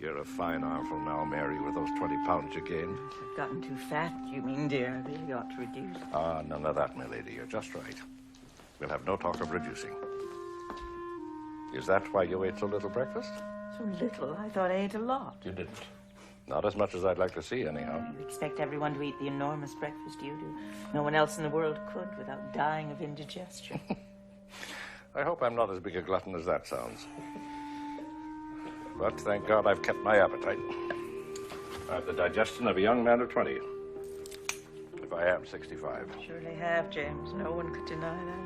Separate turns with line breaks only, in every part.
You're a fine armful now, Mary, with those 20 pounds you gained.
I've gotten too fat, you mean, dear. I really ought to reduce.
Ah, none of that, my lady. You're just right. We'll have no talk of reducing. Is that why you ate so little breakfast?
So little? I thought I ate a lot.
You didn't. Not as much as I'd like to see, anyhow.
You expect everyone to eat the enormous breakfast you do. No one else in the world could without dying of indigestion.
I hope I'm not as big a glutton as that sounds. But thank God I've kept my appetite. I have the digestion of a young man of 20. If I am 65.
Surely have, James. No one could deny that.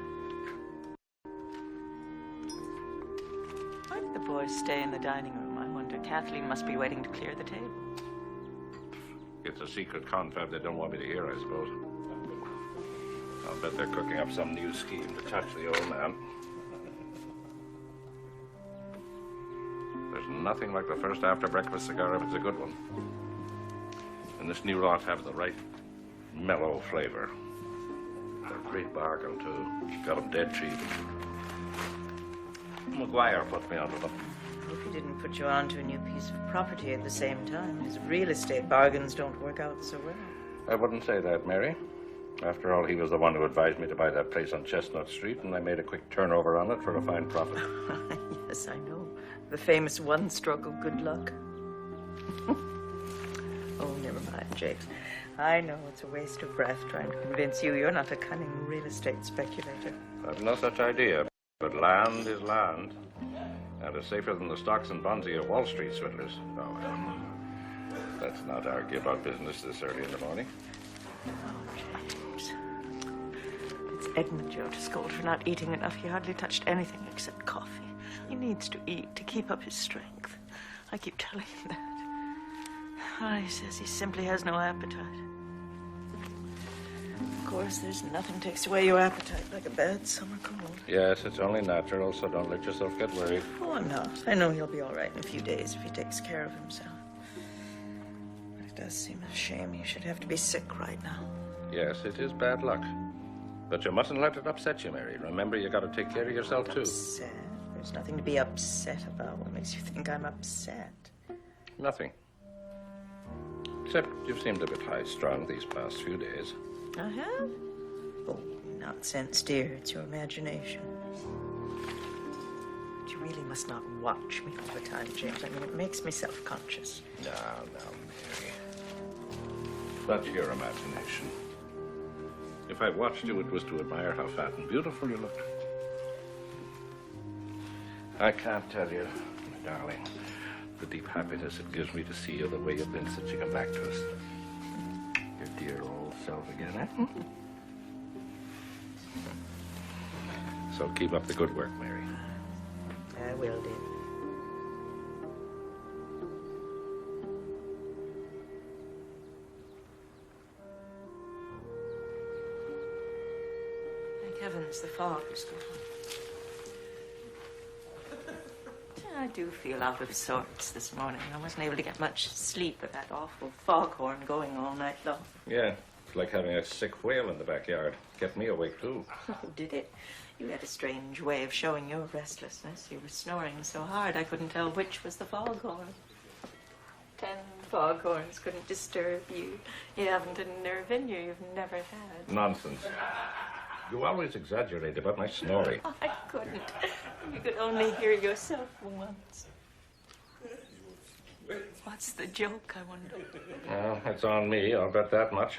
Why did the boys stay in the dining room? I wonder. Kathleen must be waiting to clear the table.
It's a secret confab they don't want me to hear, I suppose. I'll bet they're cooking up some new scheme to touch the old man. There's nothing like the first after-breakfast cigar if it's a good one. And this new lot have the right mellow flavor. They're a great bargain, too. Got them dead cheap. McGuire put me onto them.
I hope he didn't put you on to a new piece of property at the same time. His real estate bargains don't work out so well.
I wouldn't say that, Mary. After all, he was the one who advised me to buy that place on Chestnut Street, and I made a quick turnover on it for a fine profit.
Yes, I know. The famous one stroke of good luck. Oh, never mind, James. I know it's a waste of breath trying to convince you you're not a cunning real estate speculator.
I've no such idea, but land is land. And it's safer than the stocks and bonds of your Wall Street swindlers. Oh, well. Let's not argue about business this early in the morning.
Oh, James. It's Edmund you're to scold for not eating enough. He hardly touched anything except coffee. He needs to eat to keep up his strength. I keep telling him that. Oh, he says he simply has no appetite. Of course, there's nothing takes away your appetite like a bad summer cold.
Yes, it's only natural, so don't let yourself get worried.
Oh, I'm not. I know he'll be all right in a few days if he takes care of himself. But it does seem a shame he should have to be sick right now.
Yes, it is bad luck. But you mustn't let it upset you, Mary. Remember, you got to take care of yourself, too.
Upset? There's nothing to be upset about. What makes you think I'm upset?
Nothing. Except you've seemed a bit high-strung these past few days.
I have? Oh, nonsense, dear. It's your imagination. But you really must not watch me all the time, James. I mean, it makes me self-conscious.
No, Mary. That's your imagination. If I watched you, it was to admire how fat and beautiful you looked. I can't tell you, my darling, the deep happiness it gives me to see you the way you've been since you came back to us. Your dear old self again, eh? So keep up the good work, Mary.
I will, dear. Thank heavens the fog is gone. I do feel out of sorts this morning. I wasn't able to get much sleep with that awful foghorn going all night long.
Yeah, it's like having a sick whale in the backyard. Kept me awake, too.
Oh, did it? You had a strange way of showing your restlessness. You were snoring so hard I couldn't tell which was the foghorn. 10 foghorns couldn't disturb you. You haven't a nerve in you you've never had.
Nonsense. You always exaggerate about my snoring.
I couldn't. You could only hear yourself once. What's the joke, I wonder?
Well, it's on me, I'll bet that much.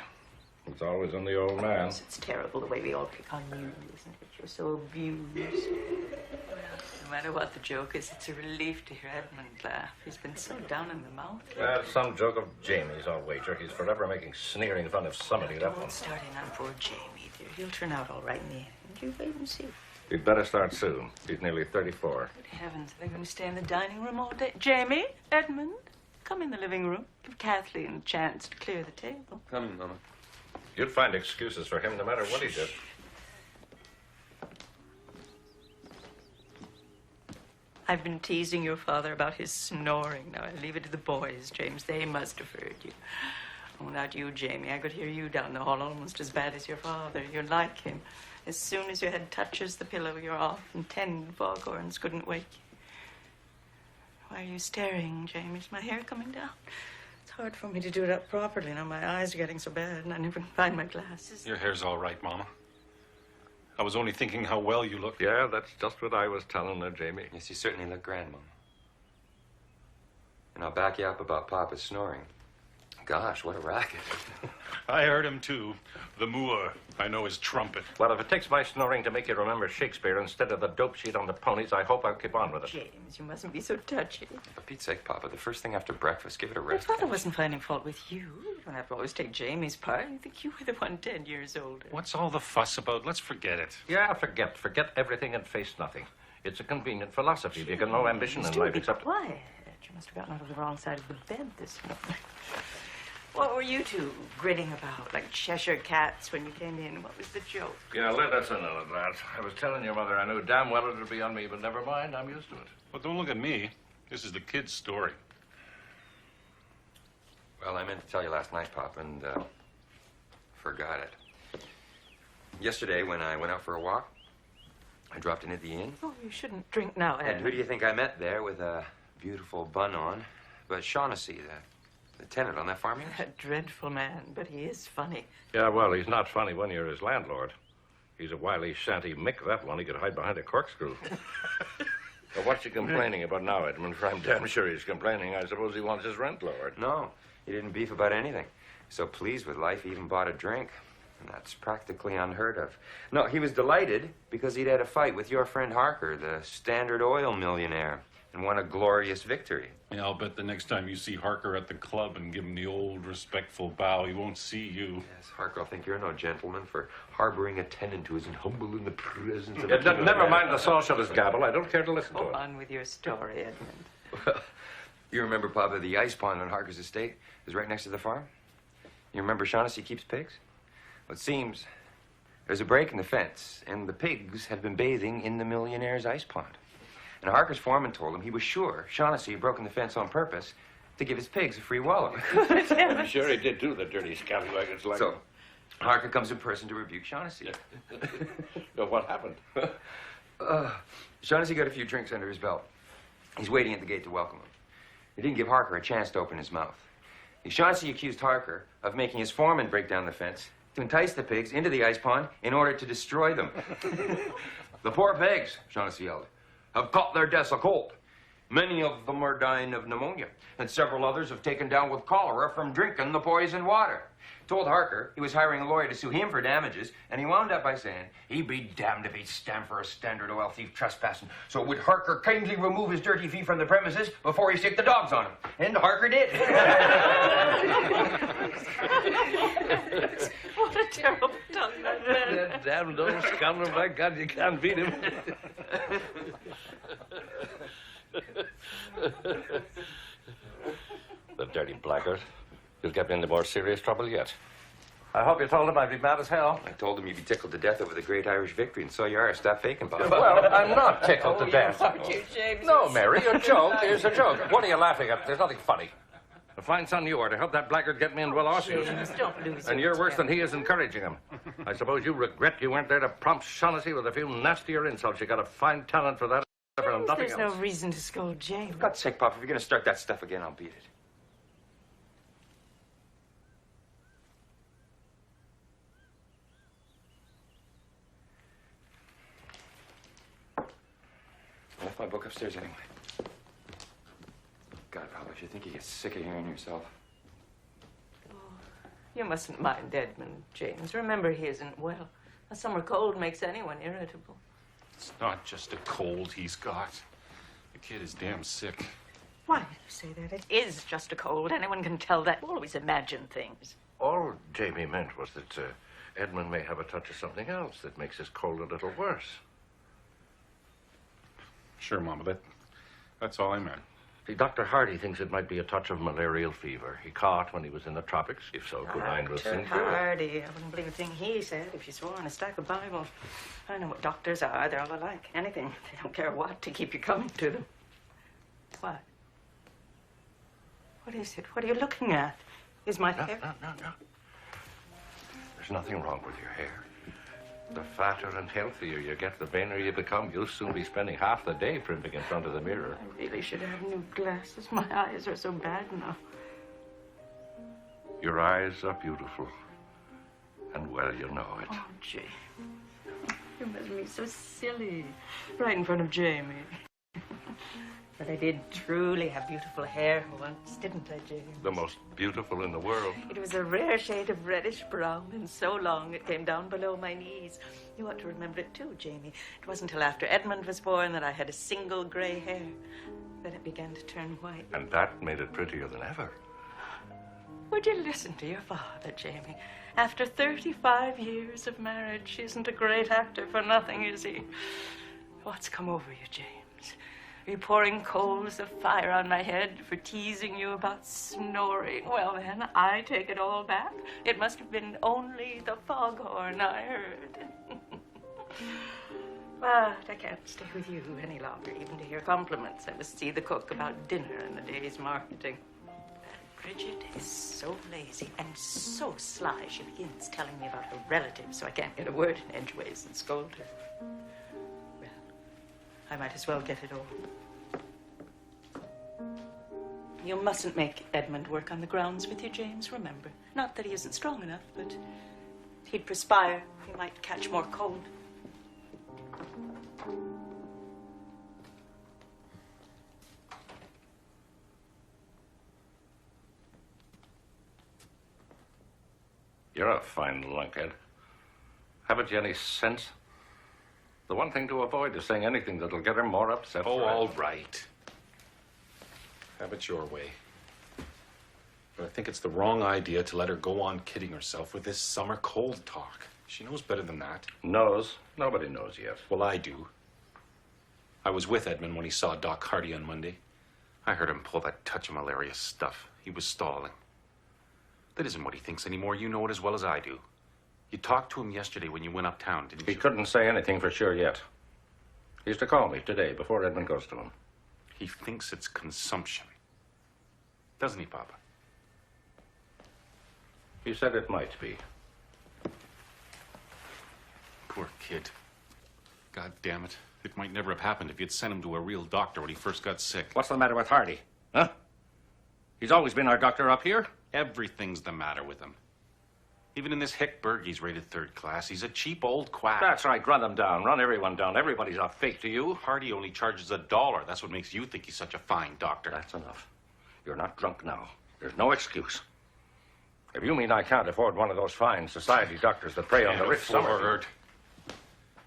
It's always on the old man.
Yes, it's terrible the way we all pick on you, isn't it? You're so abused. No matter what the joke is, it's a relief to hear Edmund laugh. He's been so down in the mouth.
That's some joke of Jamie's, I'll wager. He's forever making sneering fun of somebody. That one.
Don't start in on poor Jamie, dear. He'll turn out all right in the end. You wait and see.
You'd better start soon. He's nearly 34.
Good heavens, are they going to stay in the dining room all day? Jamie, Edmund, come in the living room. Give Kathleen a chance to clear the table.
Come, Mama.
You'd find excuses for him no matter what he did.
I've been teasing your father about his snoring. Now, I leave it to the boys, James. They must have heard you. Oh, not you, Jamie. I could hear you down the hall almost as bad as your father. You're like him. As soon as your head touches the pillow, you're off, and 10 foghorns couldn't wake you. Why are you staring, Jamie? Is my hair coming down? It's hard for me to do it up properly. Now my eyes are getting so bad and I never can find my glasses.
Your hair's all right, Mama. I was only thinking how well you look.
Yeah, that's just what I was telling her, Jamie.
Yes, you certainly look grand, Mama. And I'll back you up about Papa's snoring. Gosh, what a racket.
I heard him, too. The Moor. I know his trumpet.
Well, if it takes my snoring to make you remember Shakespeare instead of the dope sheet on the ponies, I hope I'll keep on with it.
James, you mustn't be so touchy.
For Pete's sake, Papa, the first thing after breakfast, give it a
My
rest.
father wasn't finding fault with you. You don't have to always take Jamie's part. I think you were the one 10 years older.
What's all the fuss about? Let's forget it.
Yeah, forget. Forget everything and face nothing. It's a convenient philosophy. You can no ambition in life except...
Quiet. You must have gotten out of the wrong side of the bed this morning. What were you two gritting about, like Cheshire cats when you came in? What was the joke?
Yeah, let us in on that. I was telling your mother I knew damn well it would be on me, but never mind. I'm used to it.
Well, don't look at me. This is the kid's story.
Well, I meant to tell you last night, Papa, and forgot it. Yesterday, when I went out for a walk, I dropped in at the inn.
Oh, you shouldn't drink now, Ed.
And who do you think I met there with a beautiful bun on? But Shaughnessy, the tenant on that farm.
A dreadful man, but he is funny.
Yeah, well, he's not funny when you're his landlord. He's a wily shanty Mick, that one. He could hide behind a corkscrew. But what's he complaining about now, Edmund? For I'm damn sure he's complaining. I suppose he wants his rent lowered.
No, he didn't beef about anything. So pleased with life, he even bought a drink. And that's practically unheard of. No, he was delighted because he'd had a fight with your friend Harker, the Standard Oil millionaire, and won a glorious victory.
Yeah, I'll bet the next time you see Harker at the club and give him the old respectful bow, he won't see you.
Yes, Harker will think you're no gentleman for harboring a tenant who isn't humble in the presence of
Yeah, never mind the socialist gabble. I don't care to listen to
Go
it.
on with your story, Edmund.
Well, you remember, Papa, the ice pond on Harker's estate is right next to the farm? You remember Shaughnessy keeps pigs? Well, it seems there's a break in the fence, and the pigs have been bathing in the millionaire's ice pond. And Harker's foreman told him he was sure Shaughnessy had broken the fence on purpose to give his pigs a free wallow.
I'm sure he did do the dirty scallywag. It's like...
So, Harker comes in person to rebuke Shaughnessy.
So what happened?
Shaughnessy got a few drinks under his belt. He's waiting at the gate to welcome him. He didn't give Harker a chance to open his mouth. Shaughnessy accused Harker of making his foreman break down the fence to entice the pigs into the ice pond in order to destroy them. The poor pigs, Shaughnessy yelled, have caught their deaths of cold. Many of them are dying of pneumonia, and several others have taken down with cholera from drinking the poisoned water. Told Harker he was hiring a lawyer to sue him for damages, and he wound up by saying he'd be damned if he'd stand for a Standard Oil thief trespassing. So would Harker kindly remove his dirty feet from the premises before he stick the dogs on him? And Harker did.
What a terrible tongue that man.
That damned old scoundrel, by God, you can't beat him. The dirty blackguard. He'll get me into more serious trouble yet. I hope you told him I'd be mad as hell.
I told him you'd be tickled to death over the great Irish victory, and so you are. Stop faking, Bob.
Well, I'm not tickled to death.
You, James.
No, Mary, a joke is a joke. What are you laughing at? There's nothing funny. A fine son you are to help that blackguard get me into a lawsuit.
James, don't lose
And
your
you're worse than
temper.
he is encouraging him. I suppose you regret you weren't there to prompt Shaughnessy with a few nastier insults. You got a fine talent for that and nothing
There's
else.
no reason to scold James.
For God's sake, Pop, if you're going to start that stuff again, I'll beat it. I left my book upstairs anyway. God, Pop, I should think you get sick of hearing yourself.
You mustn't mind Edmund, James. Remember, he isn't well. A summer cold makes anyone irritable.
It's not just a cold he's got. The kid is damn sick.
Why do you say that? It is just a cold. Anyone can tell that. You always imagine things.
All Jamie meant was that Edmund may have a touch of something else that makes his cold a little worse.
Sure, Mama, that's all I meant.
See, Dr. Hardy thinks it might be a touch of malarial fever he caught when he was in the tropics. If so, good mind will
Dr.
sing through.
Hardy. I wouldn't believe a thing he said if you swore on a stack of Bibles. I know what doctors are. They're all alike. Anything. They don't care what to keep you coming to them. What? What is it? What are you looking at? Is my hair...
No. There's nothing wrong with your hair. The fatter and healthier you get, the vainer you become. You'll soon be spending half the day primping in front of the mirror.
I really should have new glasses. My eyes are so bad now.
Your eyes are beautiful. And well, you know it.
Oh, Jay. You must be so silly. Right in front of Jamie. But I did truly have beautiful hair once, didn't I, James?
The most beautiful in the world.
It was a rare shade of reddish brown and so long it came down below my knees. You ought to remember it too, Jamie. It wasn't until after Edmund was born that I had a single gray hair. Then it began to turn white.
And that made it prettier than ever.
Would you listen to your father, Jamie? After 35 years of marriage, he isn't a great actor for nothing, is he? What's come over you, James? Are you pouring coals of fire on my head for teasing you about snoring? Well, then, I take it all back. It must have been only the foghorn I heard. But I can't stay with you any longer, even to hear compliments. I must see the cook about dinner and the day's marketing. Bridget is so lazy and so sly. She begins telling me about her relatives, so I can't get a word in edgeways and scold her. Well, I might as well get it over. You mustn't make Edmund work on the grounds with you, James, remember. Not that he isn't strong enough, but he'd perspire. He might catch more cold.
You're a fine lunkhead. Haven't you any sense? The one thing to avoid is saying anything that'll get her more upset.
Oh, all right. Have it your way. But I think it's the wrong idea to let her go on kidding herself with this summer cold talk. She knows better than that.
Knows? Nobody knows yet.
Well, I do. I was with Edmund when he saw Doc Hardy on Monday. I heard him pull that touch of malaria stuff. He was stalling. That isn't what he thinks anymore. You know it as well as I do. You talked to him yesterday when you went uptown, didn't you?
He couldn't say anything for sure yet. He's to call me today before Edmund goes to him.
He thinks it's consumption. Doesn't he, Papa?
He said it might be.
Poor kid. God damn it. It might never have happened if you'd sent him to a real doctor when he first got sick.
What's the matter with Hardy? Huh? He's always been our doctor up here.
Everything's the matter with him. Even in this Hickburg, he's rated third class. He's a cheap old quack.
That's right. Run him down. Run everyone down. Everybody's a fake to you.
Hardy only charges $1. That's what makes you think he's such a fine doctor.
That's enough. You're not drunk now. There's no excuse. If you mean I can't afford one of those fine society doctors that prey on the rich summer...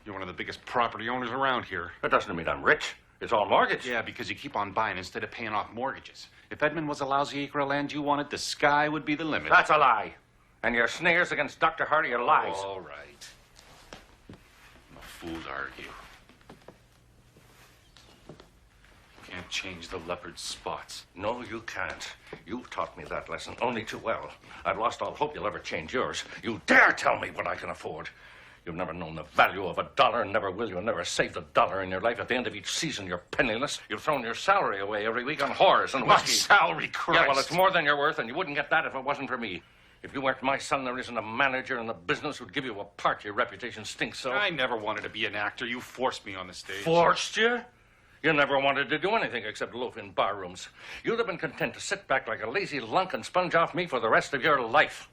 You're one of the biggest property owners around here.
That doesn't mean I'm rich. It's all mortgage.
Yeah, because you keep on buying instead of paying off mortgages. If Edmund was a lousy acre of land you wanted, the sky would be the limit.
That's a lie. And your sneers against Dr. Hardy are lies.
All right. I'm a fool to argue. Can't change the leopard's spots.
No, you can't. You've taught me that lesson only too well. I've lost all hope you'll ever change yours. You dare tell me what I can afford. You've never known the value of $1 and never will. You'll never saved $1 in your life. At the end of each season, you're penniless. You've thrown your salary away every week on whores and
My
whiskey.
salary, Christ.
Yeah, well, it's more than you're worth, and you wouldn't get that if it wasn't for me. If you weren't my son, there isn't a manager in the business who'd give you a part. Your reputation stinks so.
I never wanted to be an actor. You forced me on the stage.
Forced you? You never wanted to do anything except loaf in bar rooms. You'd have been content to sit back like a lazy lunk and sponge off me for the rest of your life.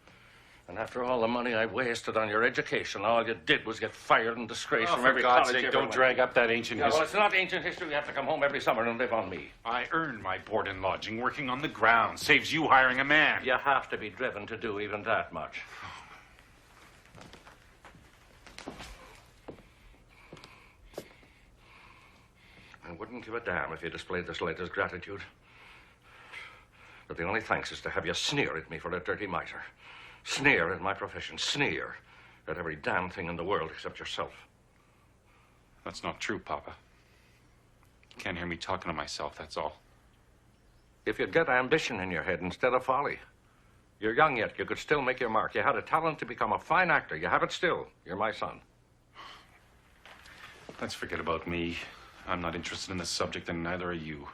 And after all the money I wasted on your education, all you did was get fired and disgraced from every
God's
college
sake,
you
don't
ever
drag up that ancient
went. Yeah, well,
history.
it's not ancient history. You have to come home every summer and live on me.
I earned my board and lodging working on the ground. Saves you hiring a man.
You have to be driven to do even that much. I wouldn't give a damn if you displayed the slightest gratitude. But the only thanks is to have you sneer at me for a dirty miser. Sneer at my profession. Sneer at every damn thing in the world except yourself.
That's not true, Papa. You can't hear me talking to myself, that's all.
If you'd get ambition in your head instead of folly. You're young yet. You could still make your mark. You had a talent to become a fine actor. You have it still. You're my son.
Let's forget about me. I'm not interested in the subject, and neither are you.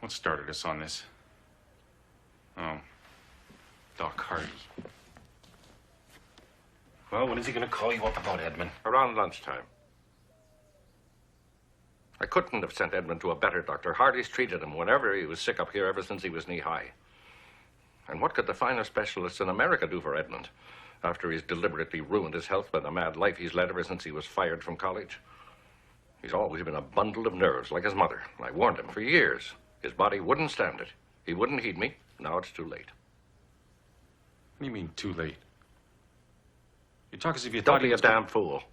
What started us on this? Oh, Doc Hardy. Well, when is he going to call you up about Edmund?
Around lunchtime. I couldn't have sent Edmund to a better doctor. Hardy's treated him whenever he was sick up here ever since he was knee-high. And what could the finest specialists in America do for Edmund after he's deliberately ruined his health by the mad life he's led ever since he was fired from college? He's always been a bundle of nerves like his mother. I warned him for years. His body wouldn't stand it. He wouldn't heed me. Now it's too late.
What do you mean, too late? You talk as if you
Don't
thought he
be a
was
damn fool.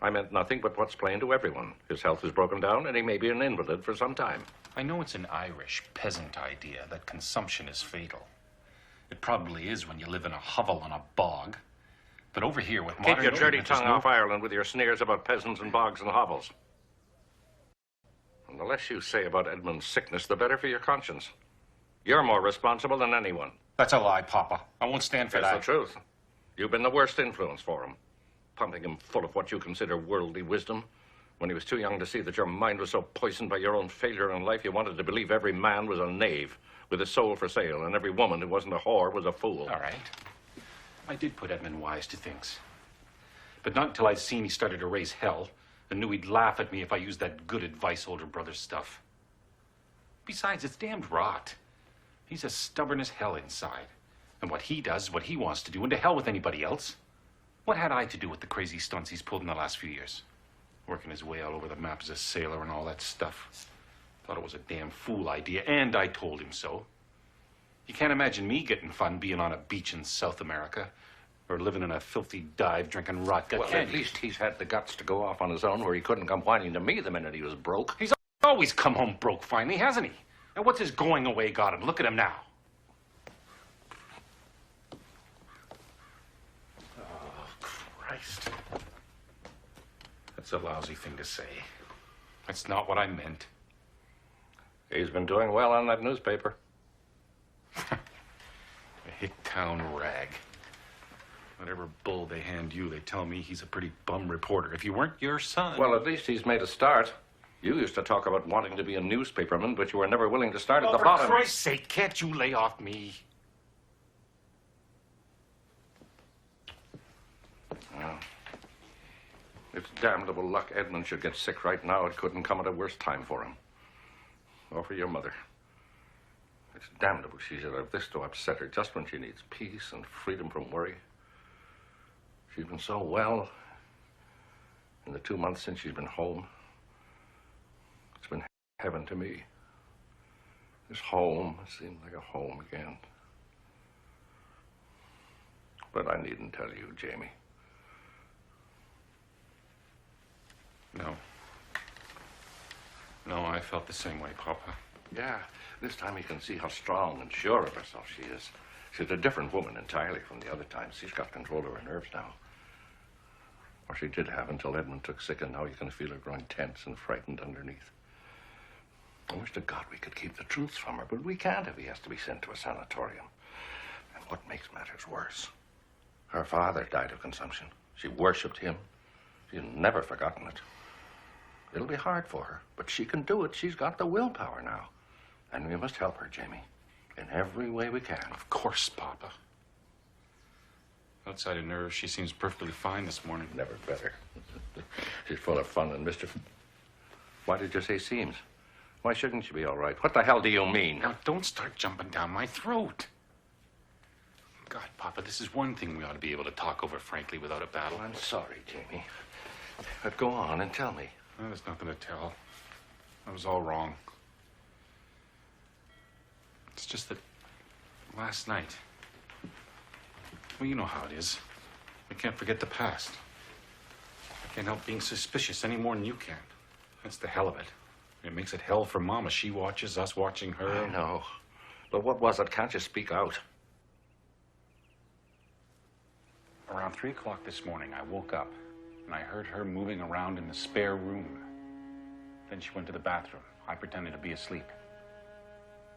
I meant nothing but what's plain to everyone. His health is broken down, and he may be an invalid for some time.
I know it's an Irish peasant idea that consumption is fatal. It probably is when you live in a hovel on a bog. But over here with modern...
Keep your dirty
treatment, there's
tongue off Ireland with your sneers about peasants and bogs and hovels. And the less you say about Edmund's sickness, the better for your conscience. You're more responsible than anyone.
That's a lie, Papa. I won't stand for
That's
that.
the truth. You've been the worst influence for him, pumping him full of what you consider worldly wisdom. When he was too young to see that your mind was so poisoned by your own failure in life, you wanted to believe every man was a knave with his soul for sale, and every woman who wasn't a whore was a fool.
All right. I did put Edmund wise to things. But not until I'd seen he started to raise hell and knew he'd laugh at me if I used that good advice older brother stuff. Besides, it's damned rot. He's as stubborn as hell inside. And what he does is what he wants to do, and to hell with anybody else. What had I to do with the crazy stunts he's pulled in the last few years? Working his way all over the map as a sailor and all that stuff. Thought it was a damn fool idea, and I told him so. You can't imagine me getting fun being on a beach in South America or living in a filthy dive drinking rot gut,
Well,
can
at
you?
least he's had the guts to go off on his own where he couldn't come whining to me the minute he was broke.
He's always come home broke finally, hasn't he? And what's his going away got him? Look at him now. Christ. That's a lousy thing to say. That's not what I meant.
He's been doing well on that newspaper.
A hick town rag. Whatever bull they hand you, they tell me he's a pretty bum reporter. If you weren't your son...
Well, at least he's made a start. You used to talk about wanting to be a newspaperman, but you were never willing to start at the bottom.
For Christ's sake, can't you lay off me?
Well, it's damnable luck Edmund should get sick right now. It couldn't come at a worse time for him. Or for your mother. It's damnable she should have this to upset her just when she needs peace and freedom from worry. She's been so well in the 2 months since she's been home. It's been heaven to me. This home seemed like a home again. But I needn't tell you, Jamie.
No. No, I felt the same way, Papa.
Yeah, this time you can see how strong and sure of herself she is. She's a different woman entirely from the other times. She's got control of her nerves now. Or she did have until Edmund took sick, and now you can feel her growing tense and frightened underneath. I wish to God we could keep the truth from her, but we can't if he has to be sent to a sanatorium. And what makes matters worse, her father died of consumption. She worshipped him. She's never forgotten it. It'll be hard for her, but she can do it. She's got the willpower now. And we must help her, Jamie, in every way we can.
Of course, Papa. Outside of nerves, she seems perfectly fine this morning.
Never better. She's full of fun and mischief. Why did you say seems? Why shouldn't she be all right? What the hell do you mean?
Now, don't start jumping down my throat. God, Papa, this is one thing we ought to be able to talk over frankly without a battle.
I'm sorry, Jamie. But go on and tell me.
Well, there's nothing to tell. I was all wrong. It's just that last night... Well, you know how it is. We can't forget the past. I can't help being suspicious any more than you can. That's the hell of it. It makes it hell for Mama. She watches us watching her.
I know. But what was it? Can't you speak out?
Around 3 o'clock this morning, I woke up and I heard her moving around in the spare room. Then she went to the bathroom. I pretended to be asleep.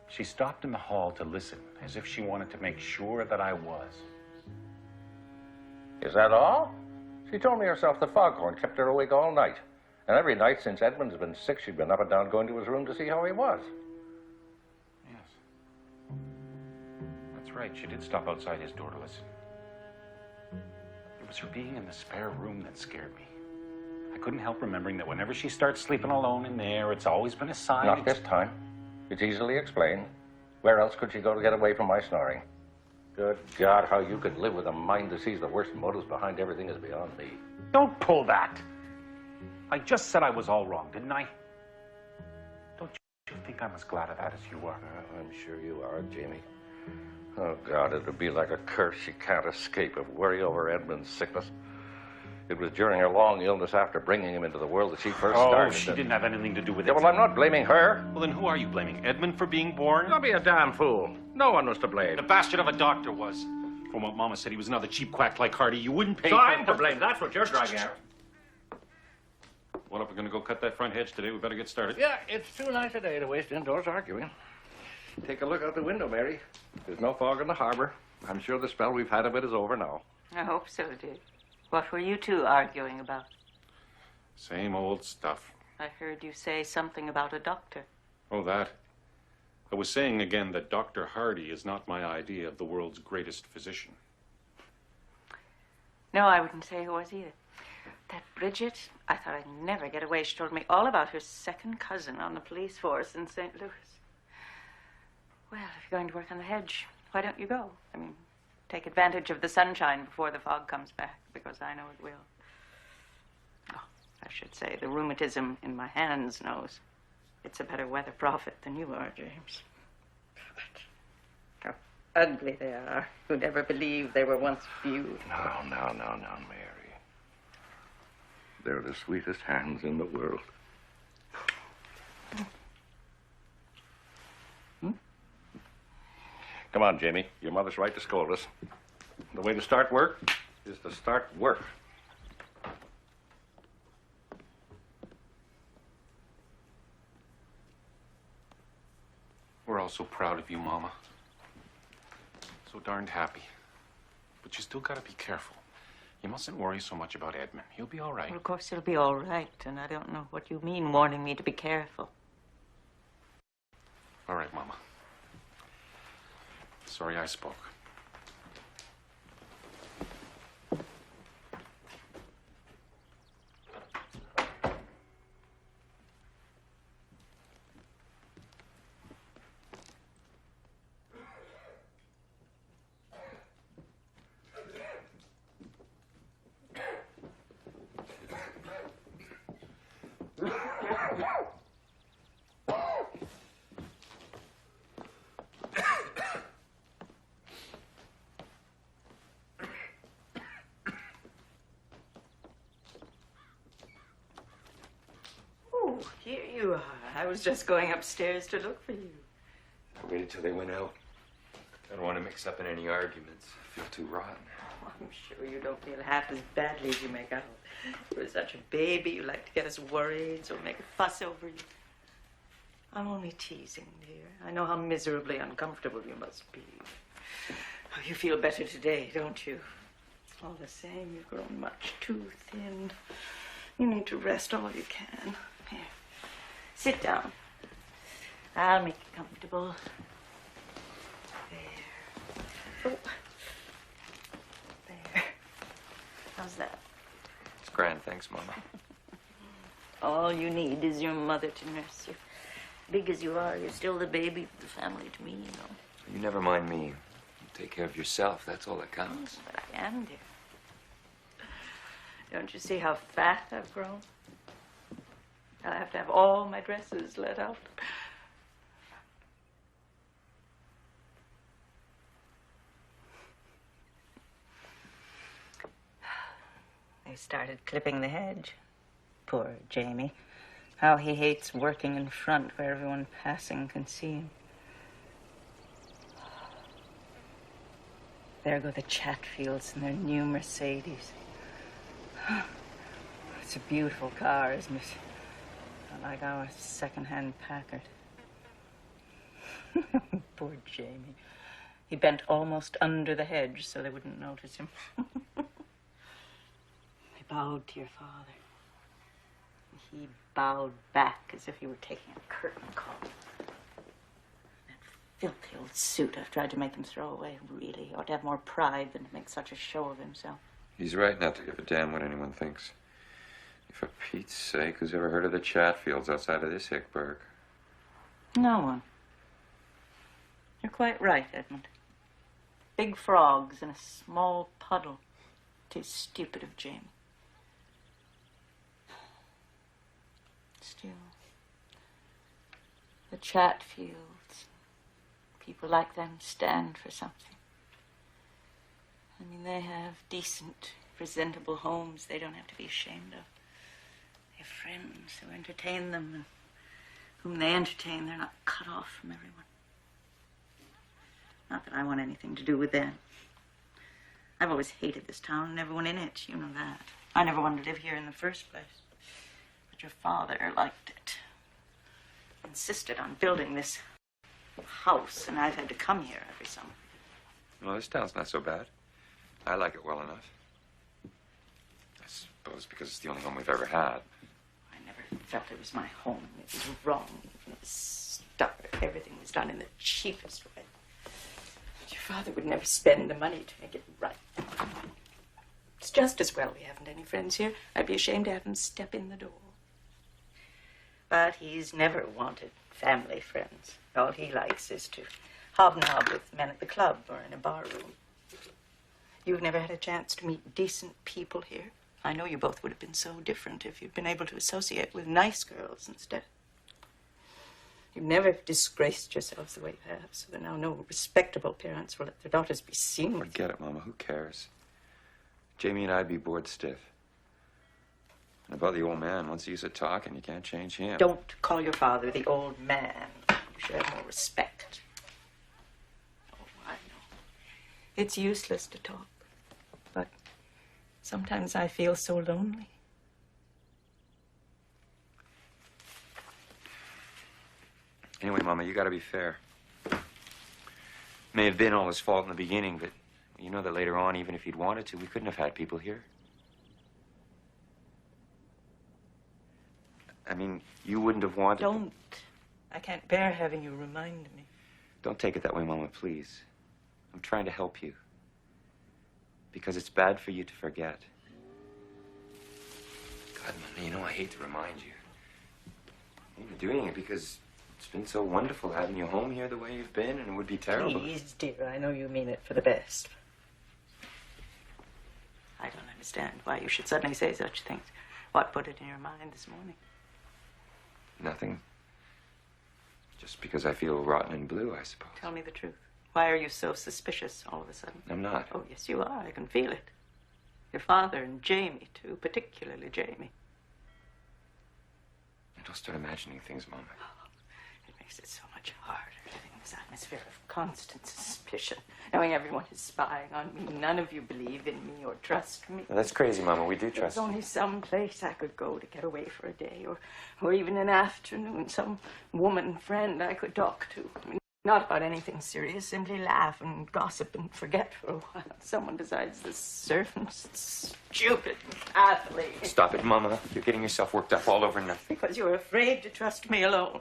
She stopped in the hall to listen, as if she wanted to make sure that I was.
Is that all? She told me herself the foghorn kept her awake all night. And every night since Edmund's been sick, she'd been up and down going to his room to see how he was.
Yes. That's right. She did stop outside his door to listen. It was her being in the spare room that scared me. I couldn't help remembering that whenever she starts sleeping alone in there, it's always been a sign.
Not this time. It's easily explained. Where else could she go to get away from my snoring? Good God, how you could live with a mind that sees the worst motives behind everything is beyond me.
Don't pull that. I just said I was all wrong, didn't I? Don't you think I'm as glad of that as you are?
I'm sure you are, Jamie. Oh, God, it would be like a curse she can't escape of worry over Edmund's sickness. It was during her long illness after bringing him into the world that she first started.
Oh, she didn't have anything to do with it.
Yeah, well, I'm not blaming her.
Well, then who are you blaming? Edmund for being born?
Don't be a damn fool. No one was to blame.
The bastard of a doctor was. From what Mama said, he was another cheap quack like Hardy. You wouldn't pay
So
for...
I'm to blame. That's what you're dragging at.
Well, if we're going to go cut that front hedge today, we better get started.
Yeah, it's too nice a day to waste indoors arguing. Take a look out the window, Mary. There's no fog in the harbor. I'm sure the spell we've had of it is over now.
I hope so, dear. What were you two arguing about?
Same old stuff.
I heard you say something about a doctor.
Oh, that. I was saying again that Dr. Hardy is not my idea of the world's greatest physician.
No, I wouldn't say who was either. That Bridget, I thought I'd never get away. She told me all about her second cousin on the police force in St. Louis. Well, if you're going to work on the hedge, why don't you go? I mean, take advantage of the sunshine before the fog comes back, because I know it will. Oh, I should say, the rheumatism in my hands knows. It's a better weather prophet than you are, James. How ugly they are. Who'd ever believe they were once beautiful?
No, Mary. They're the sweetest hands in the world. Come on, Jamie. Your mother's right to scold us. The way to start work is to start work.
We're all so proud of you, Mama. So darned happy. But you still gotta be careful. You mustn't worry so much about Edmund. He'll be all right.
Well, of course he'll be all right, and I don't know what you mean warning me to be careful.
All right, Mama. Sorry I spoke.
Here you are. I was just going upstairs to look for you.
I waited till they went out. I don't want to mix up in any arguments. I feel too rotten.
Oh, I'm sure you don't feel half as badly as you make out. You were such a baby. You like to get us worried, so make a fuss over you. I'm only teasing, dear. I know how miserably uncomfortable you must be. Oh, you feel better today, don't you? All the same, you've grown much too thin. You need to rest all you can. Here, sit down. I'll make you comfortable. There. Oh. There. How's that?
It's grand, thanks, Mama.
All you need is your mother to nurse you. Big as you are, you're still the baby of the family to me, you know.
You never mind me. You take care of yourself. That's all that counts.
But I am, dear. Don't you see how fat I've grown? I'll have to have all my dresses let out. They started clipping the hedge. Poor Jamie. How he hates working in front where everyone passing can see him. There go the Chatfields in their new Mercedes. It's a beautiful car, isn't it? Not like our second-hand Packard. Poor Jamie. He bent almost under the hedge so they wouldn't notice him. They bowed to your father. He bowed back as if he were taking a curtain call. That filthy old suit I've tried to make him throw away. Really, he ought to have more pride than to make such a show of himself.
He's right not to give a damn what anyone thinks. For Pete's sake, who's ever heard of the Chatfields outside of this hickburg?
No one. You're quite right, Edmund. Big frogs in a small puddle. 'Tis stupid of Jamie. Still, the Chatfields, people like them stand for something. I mean, they have decent, presentable homes they don't have to be ashamed of. They have friends who entertain them, and whom they entertain, they're not cut off from everyone. Not that I want anything to do with them. I've always hated this town and everyone in it, you know that. I never wanted to live here in the first place. But your father liked it. Insisted on building this house, and I've had to come here every summer.
Well, this town's not so bad. I like it well enough. I suppose because it's the only home we've ever had.
I never felt it was my home. It was wrong. It was stubborn. Everything was done in the cheapest way. Your father would never spend the money to make it right. It's just as well we haven't any friends here. I'd be ashamed to have him step in the door. But he's never wanted family friends. All he likes is to hobnob with men at the club or in a bar room. You've never had a chance to meet decent people here. I know you both would have been so different if you'd been able to associate with nice girls instead. You've never disgraced yourselves the way you have, so that now no respectable parents will let their daughters be seen with.
Forget it, Mama. Who cares? Jamie and I'd be bored stiff. And about the old man, once he used to talk, and you can't change him.
Don't call your father the old man. You should have more respect. Oh, I know. It's useless to talk. But sometimes I feel so lonely.
Anyway, Mama, you gotta be fair. May have been all his fault in the beginning, but you know that later on, even if he'd wanted to, we couldn't have had people here. I mean, you wouldn't have wanted...
Don't. I can't bear having you remind me.
Don't take it that way, Mama, please. I'm trying to help you. Because it's bad for you to forget. God, Mama, you know I hate to remind you. You're doing it because it's been so wonderful having you home here the way you've been, and it would be terrible.
Please, dear, I know you mean it for the best. I don't understand why you should suddenly say such things. What put it in your mind this morning?
Nothing. Just because I feel rotten and blue, I suppose.
Tell me the truth. Why are you so suspicious all of a sudden?
I'm not.
Oh, yes, you are. I can feel it. Your father and Jamie, too, particularly Jamie.
Don't start imagining things, Mama.
Oh, it makes it so much harder, living in this atmosphere of constant suspicion, knowing everyone is spying on me. None of you believe in me or trust me.
Well, that's crazy, Mama. We do
There's
trust you.
only some place I could go to get away for a day, or even an afternoon, some woman friend I could talk to. I mean, not about anything serious, simply laugh and gossip and forget for a while. Someone besides the servants, stupid athlete.
Stop it, Mama. You're getting yourself worked up all over nothing.
Because you're afraid to trust me alone.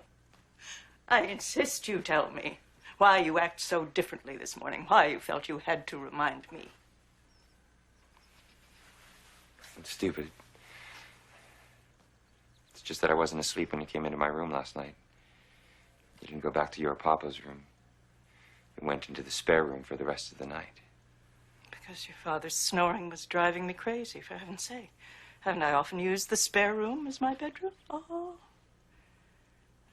I insist you tell me why you act so differently this morning, why you felt you had to remind me.
It's stupid. It's just that I wasn't asleep when you came into my room last night. You didn't go back to your papa's room. You went into the spare room for the rest of the night.
Because your father's snoring was driving me crazy, for heaven's sake. Haven't I often used the spare room as my bedroom? Oh.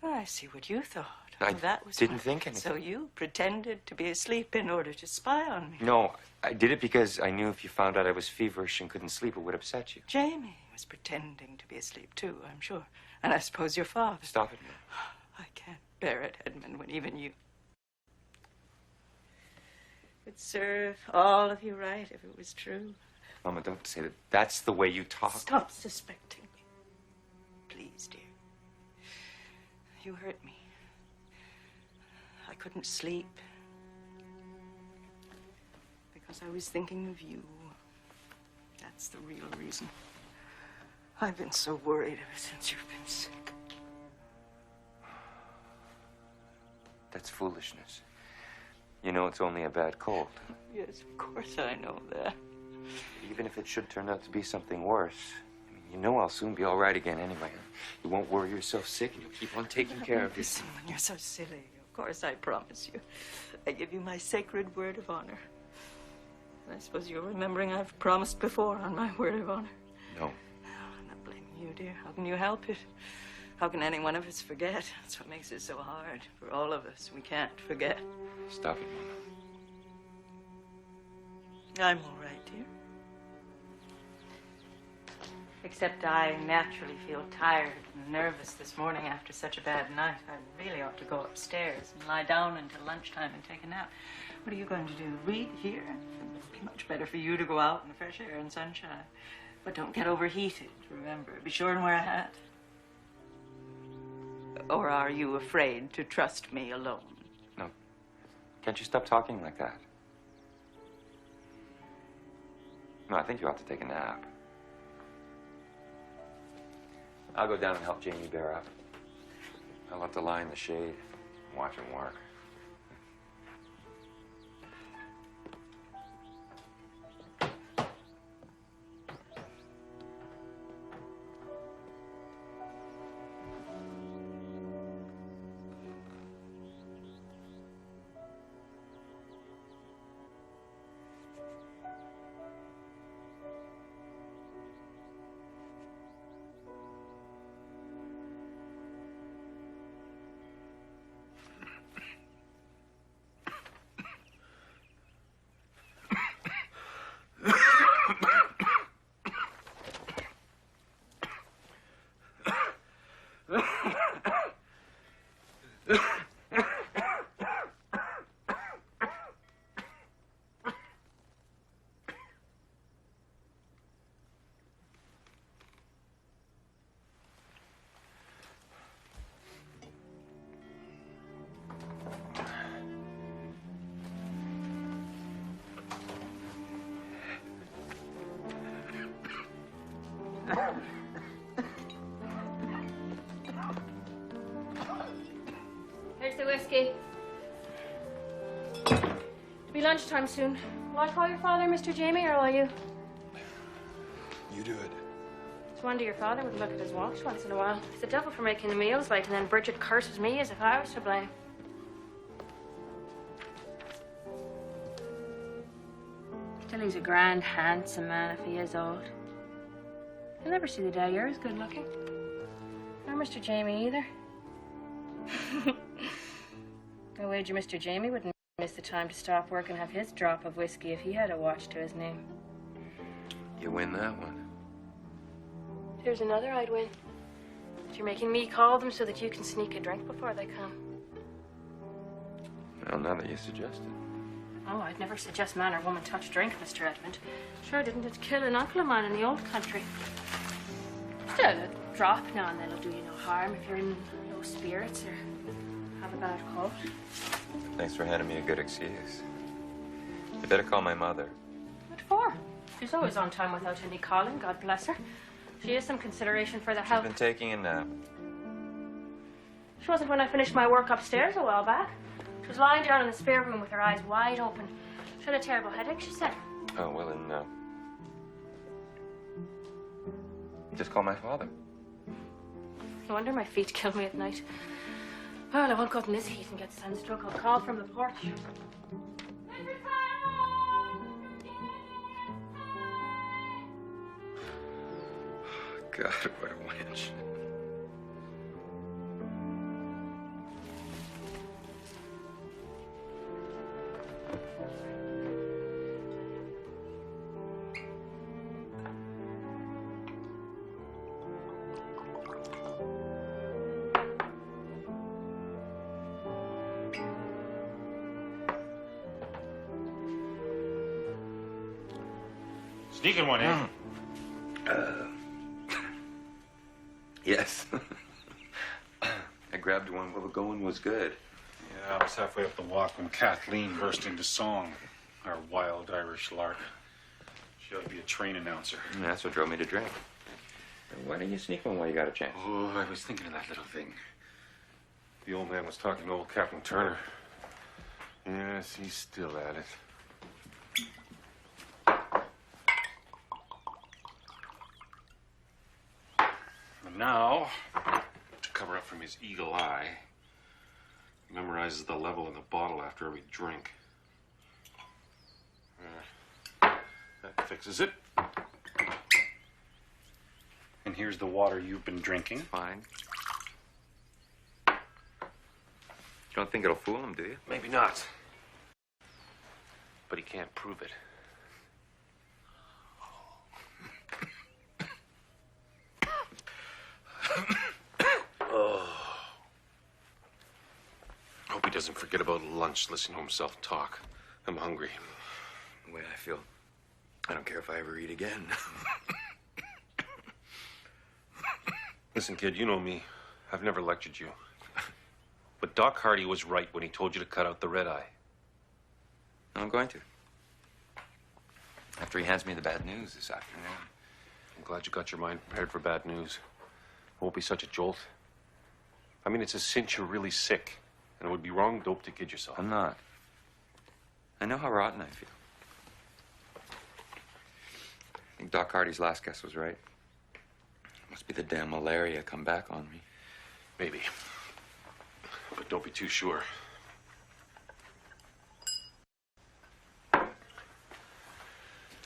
I see what you thought.
I
That was
didn't think anything.
So you pretended to be asleep in order to spy on me.
No, I did it because I knew if you found out I was feverish and couldn't sleep, it would upset you.
Jamie was pretending to be asleep, too, I'm sure. And I suppose your father.
Stop it, Mama.
I can't bear it, Edmund, when even you... It'd serve all of you right if it was true.
Mama, don't say that. That's the way you talk.
Stop suspecting me. Please, dear. You hurt me. I couldn't sleep. Because I was thinking of you. That's the real reason. I've been so worried ever since you've been sick.
That's foolishness. You know it's only a bad cold.
Yes, of course I know that.
Even if it should turn out to be something worse, I mean, you know I'll soon be all right again anyway. You won't worry yourself sick, and you'll keep on taking care of yourself.
Listen, you're so silly. Of course, I promise you. I give you my sacred word of honor. And I suppose you're remembering I've promised before on my word of honor.
No.
I'm not blaming you, dear. How can you help it? How can any one of us forget? That's what makes it so hard for all of us. We can't forget.
Stop it, Mama.
I'm all right, dear. Except I naturally feel tired and nervous this morning after such a bad night. I really ought to go upstairs and lie down until lunchtime and take a nap. What are you going to do? Read here? It'd be much better for you to go out in the fresh air and sunshine. But don't get overheated, remember. Be sure and wear a hat. Or are you afraid to trust me alone?
No. Can't you stop talking like that? No, I think you ought to take a nap. I'll go down and help Jamie bear up. I'll have to lie in the shade and watch him work.
Here's the whiskey. It'll be lunchtime soon. Will I call your father, Mr. Jamie, or will you?
You do it.
It's a wonder your father would look at his watch once in a while. He's the devil for making the meals late, and then Bridget curses me as if I was to blame. Still, he's a grand, handsome man if he is old. He'll never see the day you're as good looking. Nor Mr. Jamie either. I wager Mr. Jamie wouldn't miss the time to stop work and have his drop of whiskey if he had a watch to his name.
You win that one.
Here's another I'd win. But you're making me call them so that you can sneak a drink before they come.
Well, now that you suggest it.
Oh, I'd never suggest man or woman touch drink, Mr. Edmund. Sure didn't it kill an uncle of mine in the old country. Still, a drop now and then will do you no harm if you're in low spirits or have a bad cold.
Thanks for handing me a good excuse. You better call my mother.
What for? She's always on time without any calling, God bless her. She is some consideration for the
She's
health.
been taking a nap.
She wasn't when I finished my work upstairs a while back. She was lying down in the spare room with her eyes wide open. She had a terrible headache, she said.
Oh, well, then, just call my father.
No wonder my feet kill me at night. Well, I won't go out in this heat and get sunstroke. I'll call from the porch.
God, what a wench.
Sneaking one, eh?
Yes. I grabbed one while the going was good.
Yeah, I was halfway up the walk when Kathleen burst into song. Our wild Irish lark. She ought to be a train announcer.
And that's what drove me to drink. Why didn't you sneak one while you got a chance?
Oh, I was thinking of that little thing. The old man was talking to old Captain Turner. Yes, he's still at it. now, to cover up from his eagle eye, he memorizes the level in the bottle after every drink. That fixes it. And here's the water you've been drinking.
Fine. You don't think it'll fool him, do you?
Maybe not. But he can't prove it. Hope he doesn't forget about lunch, listen to himself talk. I'm hungry.
The way I feel, I don't care if I ever eat again.
Listen, kid, you know me. I've never lectured you. But Doc Hardy was right when he told you to cut out the red eye.
I'm going to. After he hands me the bad news this afternoon.
I'm glad you got your mind prepared for bad news. It won't be such a jolt. I mean, it's a cinch you're really sick. And it would be wrong dope to kid yourself.
I'm not. I know how rotten I feel. I think Doc Hardy's last guess was right. Must be the damn malaria come back on me.
Maybe. But don't be too sure.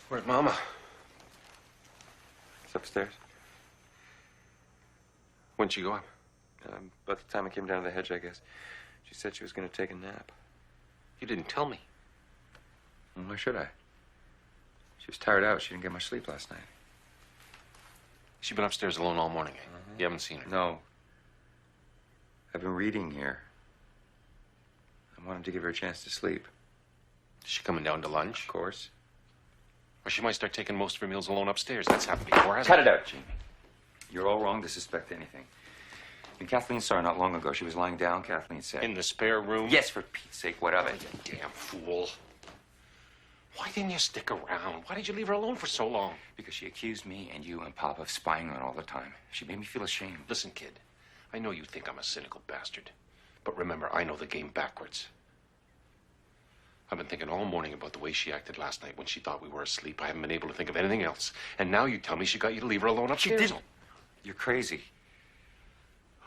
Where's Mama?
It's upstairs.
When'd she go up?
About the time I came down to the hedge, I guess. She said she was going to take a nap.
You didn't tell me.
Well, why should I? She was tired out. She didn't get much sleep last night.
She's been upstairs alone all morning. You haven't seen her?
No. I've been reading here. I wanted to give her a chance to sleep.
Is she coming down to lunch?
Of course.
Or she might start taking most of her meals alone upstairs. That's happened before, hasn't
Cut it out, Jamie. You're all wrong to suspect anything. When Kathleen saw her not long ago, she was lying down, Kathleen said.
In the spare room?
Yes, for Pete's sake, what of it?
You damn fool. Why didn't you stick around? Why did you leave her alone for so long?
Because she accused me and you and Pop of spying on her all the time. She made me feel ashamed.
Listen, kid, I know you think I'm a cynical bastard, but remember, I know the game backwards. I've been thinking all morning about the way she acted last night when she thought we were asleep. I haven't been able to think of anything else. And now you tell me she got you to leave her alone upstairs.
She didn't. You're crazy.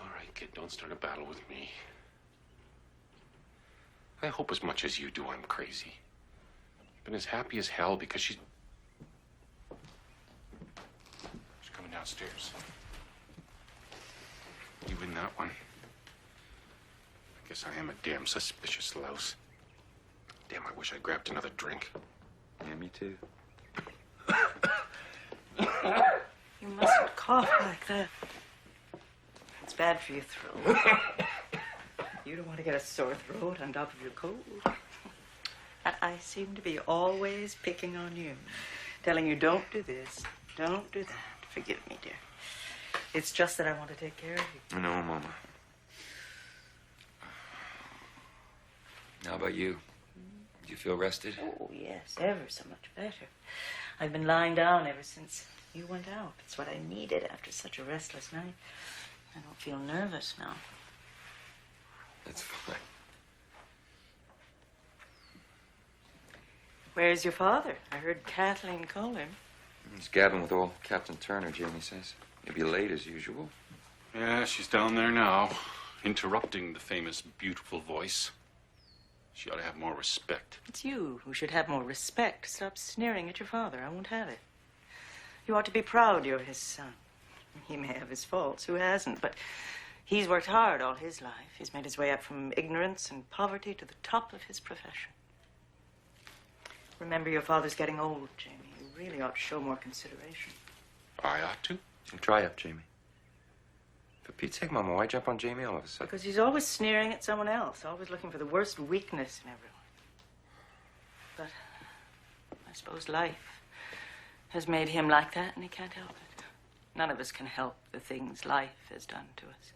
All right, kid, don't start a battle with me. I hope as much as you do I'm crazy. Been as happy as hell because she's coming downstairs. You win that one. I guess I am a damn suspicious louse. Damn, I wish I grabbed another drink.
Yeah, me too.
You mustn't cough like that. It's bad for your throat. You don't want to get a sore throat on top of your cold. I seem to be always picking on you, telling you don't do this, don't do that. Forgive me, dear. It's just that I want to take care of you.
I know, Mama. How about you? Do you feel rested?
Oh, yes, ever so much better. I've been lying down ever since you went out. It's what I needed after such a restless night. I don't feel nervous now.
That's fine.
Where's your father? I heard Kathleen call him.
He's gabbing with old Captain Turner, Jamie says. He'll be late as usual.
Yeah, she's down there now, interrupting the famous, beautiful voice. She ought to have more respect.
It's you who should have more respect. Stop sneering at your father. I won't have it. You ought to be proud you're his son. He may have his faults. Who hasn't? But he's worked hard all his life. He's made his way up from ignorance and poverty to the top of his profession. Remember, your father's getting old, Jamie. You really ought to show more consideration.
I ought to?
Try up, Jamie. For Pete's sake, Mama, why jump on Jamie all of a sudden?
Because he's always sneering at someone else, always looking for the worst weakness in everyone. But I suppose life has made him like that, and he can't help it. None of us can help the things life has done to us.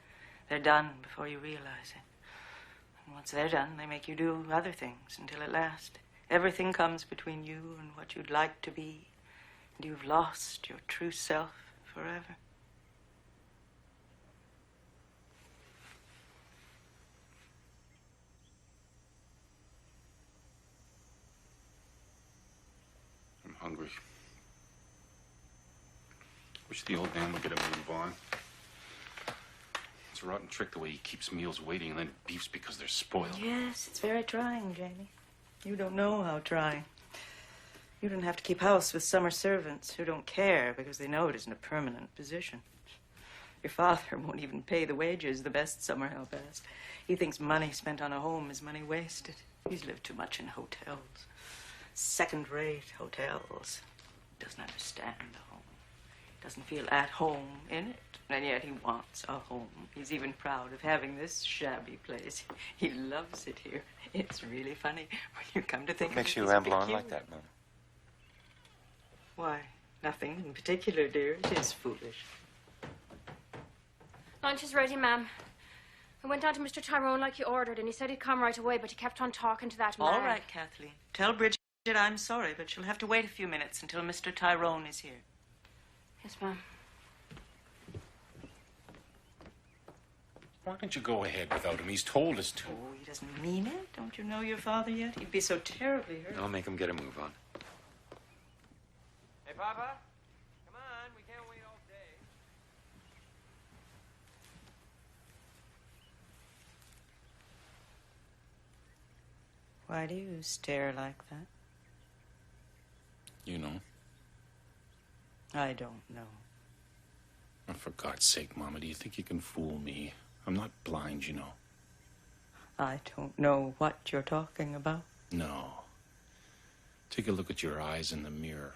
They're done before you realize it. And once they're done, they make you do other things until at last everything comes between you and what you'd like to be, and you've lost your true self forever.
I'm hungry. Wish the old man would get a move on. It's a rotten trick the way he keeps meals waiting and then beefs because they're spoiled.
Yes, it's very trying, Jamie. You don't know how trying. You don't have to keep house with summer servants who don't care because they know it isn't a permanent position. Your father won't even pay the wages the best summer help has. He thinks money spent on a home is money wasted. He's lived too much in hotels. Second-rate hotels. Doesn't understand a home. Doesn't feel at home in it. And yet he wants a home. He's even proud of having this shabby place. He loves it here. It's really funny when you come to think of it.
What makes you
he's
ramble on
peculiar.
like that, Mom?
Why, nothing in particular, dear. It is foolish.
Lunch is ready, ma'am. I went down to Mr. Tyrone like you ordered, and he said he'd come right away, but he kept on talking to that man.
All right, Kathleen. Tell Bridget I'm sorry, but she'll have to wait a few minutes until Mr. Tyrone is here.
Yes, ma'am.
Why don't you go ahead without him? He's told us to.
Oh, he doesn't mean it. Don't you know your father yet? He'd be so terribly hurt.
I'll make him get a move on.
Hey, Papa? Come on, we can't wait all day.
Why do you stare like that?
You know.
I don't know.
Oh, for God's sake, Mama, do you think you can fool me? I'm not blind, you know.
I don't know what you're talking about.
No. Take a look at your eyes in the mirror.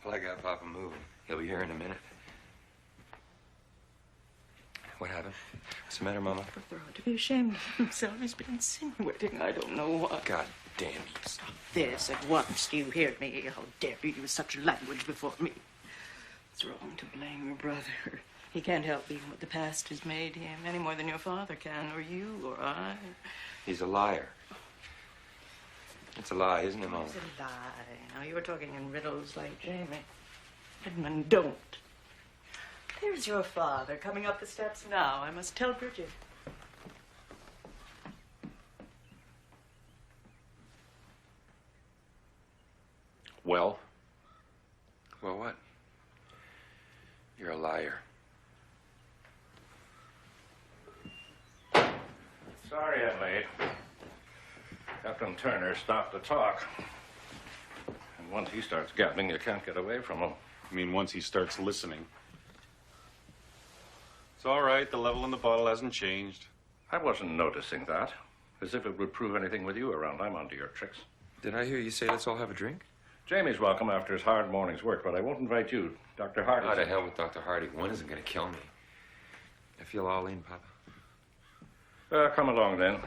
Well, I got Papa moving. He'll be here in a minute. What happened? What's the matter, Mama?
Brother ought to be ashamed of himself. He's been insinuating I don't know what.
God damn you.
Stop this at once. Do you hear me? How dare you use such language before me? It's wrong to blame your brother. He can't help being what the past has made him, any more than your father can, or you, or I.
He's a liar. It's a lie, isn't it, Mama?
It's a lie. Now, you were talking in riddles like Jamie. Edmund, don't. There's your father coming up the steps now. I must tell Bridget.
Well?
Well, what? You're a liar.
Sorry I'm late. Captain Turner stopped to talk. And once he starts gabbing, you can't get away from him.
I mean, once he starts listening. It's all right. The level in the bottle hasn't changed.
I wasn't noticing that. As if it would prove anything with you around. I'm onto your tricks.
Did I hear you say let's all have a drink?
Jamie's welcome after his hard morning's work, but I won't invite you. Dr. Hardy.
Out of hell with Dr. Hardy. One isn't going to kill me. I feel all in, Papa.
Come along, then.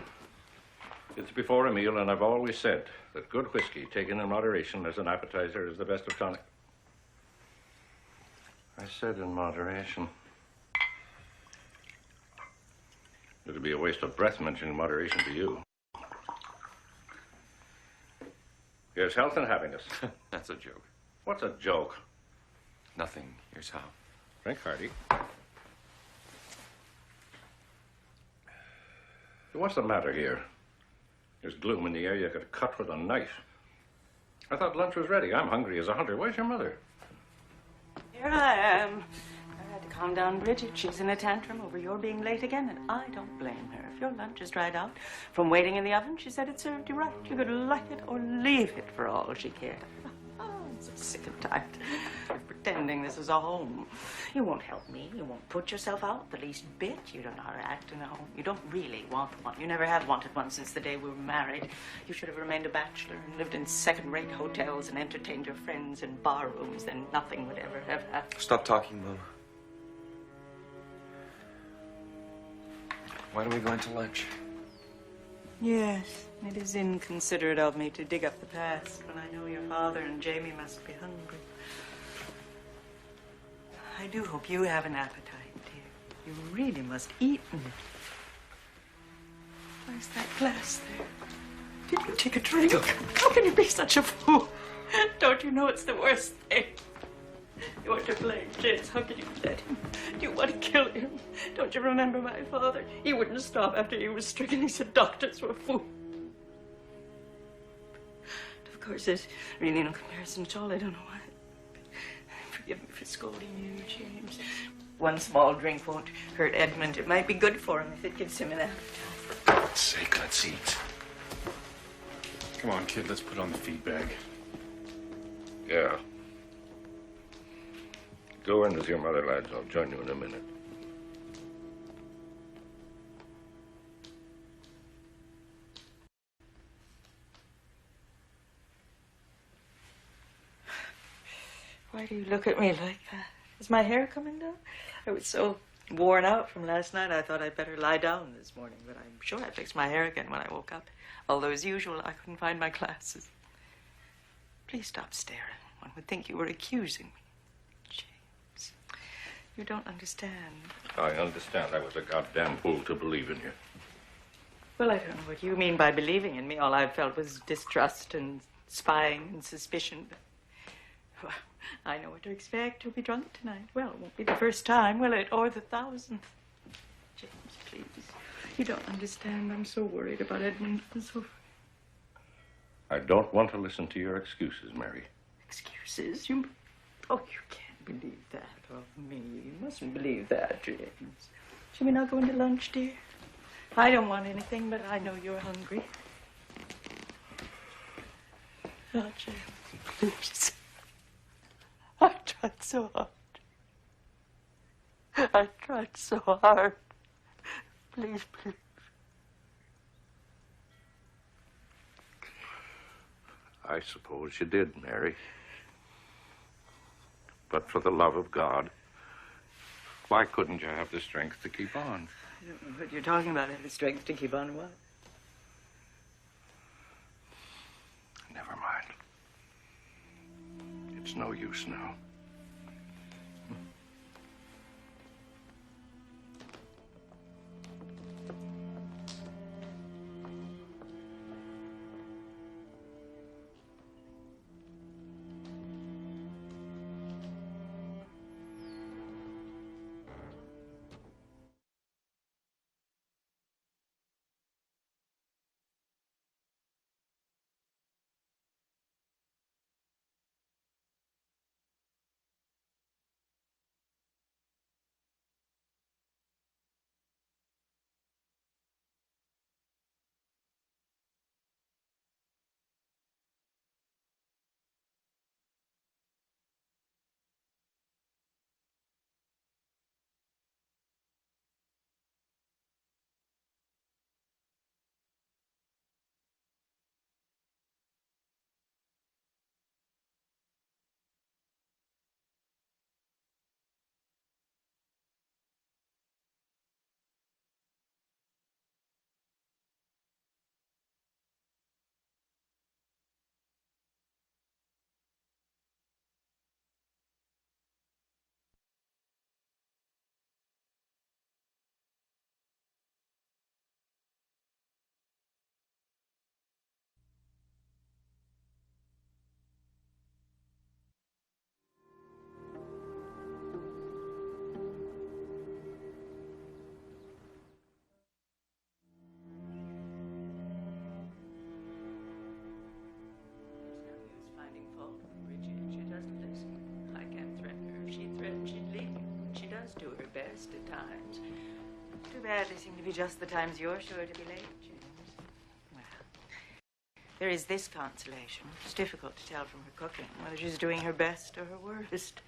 It's before a meal, and I've always said that good whiskey, taken in moderation as an appetizer, is the best of tonic. I said in moderation. It'd be a waste of breath mentioning moderation to you. Here's health and happiness.
That's a joke.
What's a joke?
Nothing. Here's how.
Drink, Hardy. What's the matter here? There's gloom in the air you could cut with a knife. I thought lunch was ready. I'm hungry as a hunter. Where's your mother?
Here I am. I had to calm down Bridget. She's in a tantrum over your being late again, and I don't blame her. If your lunch is dried out from waiting in the oven, she said it served you right. You could like it or leave it for all she cared. Oh, I'm so sick and tired of pretending this is a home. You won't help me. You won't put yourself out the least bit. You don't know how to act in a home. You don't really want one. You never have wanted one since the day we were married. You should have remained a bachelor and lived in second-rate hotels and entertained your friends in bar rooms. Then nothing would ever have happened.
Stop talking, Mama. Why don't we go into lunch?
Yes, it is inconsiderate of me to dig up the past when I know your father and Jamie must be hungry. I do hope you have an appetite, dear. You really must eat in it. Where's that glass there? Did you take a drink? How can you be such a fool? Don't you know it's the worst thing? You want to blame James. How can you let him? Do you want to kill him? Don't you remember my father? He wouldn't stop after he was stricken. He said doctors were fools. Of course, there's really no comparison at all. I don't know why. For Forgive me for scolding you, James. One small drink won't hurt Edmund. It might be good for him if it gives him an appetite.
For God's sake, let's eat. Come on, kid, let's put on the feed bag.
Yeah. Go in with your mother, lads. I'll join you in a minute.
Why do you look at me like that? Is my hair coming down? I was so worn out from last night, I thought I'd better lie down this morning, but I'm sure I fixed my hair again when I woke up. Although, as usual, I couldn't find my glasses. Please stop staring. One would think you were accusing me. James, you don't understand.
I understand. I was a goddamn fool to believe in you.
Well, I don't know what you mean by believing in me. All I felt was distrust and spying and suspicion. Well, I know what to expect. You'll be drunk tonight. Well, it won't be the first time, will it? Or the 1000th. James, please. You don't understand. I'm so worried about Edmund. I'm so...
I don't want to listen to your excuses, Mary.
Excuses? You... Oh, you can't believe that of me. You mustn't believe that, James. Should we not go into lunch, dear? I don't want anything, but I know you're hungry. Oh, James, please. I tried so hard. I tried so hard. Please, please.
I suppose you did, Mary. But for the love of God, why couldn't you have the strength to keep on?
I don't know what you're talking about. I have the strength to keep on what?
Never mind. It's no use now.
Finding fault with Bridget. She doesn't listen. I can't threaten her. If she threatened, she'd leave. She does do her best at times. Too bad they seem to be just the times you're sure to be late, James. Well, there is this consolation. It's difficult to tell from her cooking whether she's doing her best or her worst.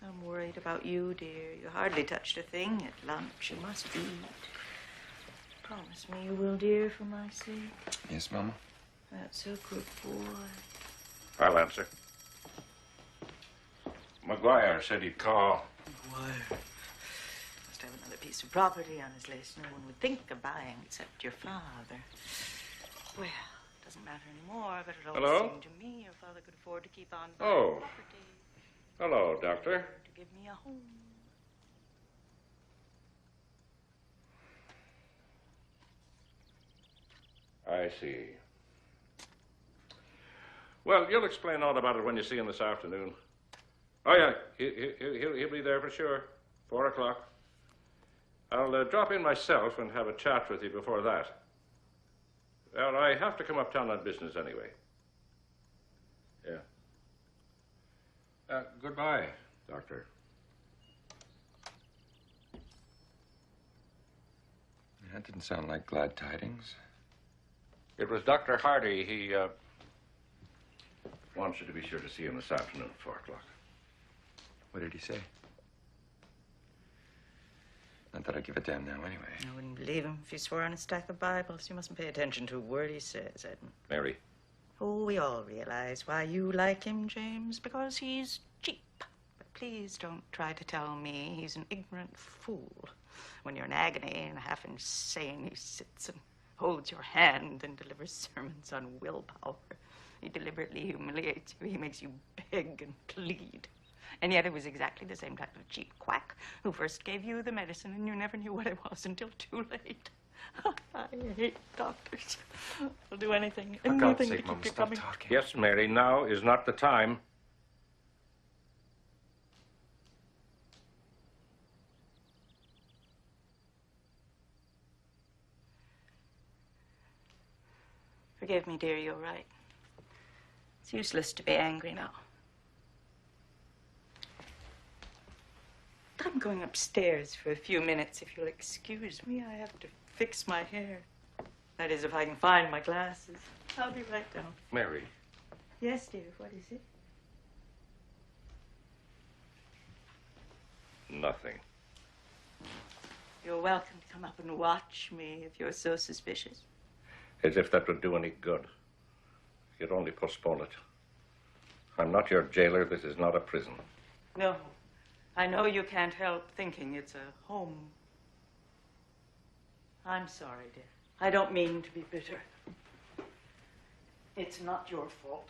I'm worried about you, dear. You hardly touched a thing at lunch. You must eat. Promise me you will, dear, for my sake.
Yes, Mama?
That's a good boy.
I'll answer. McGuire said he'd call.
McGuire must have another piece of property on his list no one would think of buying except your father. Well, it doesn't matter anymore, but it always
Hello?
seemed to me your father could afford to keep on buying
Oh.
property.
Hello, Doctor.
To give me a home.
I see. Well, you'll explain all about it when you see him this afternoon. Oh, yeah, he'll be there for sure. 4 o'clock. I'll drop in myself and have a chat with you before that. Well, I have to come uptown on business anyway. Yeah. Goodbye, Doctor.
That didn't sound like glad tidings.
It was Dr. Hardy. He wants you to be sure to see him this afternoon at 4 o'clock.
What did he say? Not that I give a damn now anyway.
I wouldn't believe him if he swore on a stack of Bibles. You mustn't pay attention to a word he says, Edmund.
Mary.
Oh, we all realize why you like him, James, because he's cheap. But please don't try to tell me he's an ignorant fool. When you're in agony and half insane, he sits and holds your hand and delivers sermons on willpower. He deliberately humiliates you. He makes you beg and plead. And yet it was exactly the same type of cheap quack who first gave you the medicine, and you never knew what it was until too late. I hate doctors. I'll do anything,
For God's
anything to
sake, Mom,
keep you
stop
coming.
talking.
Yes, Mary, now is not the time.
Forgive me, dear, you're right. It's useless to be angry now. I'm going upstairs for a few minutes, if you'll excuse me. I have to fix my hair. That is, if I can find my glasses. I'll be right down.
Mary.
Yes, dear, what is it?
Nothing.
You're welcome to come up and watch me if you're so suspicious.
As if that would do any good. You'd only postpone it. I'm not your jailer. This is not a prison.
No, I know you can't help thinking it's a home. I'm sorry, dear. I don't mean to be bitter. It's not your fault.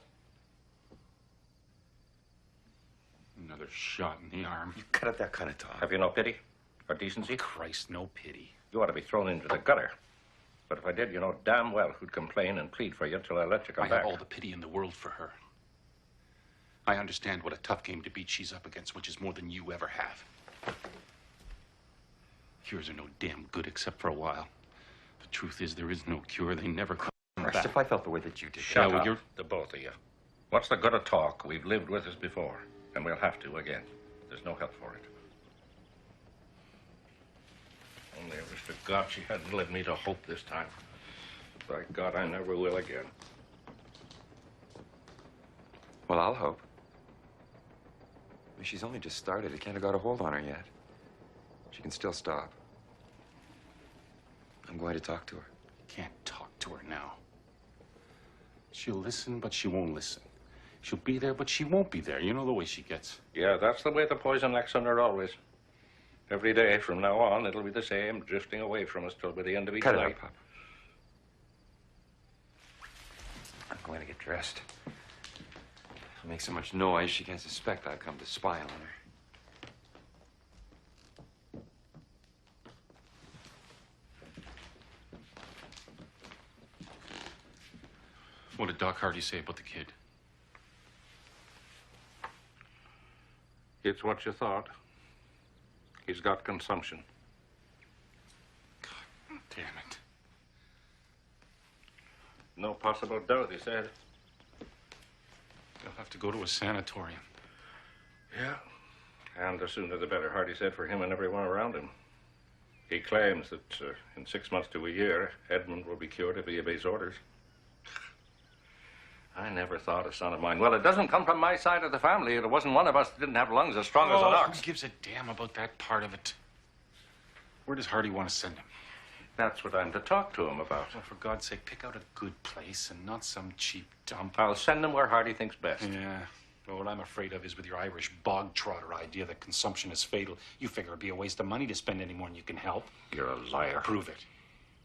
Another shot in the arm.
You cut out that kind of talk.
Have you no pity or decency?
Christ, no pity.
You ought to be thrown into the gutter. But if I did, you know damn well who'd complain and plead for you till I let you come
I
back.
have all the pity in the world for her. I understand what a tough game to beat she's up against, which is more than you ever have. Cures are no damn good except for a while. The truth is, there is no cure. They never come
Christ,
back.
if I felt the way that you did.
Shut
Yeah, well,
up,
you're-
the both of you. What's the good of talk? We've lived with this before, and we'll have to again. There's no help for it. Only I wish to God she hadn't led me to hope this time. By God, I never will again.
Well, I'll hope. I mean, she's only just started. It can't have got a hold on her yet. She can still stop. I'm going to talk to her.
Can't talk to her now. She'll listen, but she won't listen. She'll be there, but she won't be there. You know the way she gets.
Yeah, that's the way the poison acts on her always. Every day from now on, it'll be the same, drifting away from us till by the end of each
Cut it
night.
out, Pop. I'm going to get dressed. She'll make so much noise, she can't suspect I've come to spy on her.
What did Doc Hardy say about the kid?
It's what you thought. He's got consumption.
God damn it.
No possible doubt, he said.
They'll have to go to a sanatorium.
Yeah. And the sooner the better, Hardy said, for him and everyone around him. He claims that in 6 months to a year, Edmund will be cured if he obeys orders. I never thought a son of mine. Well, it doesn't come from my side of the family. There wasn't one of us that didn't have lungs as strong as an ox.
Who gives a damn about that part of it? Where does Hardy want to send him?
That's what I'm to talk to him about.
Well, for God's sake, pick out a good place and not some cheap dump.
I'll send him where Hardy thinks best.
Yeah. Well, what I'm afraid of is with your Irish bog trotter idea that consumption is fatal, you figure it'd be a waste of money to spend any more than you can help.
You're a liar.
Prove it.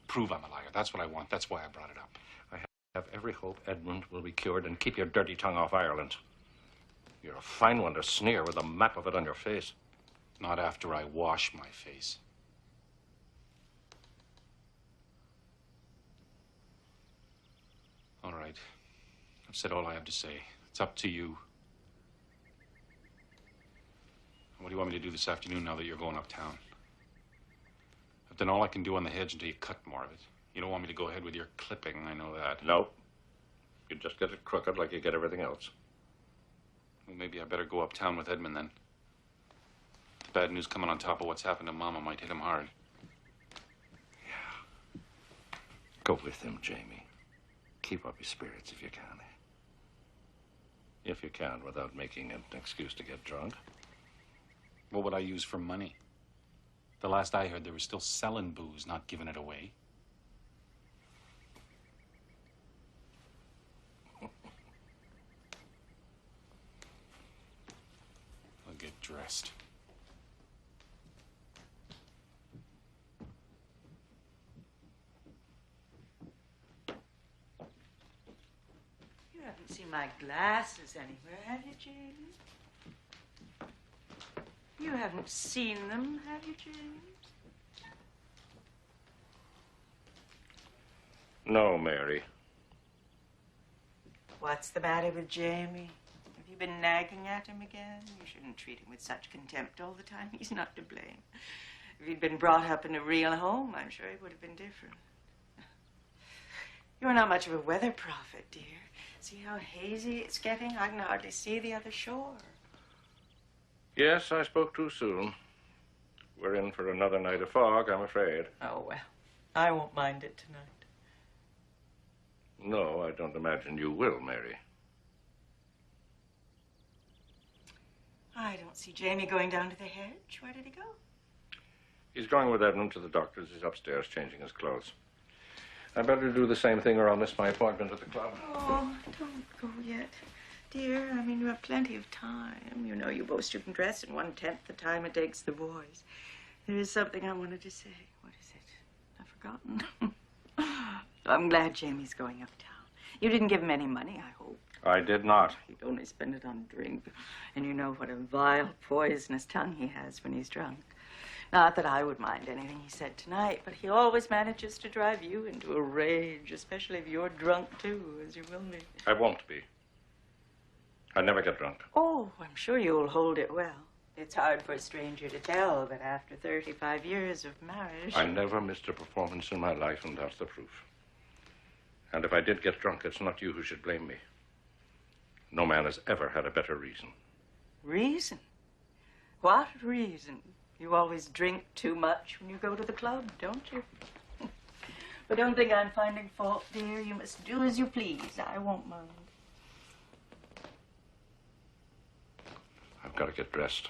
Prove I'm a liar. That's what I want. That's why I brought it up.
I have every hope Edmund will be cured, and keep your dirty tongue off Ireland. You're a fine one to sneer with a map of it on your face.
Not after I wash my face. All right. I've said all I have to say. It's up to you. What do you want me to do this afternoon now that you're going uptown? I've done all I can do on the hedge until you cut more of it. You don't want me to go ahead with your clipping, I know that.
No. You just get it crooked like you get everything else.
Well, maybe I better go uptown with Edmund then. The bad news coming on top of what's happened to Mama might hit him hard.
Go with him, Jamie. Keep up your spirits if you can. If you can, without making it an excuse to get drunk.
What would I use for money? The last I heard, they were still selling booze, not giving it away. I'll get dressed.
You haven't seen my glasses anywhere, have you, James? You haven't seen them, have you, James?
No, Mary.
What's the matter with Jamie? Have you been nagging at him again? You shouldn't treat him with such contempt all the time. He's not to blame. If he'd been brought up in a real home, I'm sure he would have been different. You're not much of a weather prophet, dear. See how hazy it's getting? I can hardly see the other shore.
Yes, I spoke too soon. We're in for another night of fog, I'm afraid.
Oh, well, I won't mind it tonight.
No, I don't imagine you will, Mary.
I don't see Jamie going down to the hedge. Where did he go?
He's going with Edmund to the doctor's. He's upstairs changing his clothes. I better do the same thing or I'll miss my appointment at the club.
Oh, don't go yet. Dear, I mean, you have plenty of time. You know, you both shouldn't dress in 1/10 the time it takes the boys. There is something I wanted to say. What is it? I've forgotten. I'm glad Jamie's going uptown. You didn't give him any money, I hope.
I did not.
He'd only spend it on drink. And you know what a vile, poisonous tongue he has when he's drunk. Not that I would mind anything he said tonight, but he always manages to drive you into a rage, especially if you're drunk, too, as you will be.
I won't be. I never get drunk.
Oh, I'm sure you'll hold it well. It's hard for a stranger to tell, but after 35 years of marriage...
I never missed a performance in my life, and that's the proof. And if I did get drunk, it's not you who should blame me. No man has ever had a better reason.
Reason? What reason? You always drink too much when you go to the club, don't you? But don't think I'm finding fault, dear. You must do as you please. I won't mind.
I've got to get dressed.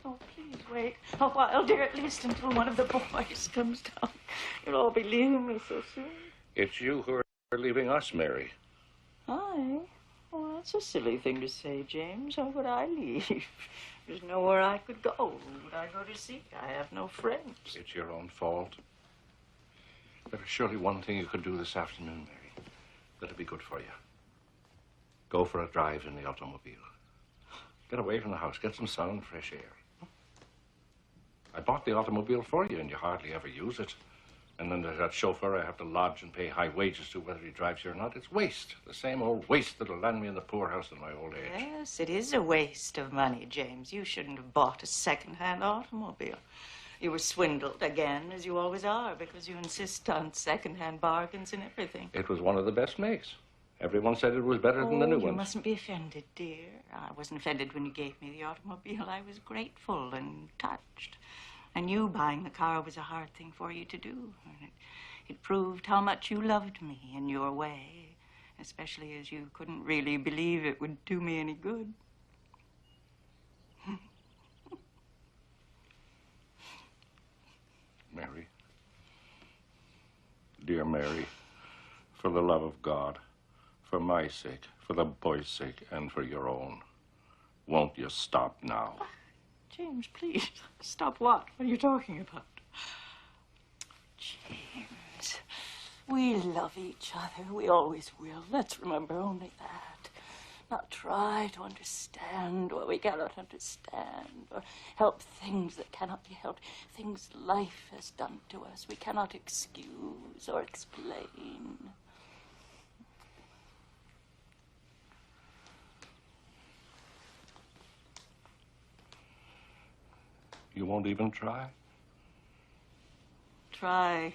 Oh, please wait a while, dear, at least until one of the boys comes down. You'll all be leaving me so soon.
It's you who are leaving us, Mary.
I? Well, that's a silly thing to say, James. How would I leave? There's nowhere I could go. Who would I go to see? I have no friends.
It's your own fault. There's surely one thing you could do this afternoon, Mary. That'd be good for you. Go for a drive in the automobile. Get away from the house. Get some sun and fresh air. I bought the automobile for you, and you hardly ever use it. And then there's that chauffeur I have to lodge and pay high wages to, whether he drives you or not. It's waste. The same old waste that'll land me in the poorhouse in my old age.
Yes, it is a waste of money, James. You shouldn't have bought a second-hand automobile. You were swindled again, as you always are, because you insist on second-hand bargains and everything.
It was one of the best makes. Everyone said it was better than the new
You
ones.
mustn't be offended, dear. I wasn't offended when you gave me the automobile. I was grateful and touched. And you buying the car was a hard thing for you to do. And it proved how much you loved me in your way, especially as you couldn't really believe it would do me any good.
Mary. Dear Mary, for the love of God, for my sake, for the boy's sake, and for your own, won't you stop now?
James, please. Stop what? What are you talking about? James, we love each other. We always will. Let's remember only that. Not try to understand what we cannot understand, or help things that cannot be helped, things life has done to us we cannot excuse or explain.
You won't even try?
Try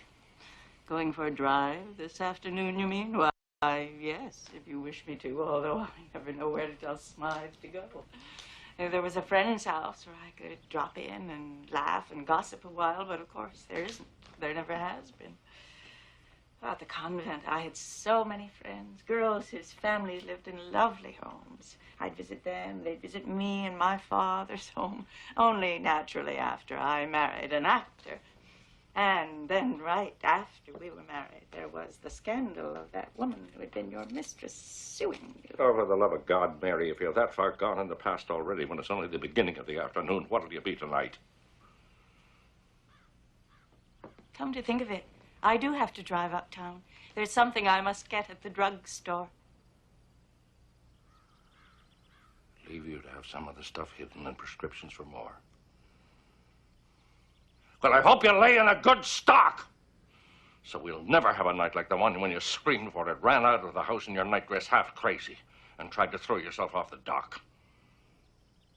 going for a drive this afternoon, you mean? Well, Yes, if you wish me to, although I never know where to tell Smythe to go. If there was a friend's house where I could drop in and laugh and gossip a while, but of course there isn't. There never has been. At the convent, I had so many friends, girls whose families lived in lovely homes. I'd visit them, they'd visit me in my father's home, only naturally after I married an actor. And then right after we were married, there was the scandal of that woman who had been your mistress suing you.
Oh, for the love of God, Mary, if you're that far gone in the past already when it's only the beginning of the afternoon, what'll you be tonight?
Come to think of it, I do have to drive uptown. There's something I must get at the drugstore.
Leave you to have some of the stuff hidden and prescriptions for more. Well, I hope you lay in a good stock. So we'll never have a night like the one when you screamed for it, ran out of the house in your nightdress half crazy, and tried to throw yourself off the dock.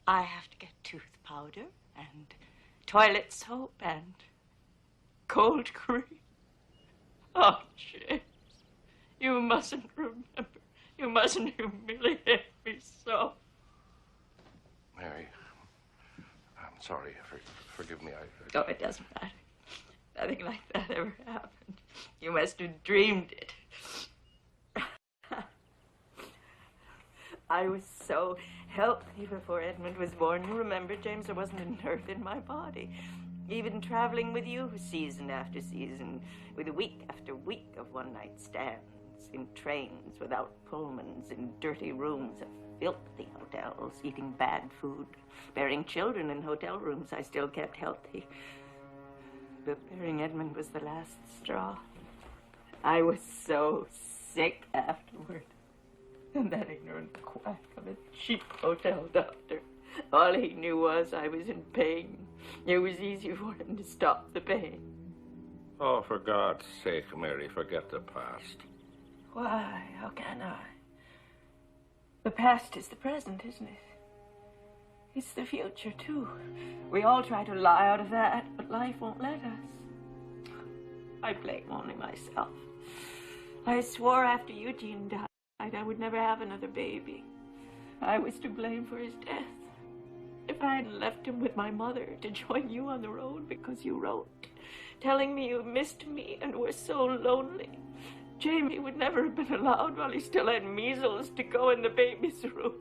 I have to get tooth powder and toilet soap and cold cream. Oh, James, you mustn't remember. You mustn't humiliate me so.
Mary, I'm sorry. Forgive me.
Oh, it doesn't matter. Nothing like that ever happened. You must have dreamed it. I was so healthy before Edmund was born. You remember, James, there wasn't a nerve in my body. Even traveling with you season after season, with week after week of one-night stands, in trains without Pullmans, in dirty rooms of filthy hotels, eating bad food, bearing children in hotel rooms, I still kept healthy. But bearing Edmund was the last straw. I was so sick afterward. And that ignorant quack of a cheap hotel doctor. All he knew was I was in pain. It was easy for him to stop the pain.
Oh, for God's sake, Mary, forget the past.
Why? How can I? The past is the present, isn't it? It's the future, too. We all try to lie out of that, but life won't let us. I blame only myself. I swore after Eugene died I would never have another baby. I was to blame for his death. If I hadn't left him with my mother to join you on the road because you wrote, telling me you missed me and were so lonely, Jamie would never have been allowed while he still had measles to go in the baby's room.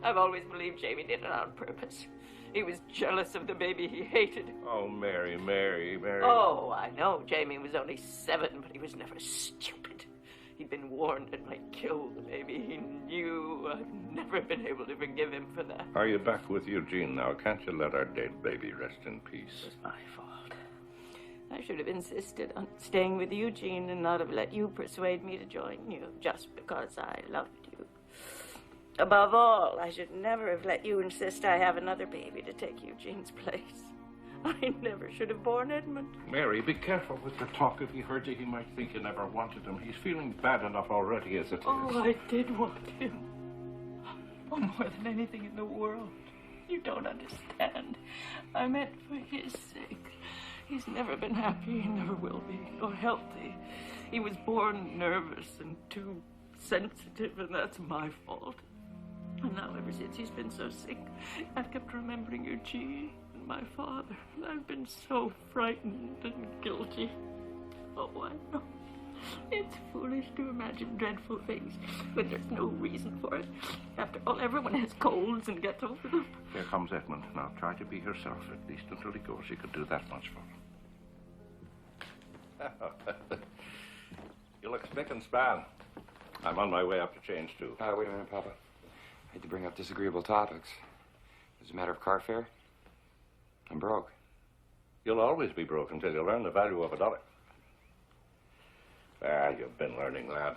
I've always believed Jamie did it on purpose. He was jealous of the baby he hated.
Oh, Mary.
Oh, I know. Jamie was only 7, but he was never stupid. He'd been warned it might kill the baby. He knew. I've never been able to forgive him for that.
Are you back with Eugene now? Can't you let our dead baby rest in peace?
It was my fault. I should have insisted on staying with Eugene and not have let you persuade me to join you just because I loved you. Above all, I should never have let you insist I have another baby to take Eugene's place. I never should have borne Edmund.
Mary, be careful with your talk. If he heard you, he might think you never wanted him. He's feeling bad enough already as it is.
Oh, I did want him. Oh, more than anything in the world. You don't understand. I meant for his sake. He's never been happy. He never will be. Or healthy. He was born nervous and too sensitive, and that's my fault. And now, ever since he's been so sick, I've kept remembering Eugene and my father. And I've been so frightened and guilty. Oh, I know. It's foolish to imagine dreadful things when there's no reason for it. After all, everyone has colds and gets over them.
Here comes Edmund. Now, try to be yourself, at least until he goes. You could do that much for him. You look spick and span. I'm on my way up to change, too.
Wait a minute, Papa. I hate to bring up disagreeable topics. As a matter of car fare, I'm broke.
You'll always be broke until you learn the value of $1. You've been learning, lad.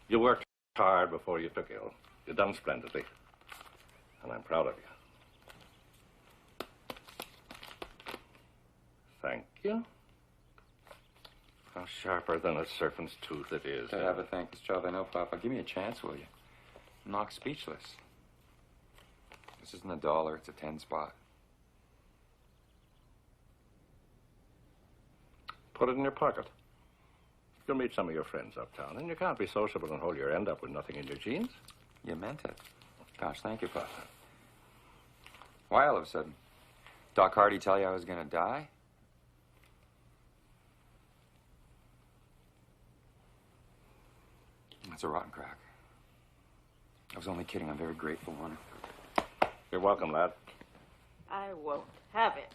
You worked hard before you took ill. You've done splendidly. And I'm proud of you. Thank you. How sharper than a serpent's tooth it is.
To have a thankless job, I know, Papa. Give me a chance, will you? I'm knocked speechless. This isn't $1, it's a 10 spot.
Put it in your pocket. You'll meet some of your friends uptown, and you can't be sociable and hold your end up with nothing in your jeans.
You meant it. Gosh, thank you, Papa. Why all of a sudden? Doc Hardy tell you I was gonna die? That's a rotten crack. I was only kidding. I'm very grateful, Warner.
You're welcome, lad.
I won't have it.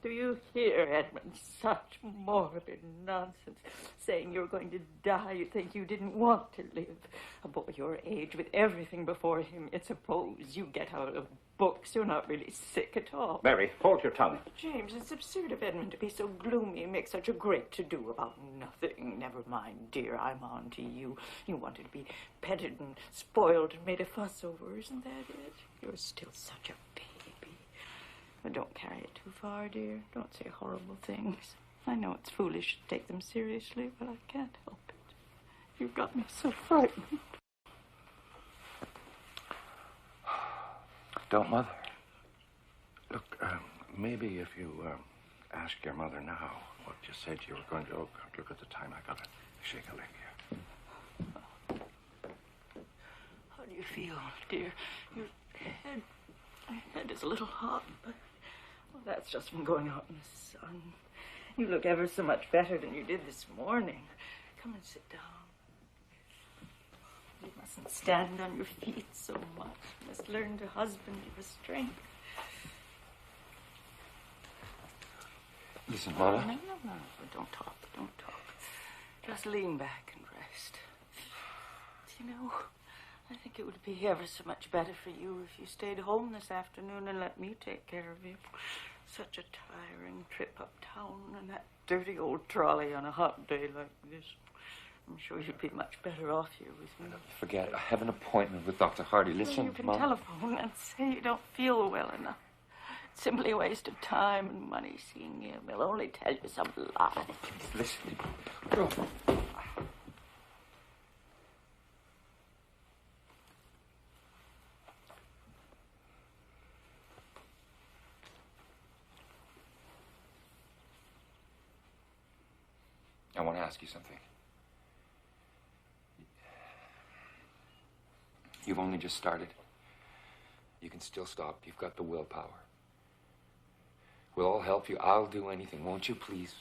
Do you hear, Edmund? Such morbid nonsense. Saying you're going to die, you think you didn't want to live. A boy your age with everything before him, it's a pose you get out of books. You're not really sick at all.
Mary, hold your tongue.
James, it's absurd of Edmund to be so gloomy and make such a great to-do about nothing. Never mind, dear, I'm on to you. You wanted to be petted and spoiled and made a fuss over, isn't that it? You're still such a baby. But don't carry it too far, dear. Don't say horrible things. I know it's foolish to take them seriously, but I can't help it. You've got me so frightened.
Don't, Mother.
Look, maybe if you ask your mother now what you said you were going to... Oh, look at the time. I gotta shake a leg here.
How do you feel, dear? Your head is a little hot, but... Well, that's just from going out in the sun. You look ever so much better than you did this morning. Come and sit down. You mustn't stand on your feet so much. You must learn to husband your strength.
Listen, Mama.
No. Don't talk. Just lean back and rest. You know, I think it would be ever so much better for you if you stayed home this afternoon and let me take care of you. Such a tiring trip uptown and that dirty old trolley on a hot day like this. I'm sure you'd be much better off here with me.
Forget it. I have an appointment with Dr. Hardy. Listen,
You can
Mom.
telephone and say you don't feel well enough. It's simply a waste of time and money seeing him. He'll only tell you some lie.
Listen. Go. I want to ask you something. You've only just started. You can still stop. You've got the willpower. We'll all help you. I'll do anything. Won't you, please?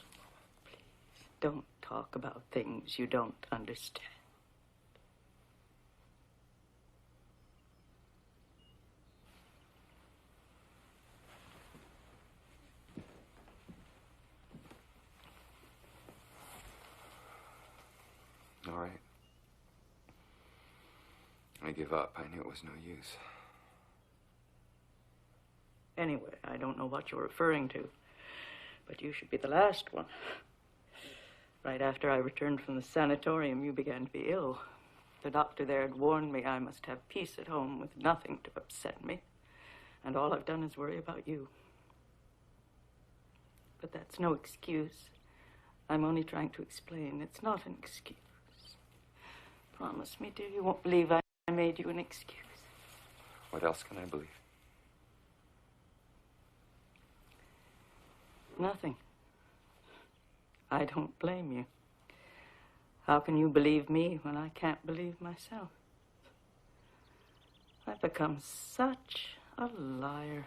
Please, don't talk about things you don't understand.
All right. I give up. I knew it was no use.
Anyway, I don't know what you're referring to, but you should be the last one. Right after I returned from the sanatorium, you began to be ill. The doctor there had warned me I must have peace at home with nothing to upset me, and all I've done is worry about you. But that's no excuse. I'm only trying to explain. It's not an excuse. Promise me, dear, you won't believe I made you an excuse.
What else can I believe?
Nothing. I don't blame you. How can you believe me when I can't believe myself? I've become such a liar.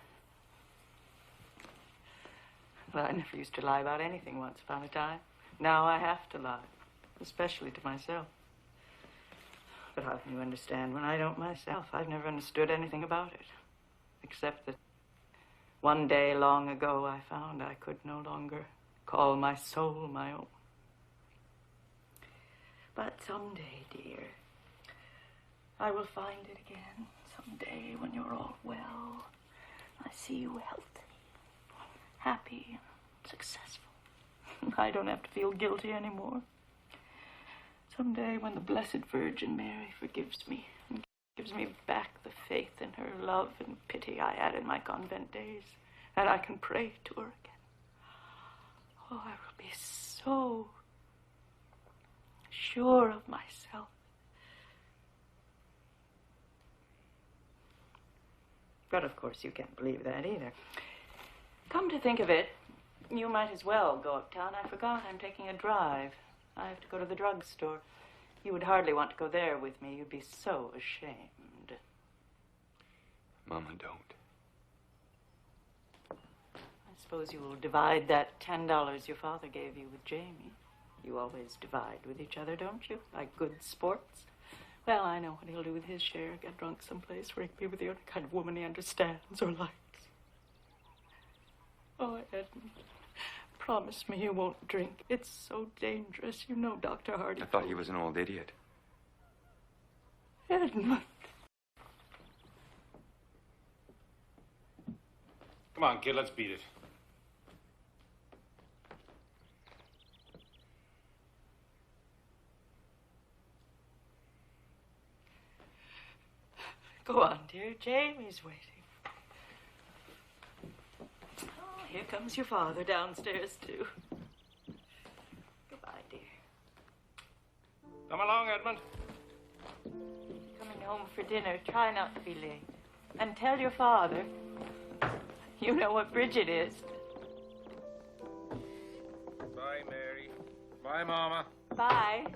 Well, I never used to lie about anything once upon a time. Now I have to lie, especially to myself. But how can you understand when I don't myself? I've never understood anything about it, except that one day long ago I found I could no longer call my soul my own. But someday, dear, I will find it again. Someday when you're all well, I see you healthy, happy, successful. I don't have to feel guilty anymore. Someday when the Blessed Virgin Mary forgives me and gives me back the faith in her love and pity I had in my convent days, and I can pray to her again. Oh, I will be so sure of myself. But of course you can't believe that either. Come to think of it, you might as well go uptown. I forgot I'm taking a drive. I have to go to the drugstore. You would hardly want to go there with me. You'd be so ashamed.
Mom, I don't.
I suppose you will divide that $10 your father gave you with Jamie. You always divide with each other, don't you? Like good sports. Well, I know what he'll do with his share. Get drunk someplace where he can be with the only kind of woman he understands or likes. Oh, Edmund, promise me you won't drink. It's so dangerous. You know Dr. Hardy.
I thought he was an old idiot.
Edmund.
Come on, kid, let's beat it.
Go on, dear. Jamie's waiting. Oh, here comes your father downstairs, too. Goodbye, dear.
Come along, Edmund.
Coming home for dinner. Try not to be late. And tell your father. You know what Bridget is.
Bye, Mary. Bye, Mama.
Bye.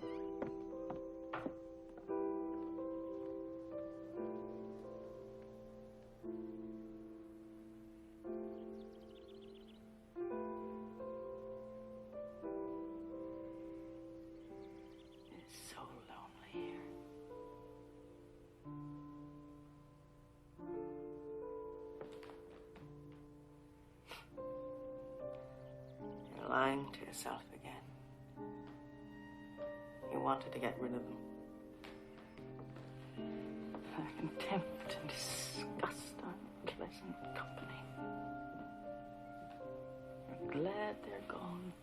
It's so lonely here. You're lying to yourself again. You wanted to get rid of them. Their contempt and disgust, unpleasant company. You're glad they're gone.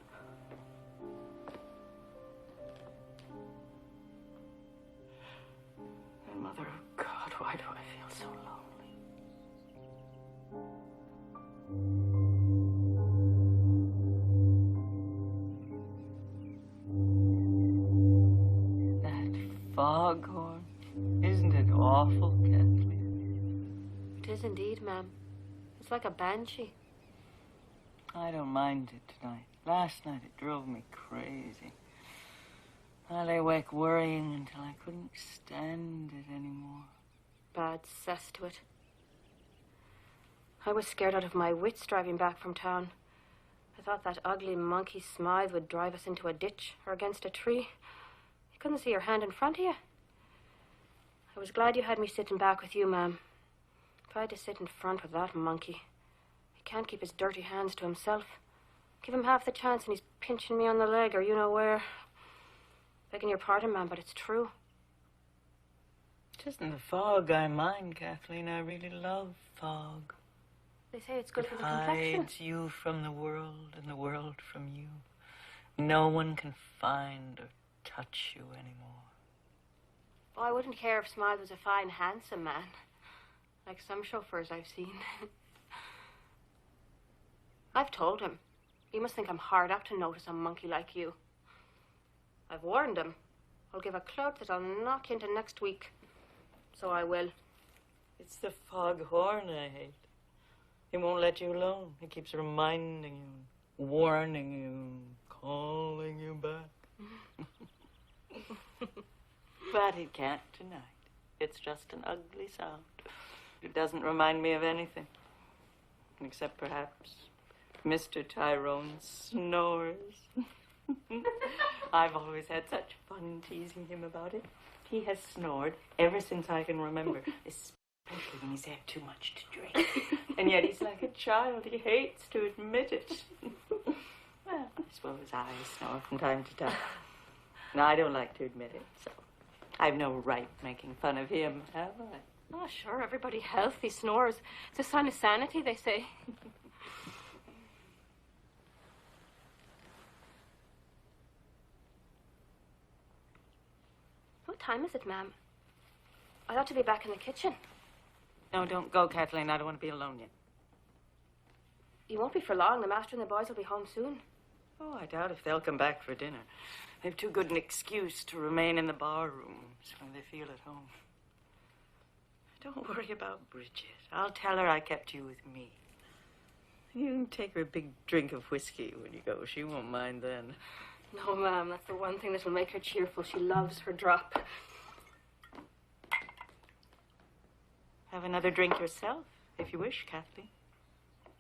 And Mother of God, why do I feel so lonely? Foghorn. Isn't it awful, Kathleen?
It is indeed, ma'am. It's like a banshee.
I don't mind it tonight. Last night it drove me crazy. I lay awake worrying until I couldn't stand it anymore.
Bad cess to it. I was scared out of my wits driving back from town. I thought that ugly monkey Smythe would drive us into a ditch or against a tree. You couldn't see your hand in front of you. I was glad you had me sitting back with you, ma'am. If I had to sit in front with that monkey, he can't keep his dirty hands to himself. Give him half the chance and he's pinching me on the leg or you know where. Begging your pardon, ma'am, but it's true.
It isn't the fog I mind, Kathleen. I really love fog.
They say it's good for the
It
complexion.
hides you from the world and the world from you. No one can find or touch you anymore.
Oh, I wouldn't care if Smythe was a fine, handsome man. Like some chauffeurs I've seen. I've told him. He must think I'm hard up to notice a monkey like you. I've warned him. I'll give a clout that I'll knock you into next week. So I will.
It's the foghorn I hate. He won't let you alone. He keeps reminding you, warning you, calling you back. But he can't tonight. It's just an ugly sound. It doesn't remind me of anything. Except perhaps Mr. Tyrone's snores. I've always had such fun teasing him about it. He has snored ever since I can remember, especially when he's had too much to drink. And yet he's like a child. He hates to admit it. Well, I suppose I snore from time to time. And I don't like to admit it, so I've no right making fun of him, have I?
Oh, sure, everybody healthy snores. It's a sign of sanity, they say. What time is it, ma'am? I ought to be back in the kitchen.
No, don't go, Kathleen. I don't want to be alone yet.
You won't be for long. The master and the boys will be home soon.
Oh, I doubt if they'll come back for dinner. They've too good an excuse to remain in the bar rooms when they feel at home. Don't worry about Bridget. I'll tell her I kept you with me. You can take her a big drink of whiskey when you go. She won't mind then.
No, ma'am, that's the one thing that'll make her cheerful. She loves her drop.
Have another drink yourself, if you wish, Kathleen.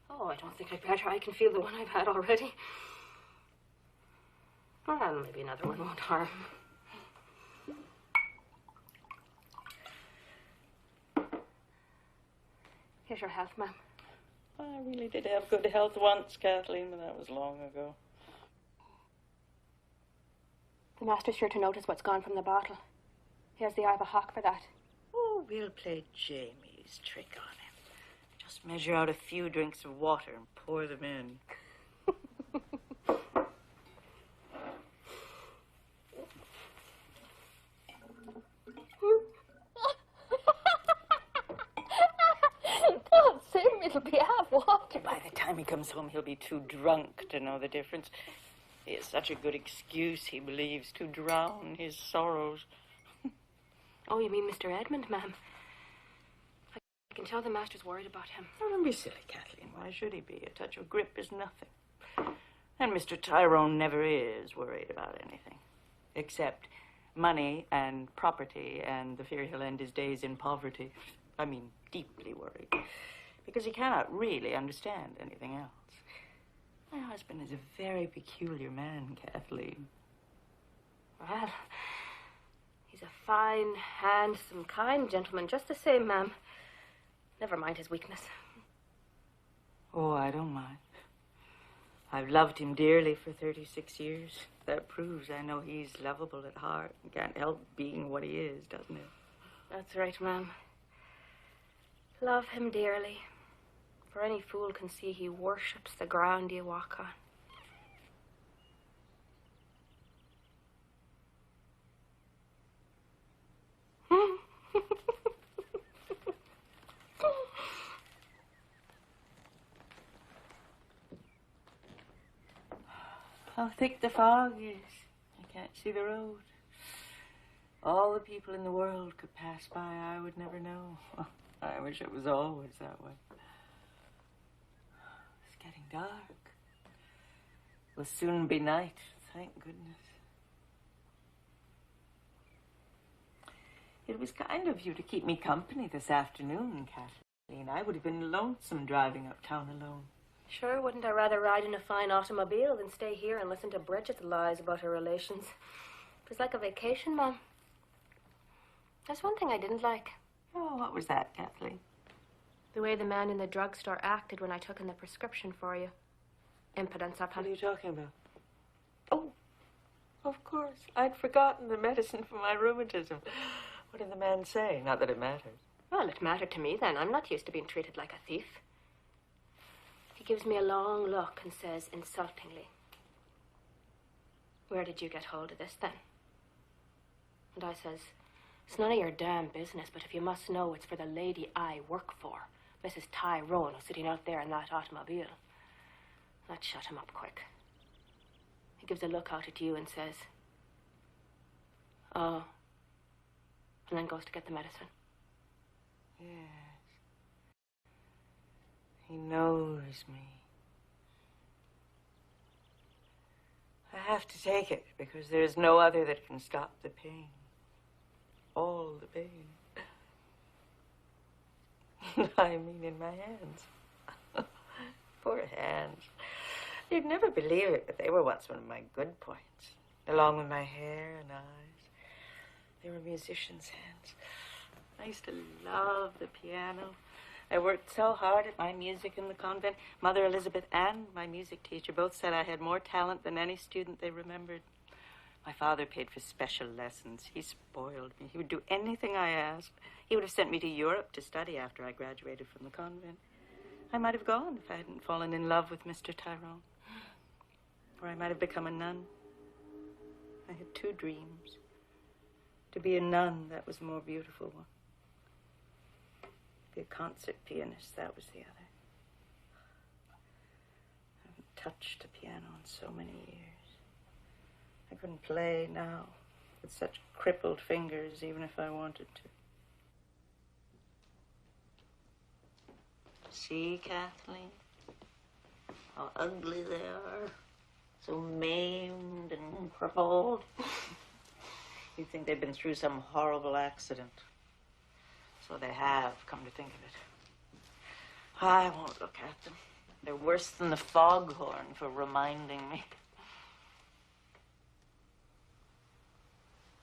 Oh, I don't think I'd better. I can feel the one I've had already. Well, maybe another one won't harm. Here's your health, ma'am.
I really did have good health once, Kathleen, but that was long ago.
The master's sure to notice what's gone from the bottle. He has the eye of a hawk for that.
Oh, we'll play Jamie's trick on him. Just measure out a few drinks of water and pour them in.
God save me, it'll be half water.
By the time he comes home, he'll be too drunk to know the difference. He has such a good excuse, he believes, to drown his sorrows.
Oh, you mean Mr. Edmund, ma'am? I can tell the master's worried about him.
Oh, don't be silly, Kathleen. Why should he be? A touch of grip is nothing. And Mr. Tyrone never is worried about anything. Except money and property and the fear he'll end his days in poverty. I mean, deeply worried. Because he cannot really understand anything else. My husband is a very peculiar man, Kathleen.
Well, he's a fine, handsome, kind gentleman, just the same, ma'am. Never mind his weakness.
Oh, I don't mind. I've loved him dearly for 36 years. That proves I know he's lovable at heart and can't help being what he is, doesn't it?
That's right, ma'am. Love him dearly. For any fool can see he worships the ground you walk on.
How thick the fog is. I can't see the road. All the people in the world could pass by. I would never know. I wish it was always that way. It's getting dark. Will soon be night, thank goodness. It was kind of you to keep me company this afternoon, Kathleen. I would have been lonesome driving uptown alone.
Sure, wouldn't I rather ride in a fine automobile than stay here and listen to Bridget's lies about her relations? It was like a vacation, Mom. There's one thing I didn't like.
Oh, what was that, Kathleen?
The way the man in the drugstore acted when I took in the prescription for you. Impudence, I've had.
What are you talking about? Oh, of course. I'd forgotten the medicine for my rheumatism. What did the man say? Not that it matters.
Well, it mattered to me then. I'm not used to being treated like a thief. He gives me a long look and says insultingly, "Where did you get hold of this then?" And I says, "It's none of your damn business, but if you must know, it's for the lady I work for, Mrs. Tyrone, who's sitting out there in that automobile." That shut him up quick. He gives a look out at you and says, "Oh," and then goes to get the medicine.
Yes. He knows me. I have to take it because there's no other that can stop the pain. All the pain. I mean, in my hands. Poor hands. You'd never believe it, but they were once one of my good points, along with my hair and eyes. They were musicians' hands. I used to love the piano. I worked so hard at my music in the convent. Mother Elizabeth and my music teacher both said I had more talent than any student they remembered. My father paid for special lessons. He spoiled me. He would do anything I asked. He would have sent me to Europe to study after I graduated from the convent. I might have gone if I hadn't fallen in love with Mr. Tyrone. Or I might have become a nun. I had two dreams. To be a nun, that was the more beautiful one. Be a concert pianist, that was the other. I haven't touched a piano in so many years. I couldn't play now with such crippled fingers, even if I wanted to. See, Kathleen? How ugly they are. So maimed and crippled. You'd think they'd been through some horrible accident. So they have, come to think of it. I won't look at them. They're worse than the foghorn for reminding me.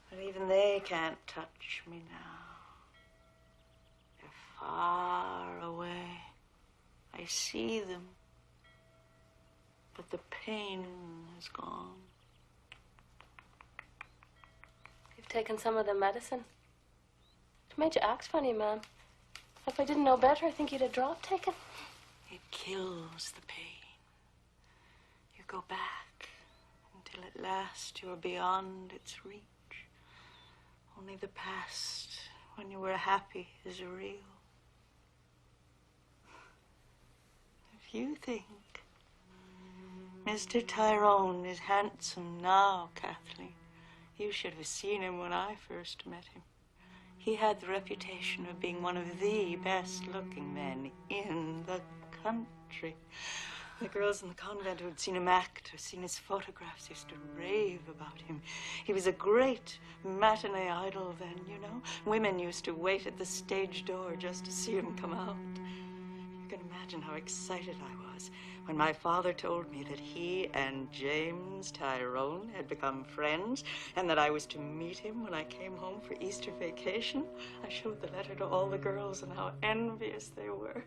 But even they can't touch me now. They're far away. I see them. But the pain is gone.
You've taken some of the medicine. It made you act funny, ma'am. If I didn't know better, I think you'd a drop taken.
It kills the pain. You go back until at last you are beyond its reach. Only the past, when you were happy, is real. If you think Mr. Tyrone is handsome now, Kathleen, you should have seen him when I first met him. He had the reputation of being one of the best-looking men in the country. The girls in the convent who had seen him act or seen his photographs used to rave about him. He was a great matinee idol then, you know. Women used to wait at the stage door just to see him come out. You can imagine how excited I was when my father told me that he and James Tyrone had become friends and that I was to meet him when I came home for Easter vacation. I showed the letter to all the girls and how envious they were.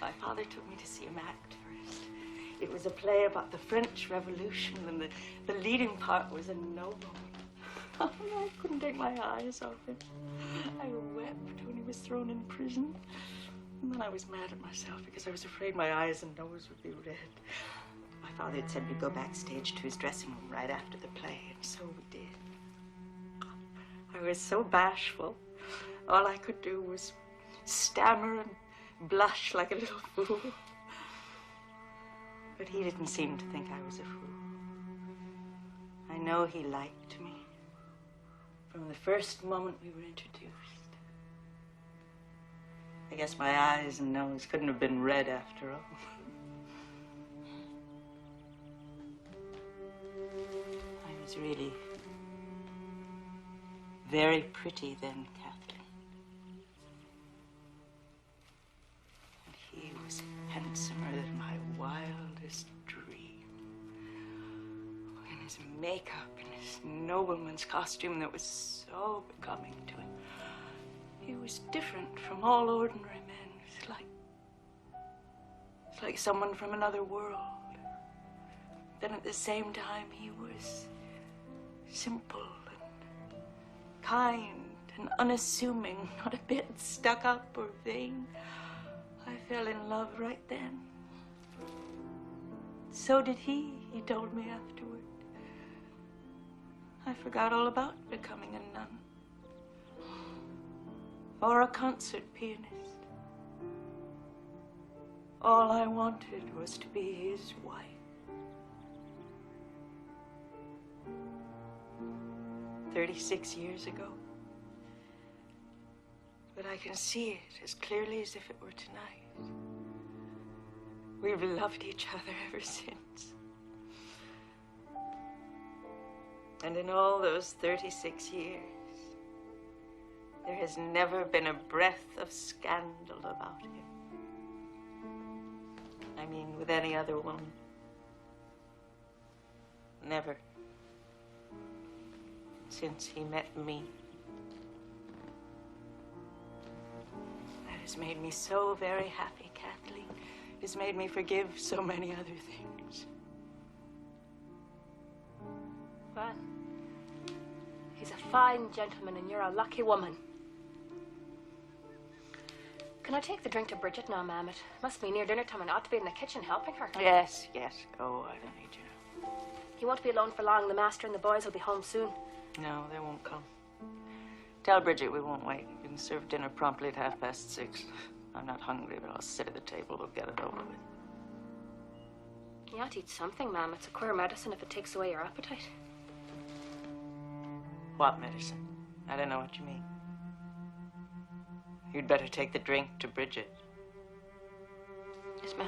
My father took me to see him act first. It was a play about the French Revolution, and the leading part was a nobleman. Oh, I couldn't take my eyes off him. I wept when he was thrown in prison. And then I was mad at myself because I was afraid my eyes and nose would be red. My father had said we'd go backstage to his dressing room right after the play, and so we did. I was so bashful. All I could do was stammer and blush like a little fool. But he didn't seem to think I was a fool. I know he liked me from the first moment we were introduced. I guess my eyes and nose couldn't have been red after all. I was really very pretty then, Kathleen. And he was handsomer than my wildest dream. And his makeup and his nobleman's costume that was so becoming to him. He was different from all ordinary men. It's like someone from another world. Then at the same time, he was simple and kind and unassuming, not a bit stuck up or vain. I fell in love right then. So did he told me afterward. I forgot all about becoming a nun. Or a concert pianist. All I wanted was to be his wife. "36 years ago. But I can see it as clearly as if it were tonight. We've loved each other ever since. And in all those 36 years, there has never been a breath of scandal about him. I mean, with any other woman. Never. Since he met me. That has made me so very happy, Kathleen. It has made me forgive so many other things.
Well, he's a fine gentleman and you're a lucky woman. Can I take the drink to Bridget now, ma'am? It must be near dinner time and I ought to be in the kitchen helping her.
Yes, go. I don't need you now.
He won't be alone for long. The master and the boys will be home soon.
No, they won't come. Tell Bridget we won't wait. You can serve dinner promptly at 6:30. I'm not hungry, but I'll sit at the table. We'll get it over with.
You ought to eat something, ma'am. It's a queer medicine if it takes away your appetite.
What medicine? I don't know what you mean. You'd better take the drink to Bridget.
Yes, ma'am.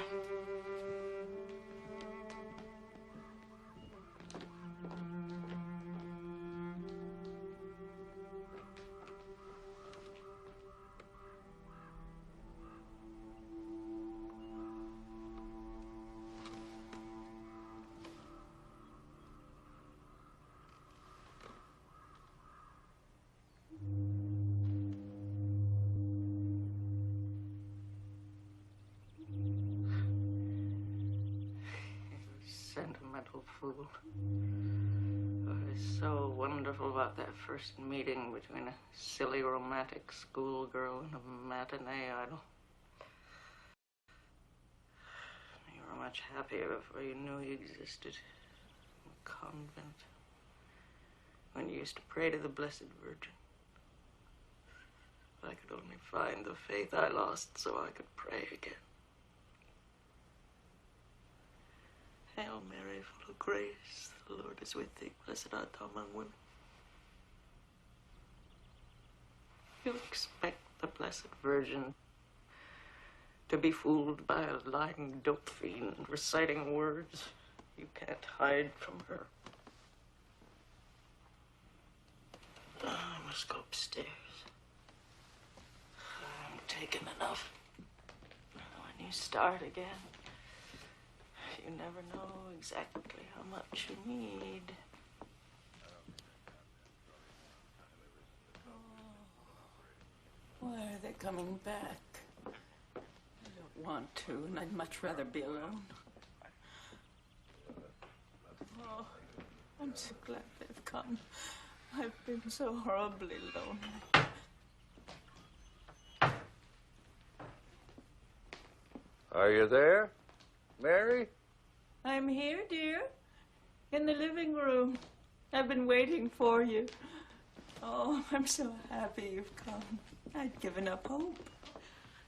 fool. What is so wonderful about that first meeting between a silly romantic schoolgirl and a matinee idol? You were much happier before you knew he existed. In a convent. When you used to pray to the Blessed Virgin. If I could only find the faith I lost so I could pray again. Hail Mary, full of grace, the Lord is with thee. Blessed art thou among women. You expect the Blessed Virgin to be fooled by a lying dope fiend reciting words you can't hide from her. Oh, I must go upstairs. I'm taking enough. When you start again, you never know exactly how much you need. Oh, why are they coming back? I don't want to, and I'd much rather be alone. Oh, I'm so glad they've come. I've been so horribly lonely.
Are you there, Mary?
I'm here, dear. In the living room. I've been waiting for you. Oh, I'm so happy you've come. I'd given up hope.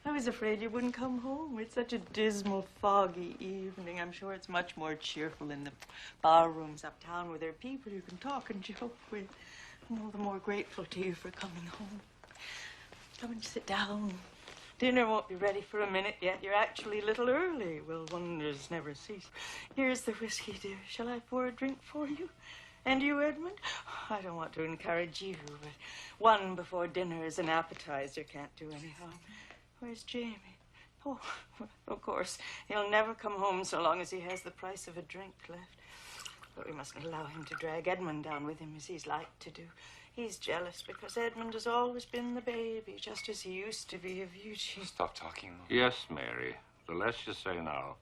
I was afraid you wouldn't come home. It's such a dismal, foggy evening. I'm sure it's much more cheerful in the bar rooms uptown where there are people you can talk and joke with. I'm all the more grateful to you for coming home. Come and sit down. Dinner won't be ready for a minute yet. You're actually a little early. Well, wonders never cease. Here's the whiskey, dear. Shall I pour a drink for you? And you, Edmund? I don't want to encourage you, but one before dinner is an appetizer. Can't do any harm. Where's Jamie? Oh, of course. He'll never come home so long as he has the price of a drink left. But we mustn't allow him to drag Edmund down with him as he's like to do. He's jealous because Edmund has always been the baby, just as he used to be of Eugene.
Stop talking.
Yes, Mary. The less you say now.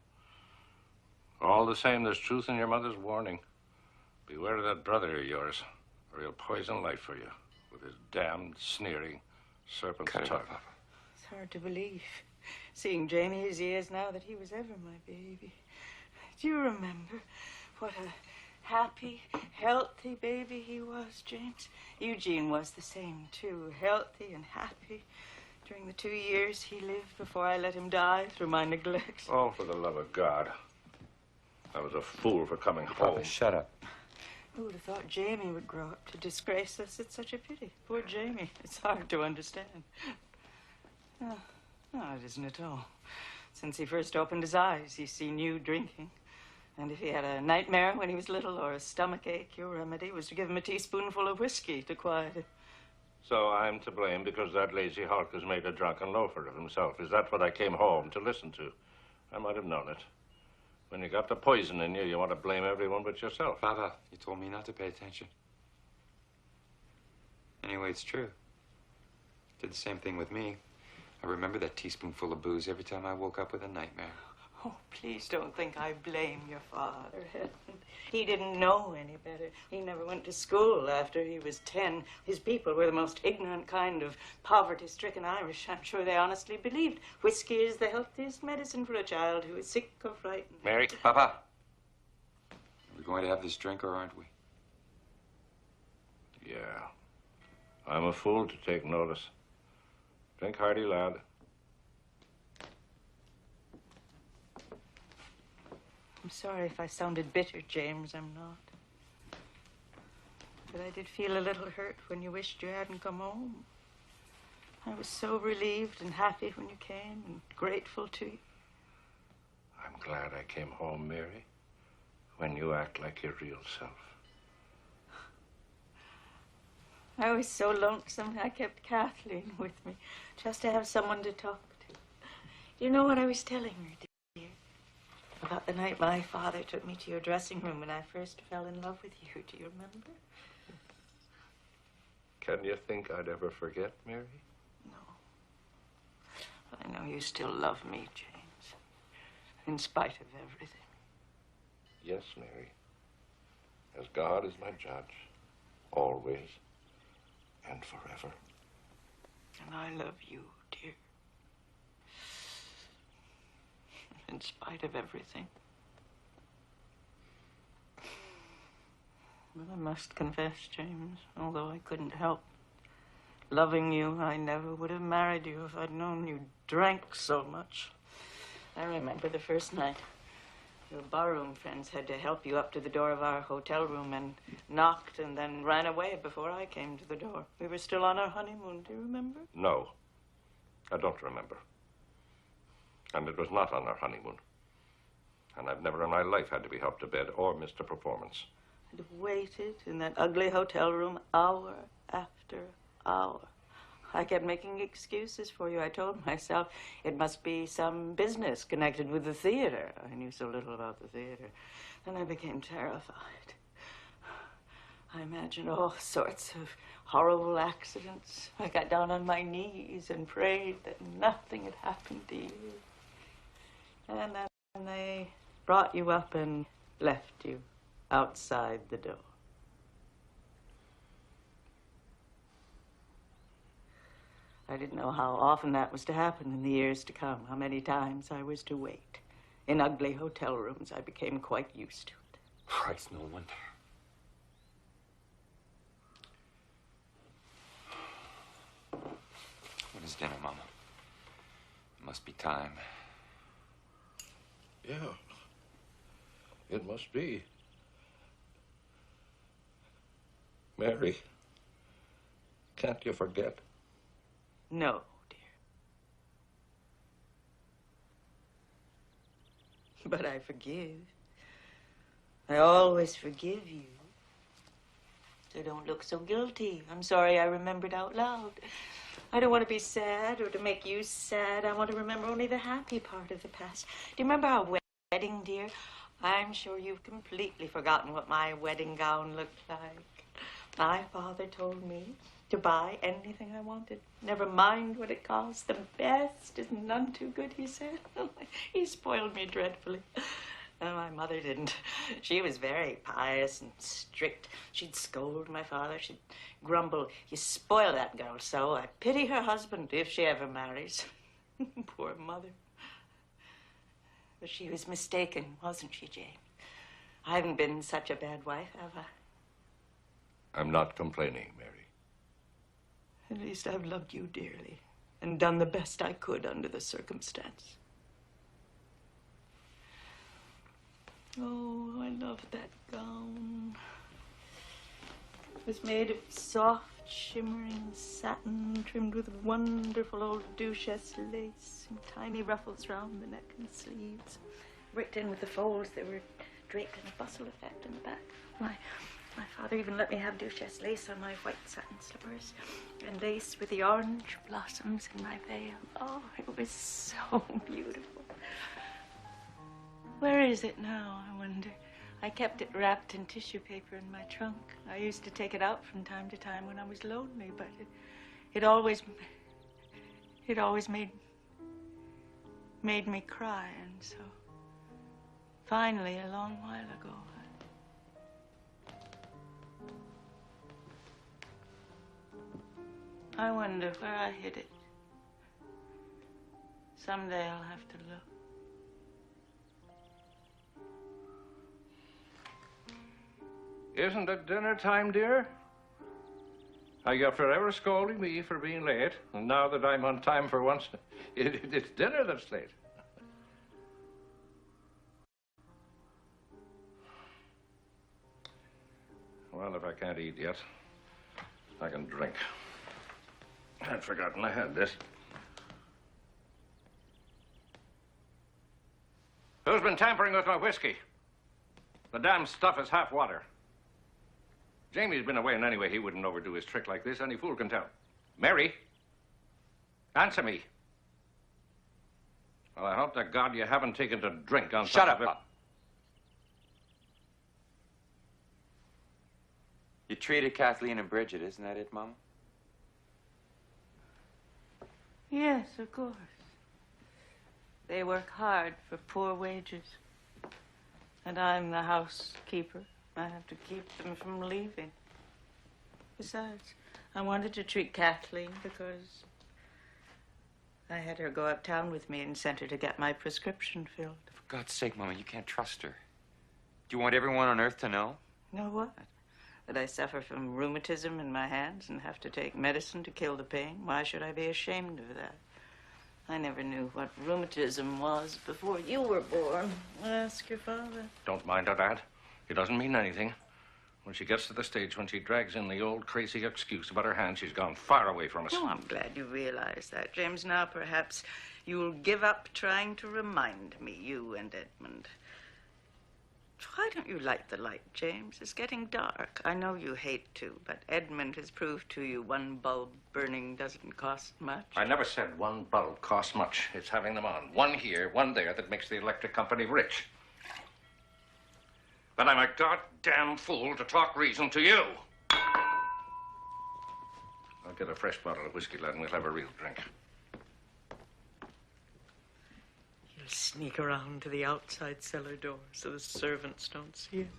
All the same, there's truth in your mother's warning. Beware of that brother of yours, or he'll poison life for you with his damned, sneering, serpent's
Cut it
tongue.
out, Papa.
It's hard to believe, seeing Jamie as he is now, that he was ever my baby. Do you remember what a happy, healthy baby he was, James? Eugene was the same, too, healthy and happy during the 2 years he lived before I let him die through my neglect.
Oh, for the love of God. I was a fool for coming
Papa,
home.
shut up.
Who would have thought Jamie would grow up to disgrace us? It's such a pity. Poor Jamie. It's hard to understand. No, it isn't at all. Since he first opened his eyes, he's seen you drinking. And if he had a nightmare when he was little or a stomachache, your remedy was to give him a teaspoonful of whiskey to quiet it.
So I'm to blame because that lazy hulk has made a drunken loafer of himself. Is that what I came home to listen to? I might have known it. When you got the poison in you, you want to blame everyone but yourself.
Papa, you told me not to pay attention. Anyway, it's true. Did the same thing with me. I remember that teaspoonful of booze every time I woke up with a nightmare.
Oh, please don't think I blame your father, Edmund. He didn't know any better. He never went to school after he was 10. His people were the most ignorant kind of poverty-stricken Irish. I'm sure they honestly believed whiskey is the healthiest medicine for a child who is sick or frightened.
Mary?
Papa, we're going to have this drink, or aren't we?
Yeah. I'm a fool to take notice. Drink hearty, lad.
I'm sorry if I sounded bitter, James. I'm not. But I did feel a little hurt when you wished you hadn't come home. I was so relieved and happy when you came and grateful to you.
I'm glad I came home, Mary, when you act like your real self.
I was so lonesome, I kept Kathleen with me, just to have someone to talk to. You know what I was telling her, dear? About the night my father took me to your dressing room when I first fell in love with you. Do you remember?
Can you think I'd ever forget, Mary?
No. But I know you still love me, James, in spite of everything.
Yes, Mary. as God is my judge, always and forever.
And I love you, dear. In spite of everything. But I must confess, James, although I couldn't help loving you, I never would have married you if I'd known you drank so much. I remember the first night. Your barroom friends had to help you up to the door of our hotel room and knocked and then ran away before I came to the door. We were still on our honeymoon, do you remember?
No, I don't remember. And it was not on our honeymoon. And I've never in my life had to be helped to bed or missed a performance.
I'd waited in that ugly hotel room hour after hour. I kept making excuses for you. I told myself it must be some business connected with the theater. I knew so little about the theater. Then I became terrified. I imagined all sorts of horrible accidents. I got down on my knees and prayed that nothing had happened to you. And then they brought you up and left you outside the door. I didn't know how often that was to happen in the years to come, how many times I was to wait. In ugly hotel rooms, I became quite used to it.
Christ, no wonder.
When is dinner, Mama? It must be time.
Yeah, it must be. Mary, can't you forget?
No, dear. But I forgive. I always forgive you. So don't look so guilty. I'm sorry I remembered out loud. I don't want to be sad or to make you sad. I want to remember only the happy part of the past. Do you remember our wedding, dear? I'm sure you've completely forgotten what my wedding gown looked like. My father told me to buy anything I wanted. Never mind what it cost. The best is none too good, he said. He spoiled me dreadfully. No, my mother didn't. She was very pious and strict. She'd scold my father. She'd grumble, "You spoil that girl so. I pity her husband if she ever marries." Poor mother. But she was mistaken, wasn't she, Jane? I haven't been such a bad wife, have I?
I'm not complaining, Mary.
At least I've loved you dearly and done the best I could under the circumstance. Oh, I love that gown. It was made of soft, shimmering satin trimmed with wonderful old duchesse lace and tiny ruffles round the neck and sleeves. Rigged in with the folds that were draped in a bustle effect in the back. My father even let me have duchesse lace on my white satin slippers and lace with the orange blossoms in my veil. Oh, it was so beautiful. Where is it now, I wonder? I kept it wrapped in tissue paper in my trunk. I used to take it out from time to time when I was lonely, but it always made me cry, and so finally, a long while ago, I wonder where I hid it. Someday I'll have to look.
Isn't it dinner time, dear? Are you forever scolding me for being late? And now that I'm on time for once, it's dinner that's late. Well, if I can't eat yet, I can drink. I'd forgotten I had this. Who's been tampering with my whiskey? The damn stuff is half water. Jamie's been away, and anyway, he wouldn't overdo his trick like this. Any fool can tell. Mary, answer me. Well, I hope to God you haven't taken to drink on
Shut
top
up,
of it.
Pop. You treated Kathleen and Bridget, isn't that it, Mama?
Yes, of course. They work hard for poor wages. And I'm the housekeeper, I have to keep them from leaving. Besides, I wanted to treat Kathleen because I had her go uptown with me and sent her to get my prescription filled.
For God's sake, Mama, you can't trust her. Do you want everyone on earth to know?
Know what? That I suffer from rheumatism in my hands and have to take medicine to kill the pain? Why should I be ashamed of that? I never knew what rheumatism was before you were born. Ask your father.
Don't mind her, Dad. It doesn't mean anything. When she gets to the stage when she drags in the old crazy excuse about her hand, she's gone far away from us.
Oh, I'm glad you realize that, James. Now, perhaps you'll give up trying to remind me, you and Edmund. Why don't you light the light, James? It's getting dark. I know you hate to, but Edmund has proved to you one bulb burning doesn't cost much.
I never said one bulb costs much. It's having them on. One here, one there, that makes the electric company rich. But I'm a goddamn fool to talk reason to you. I'll get a fresh bottle of whiskey, lad, and we'll have a real drink.
He'll sneak around to the outside cellar door so the servants don't see him.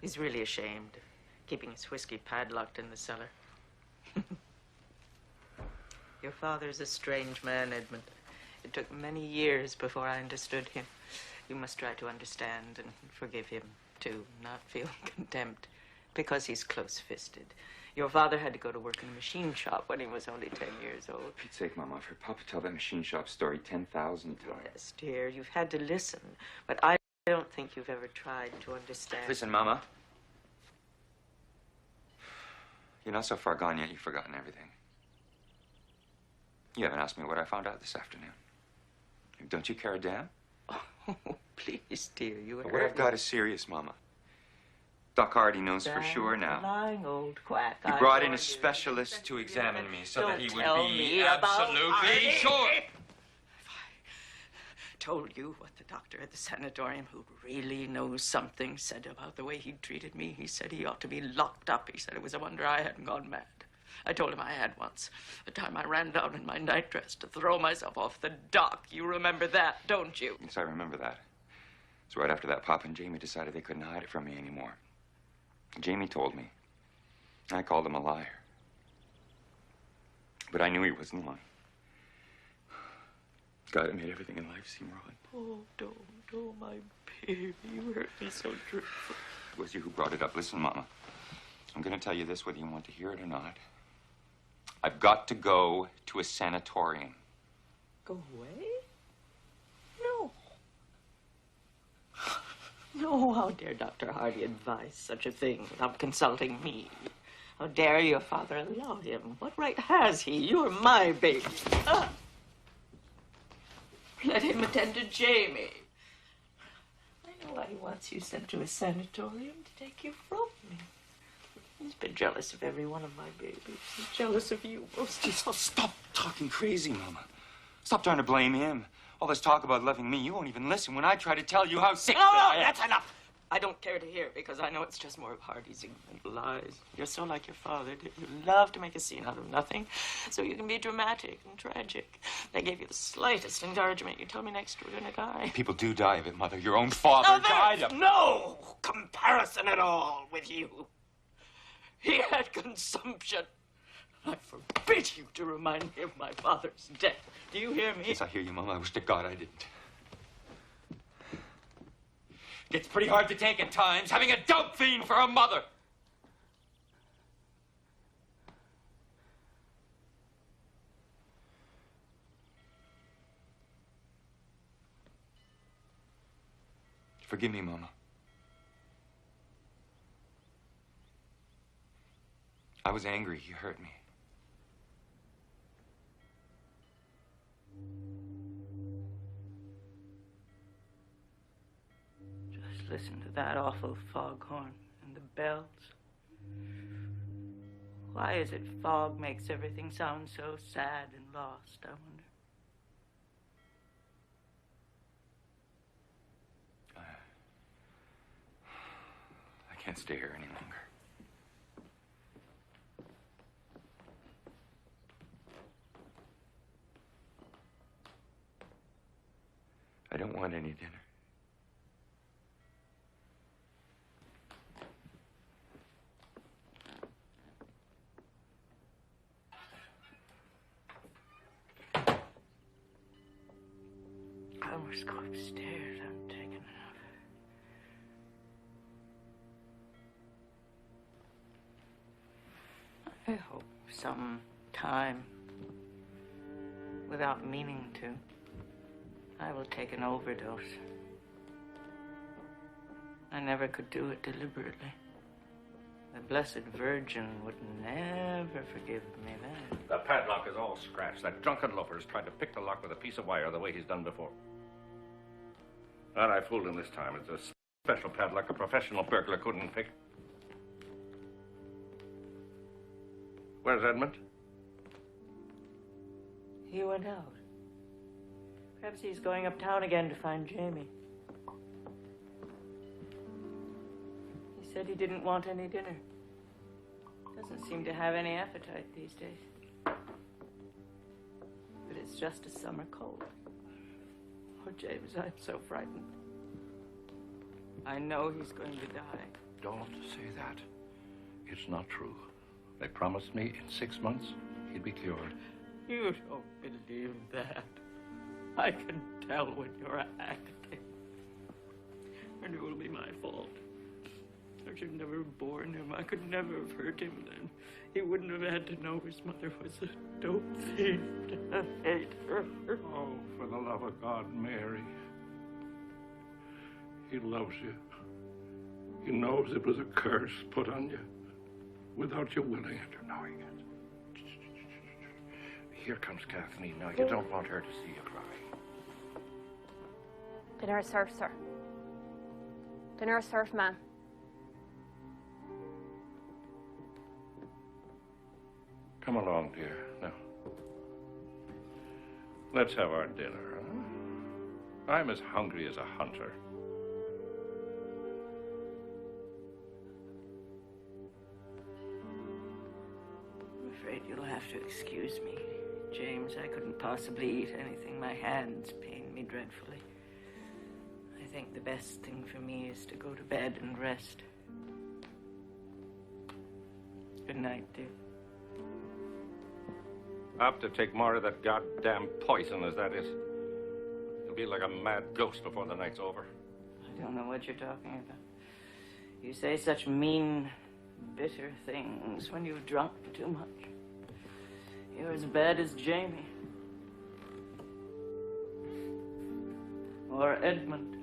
He's really ashamed, keeping his whiskey padlocked in the cellar. Your father's a strange man, Edmund. It took many years before I understood him. You must try to understand and forgive him, too, not feel contempt, because he's close-fisted. Your father had to go to work in a machine shop when he was only 10 years old.
For Pete's sake, Mama, I've heard Papa tell that machine shop story 10,000 times.
Yes, dear, you've had to listen, but I don't think you've ever tried to understand.
Listen, Mama. You're not so far gone yet, you've forgotten everything. You haven't asked me what I found out this afternoon. Don't you care a damn?
Oh, please, dear, you
But what I've got is serious, Mama. Doc Hardy knows for sure now.
Lying old quack.
He brought in a specialist to examine me so that he would be absolutely sure.
Told you what the doctor at the sanatorium, who really knows something, said about the way he treated me. He said he ought to be locked up. He said it was a wonder I hadn't gone mad. I told him I had once. The time I ran down in my nightdress to throw myself off the dock. You remember that, don't you?
Yes, I remember that. It's right after that Pop and Jamie decided they couldn't hide it from me anymore. Jamie told me. I called him a liar. But I knew he wasn't lying. God, it made everything in life seem rotten.
Oh, don't. Oh, my baby. You hurt me so dreadfully.
It was you who brought it up. Listen, Mama. I'm going to tell you this whether you want to hear it or not. I've got to go to a sanatorium.
Go away? No. No, how dare Dr. Hardy advise such a thing without consulting me? How dare your father allow him? What right has he? You're my baby. Let him attend to Jamie. I know why he wants you sent to a sanatorium, to take you from me. He's been jealous of every one of my babies. He's jealous of you most of all.
Stop talking crazy, Mama. Stop trying to blame him. All this talk about loving me, you won't even listen when I try to tell you how sick I am.
That's enough. I don't care to hear it because I know it's just more of Hardy's ignorant lies. You're so like your father, dear. You love to make a scene out of nothing so you can be dramatic and tragic. They gave you the slightest encouragement. You tell me next we're gonna die.
People do die of it, Mother. Your own father died of it.
No comparison at all with you. He had consumption. I forbid you to remind me of my father's death. Do you hear me?
Yes, I hear you, Mama. I wish to God I didn't. It gets pretty hard to take at times, having a dope fiend for a mother. Forgive me, Mama. I was angry. You hurt me.
Just listen to that awful foghorn and the bells. Why is it fog makes everything sound so sad and lost, I wonder?
I can't stay here any longer. I don't want any dinner.
doors go upstairs. I'm taking enough. I hope some time, without meaning to, I will take an overdose. I never could do it deliberately. The Blessed Virgin would never forgive me then.
The padlock is all scratched. That drunken loafer's tried to pick the lock with a piece of wire the way he's done before. And I fooled him this time. It's a special padlock a professional burglar couldn't pick. Where's Edmund?
He went out. Perhaps he's going uptown again to find Jamie. He said he didn't want any dinner. Doesn't seem to have any appetite these days. But it's just a summer cold. Oh, James, I'm so frightened. I know he's going to die.
Don't say that. It's not true. They promised me in 6 months he'd be cured.
You don't believe that. I can tell when you're acting. And it will be my fault. I should never have born him. I could never have hurt him then. He wouldn't have had to know his mother was a dope thief to hate her.
Oh, for the love of God, Mary. He loves you. He knows it was a curse put on you without you willing it or knowing it. Here comes Kathleen. Now, you don't want her to see you cry.
Dinner served, sir. Dinner served, ma'am.
Come along, dear. Now, let's have our dinner, huh? I'm as hungry as a hunter.
I'm afraid you'll have to excuse me, James. I couldn't possibly eat anything. My hands pain me dreadfully. I think the best thing for me is to go to bed and rest. Good night, dear.
I have to take more of that goddamn poison, is that it? You'll be like a mad ghost before the night's over.
I don't know what you're talking about. You say such mean, bitter things when you've drunk too much. You're as bad as Jamie. Or Edmund.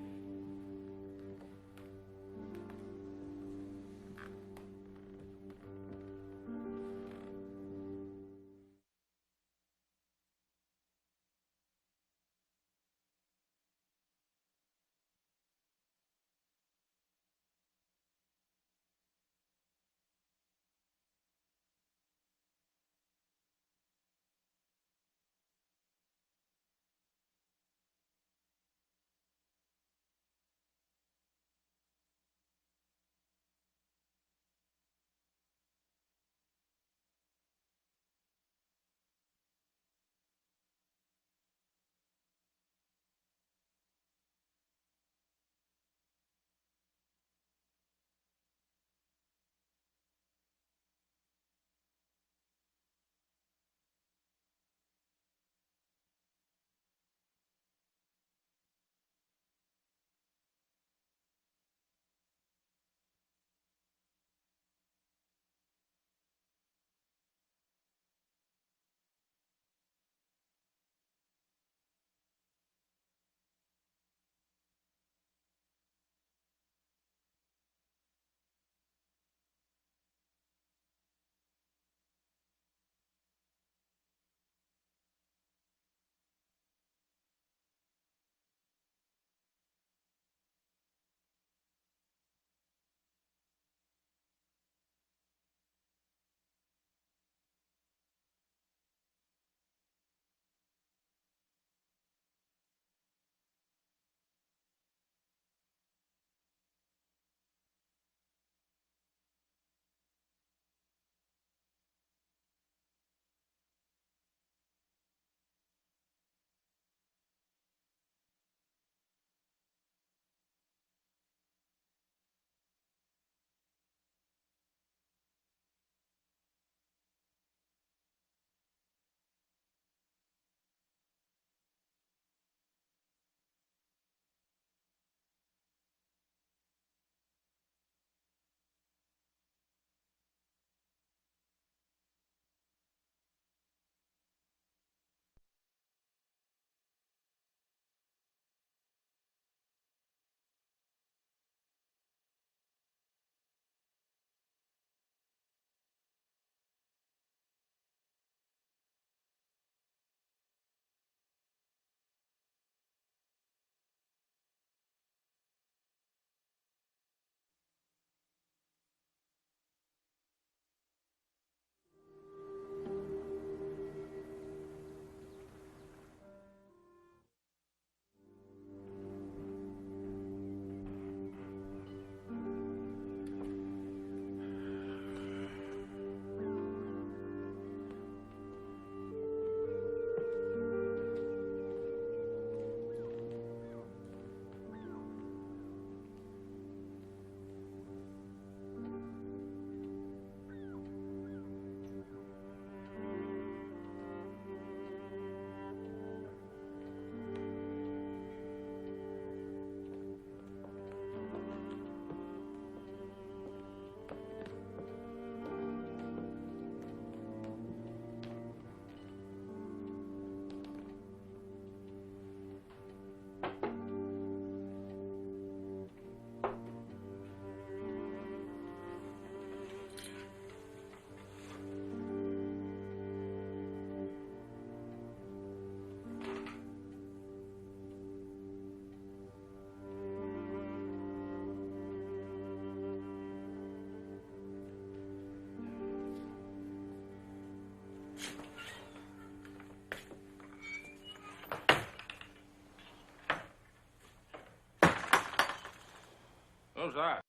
Who's that?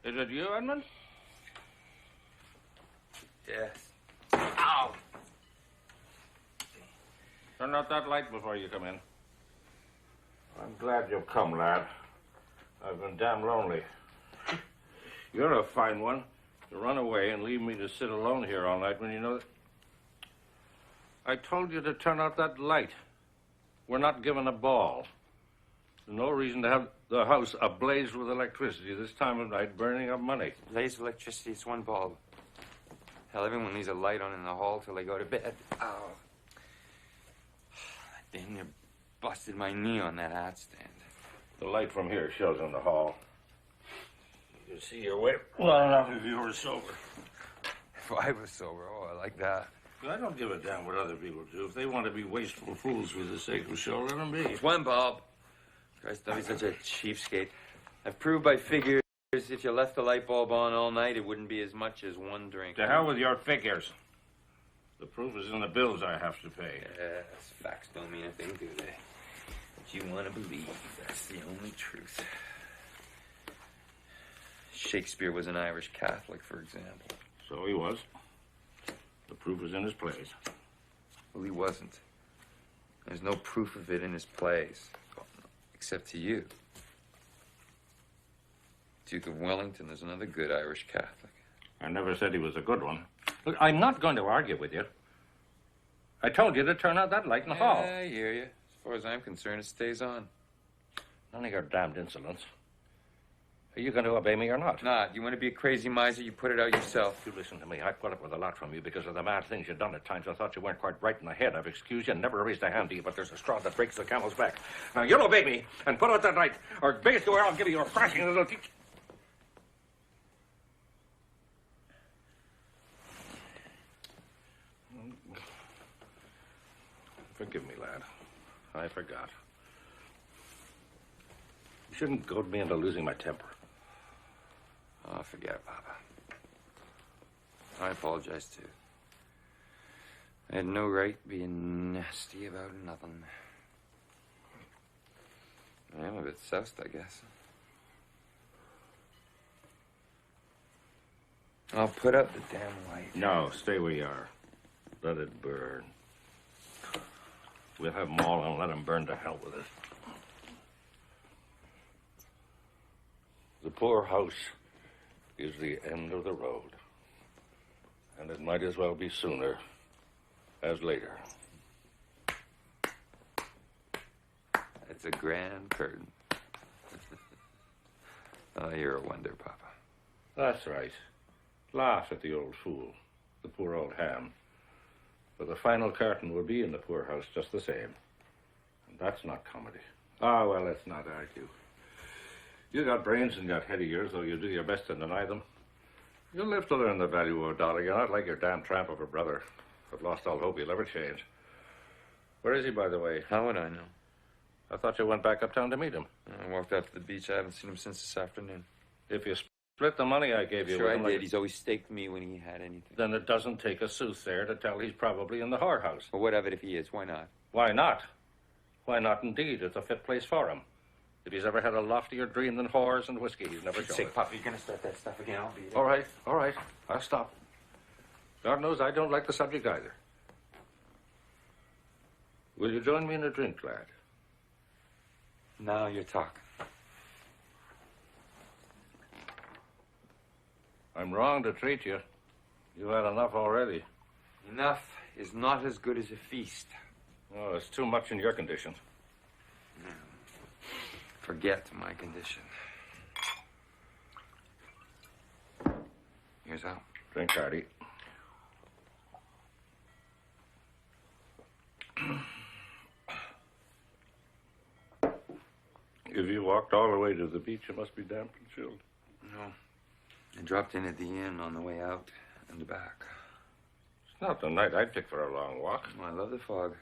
Is it you, Edmund?
Yes.
Ow! Turn out that light before you come in. I'm glad you've come, lad. I've been damn lonely. You're a fine one to run away and leave me to sit alone here all night when you know that... I told you to turn out that light. We're not giving a ball. There's no reason to have the house ablaze with electricity this time of night, burning up money.
Blaze of electricity, it's one bulb. Hell, everyone leaves a light on in the hall till they go to bed. Ow. Damn near busted my knee on that hat stand.
The light from here shows in the hall. You can see your way well enough if you were sober.
If I was sober, oh, I like that.
I don't give a damn what other people do. If they want to be wasteful fools for the sake of show, let them be.
It's one bulb. Christ, don't be such a cheapskate. I've proved by figures if you left the light bulb on all night, it wouldn't be as much as one drink.
To hell with your figures. The proof is in the bills I have to pay.
Yes, facts don't mean a thing, do they? But you want to believe that's the only truth. Shakespeare was an Irish Catholic, for example.
So he was. The proof is in his plays.
Well, he wasn't. There's no proof of it in his plays. Except to you. Duke of Wellington is another good Irish Catholic.
I never said he was a good one. Look, I'm not going to argue with you. I told you to turn out that light in the hall.
I hear you. As far as I'm concerned, it stays on.
None of your damned insolence. Are you going to obey me or not?
Not. You want to be a crazy miser, you put it out yourself.
You listen to me. I put up with a lot from you because of the mad things you've done at times. I thought you weren't quite right in the head. I've excused you and never raised a hand to you, but there's a straw that breaks the camel's back. Now, you'll obey me and put out that light, or basically where I'll give you a thrashing little teach. Forgive me, lad. I forgot. You shouldn't goad me into losing my temper.
Oh, forget it, Papa. I apologize, too. I had no right being nasty about nothing. I am a bit soused, I guess. I'll put up the damn light.
No, stay where you are. Let it burn. We'll have them all and let them burn to hell with it. The poorhouse is the end of the road. And it might as well be sooner as later.
It's a grand curtain. Oh, you're a wonder, Papa.
That's right. Laugh at the old fool, the poor old ham. But the final curtain will be in the poorhouse just the same. And that's not comedy. Ah, well, let's not argue. You got brains in that head of yours, though you do your best to deny them. You'll live to learn the value of a dollar. You're not like your damn tramp of a brother. I've lost all hope he'll ever change. Where is he, by the way?
How would I know?
I thought you went back uptown to meet him.
I walked out to the beach. I haven't seen him since this afternoon.
If you split the money I gave you
Sure
with
I
him,
did. He's always staked me when he had anything.
then it doesn't take a soothsayer to tell he's probably in the whorehouse.
Well, what of it if he is? Why not?
Why not? Why not indeed? It's a fit place for him. If he's ever had a loftier dream than whores and whiskey, he's never shown it.
Papa, you're gonna start that stuff again. I'll be there.
All right. I'll stop. God knows I don't like the subject either. Will you join me in a drink, lad?
Now you're talking.
I'm wrong to treat you. You've had enough already.
Enough is not as good as a feast.
Oh, it's too much in your condition.
Forget my condition. Here's how.
Drink hearty. If you walked all the way to the beach, it must be damp and chilled.
No. I dropped in at the inn on the way out and back.
It's not the night I'd pick for a long walk.
Oh, I love the fog.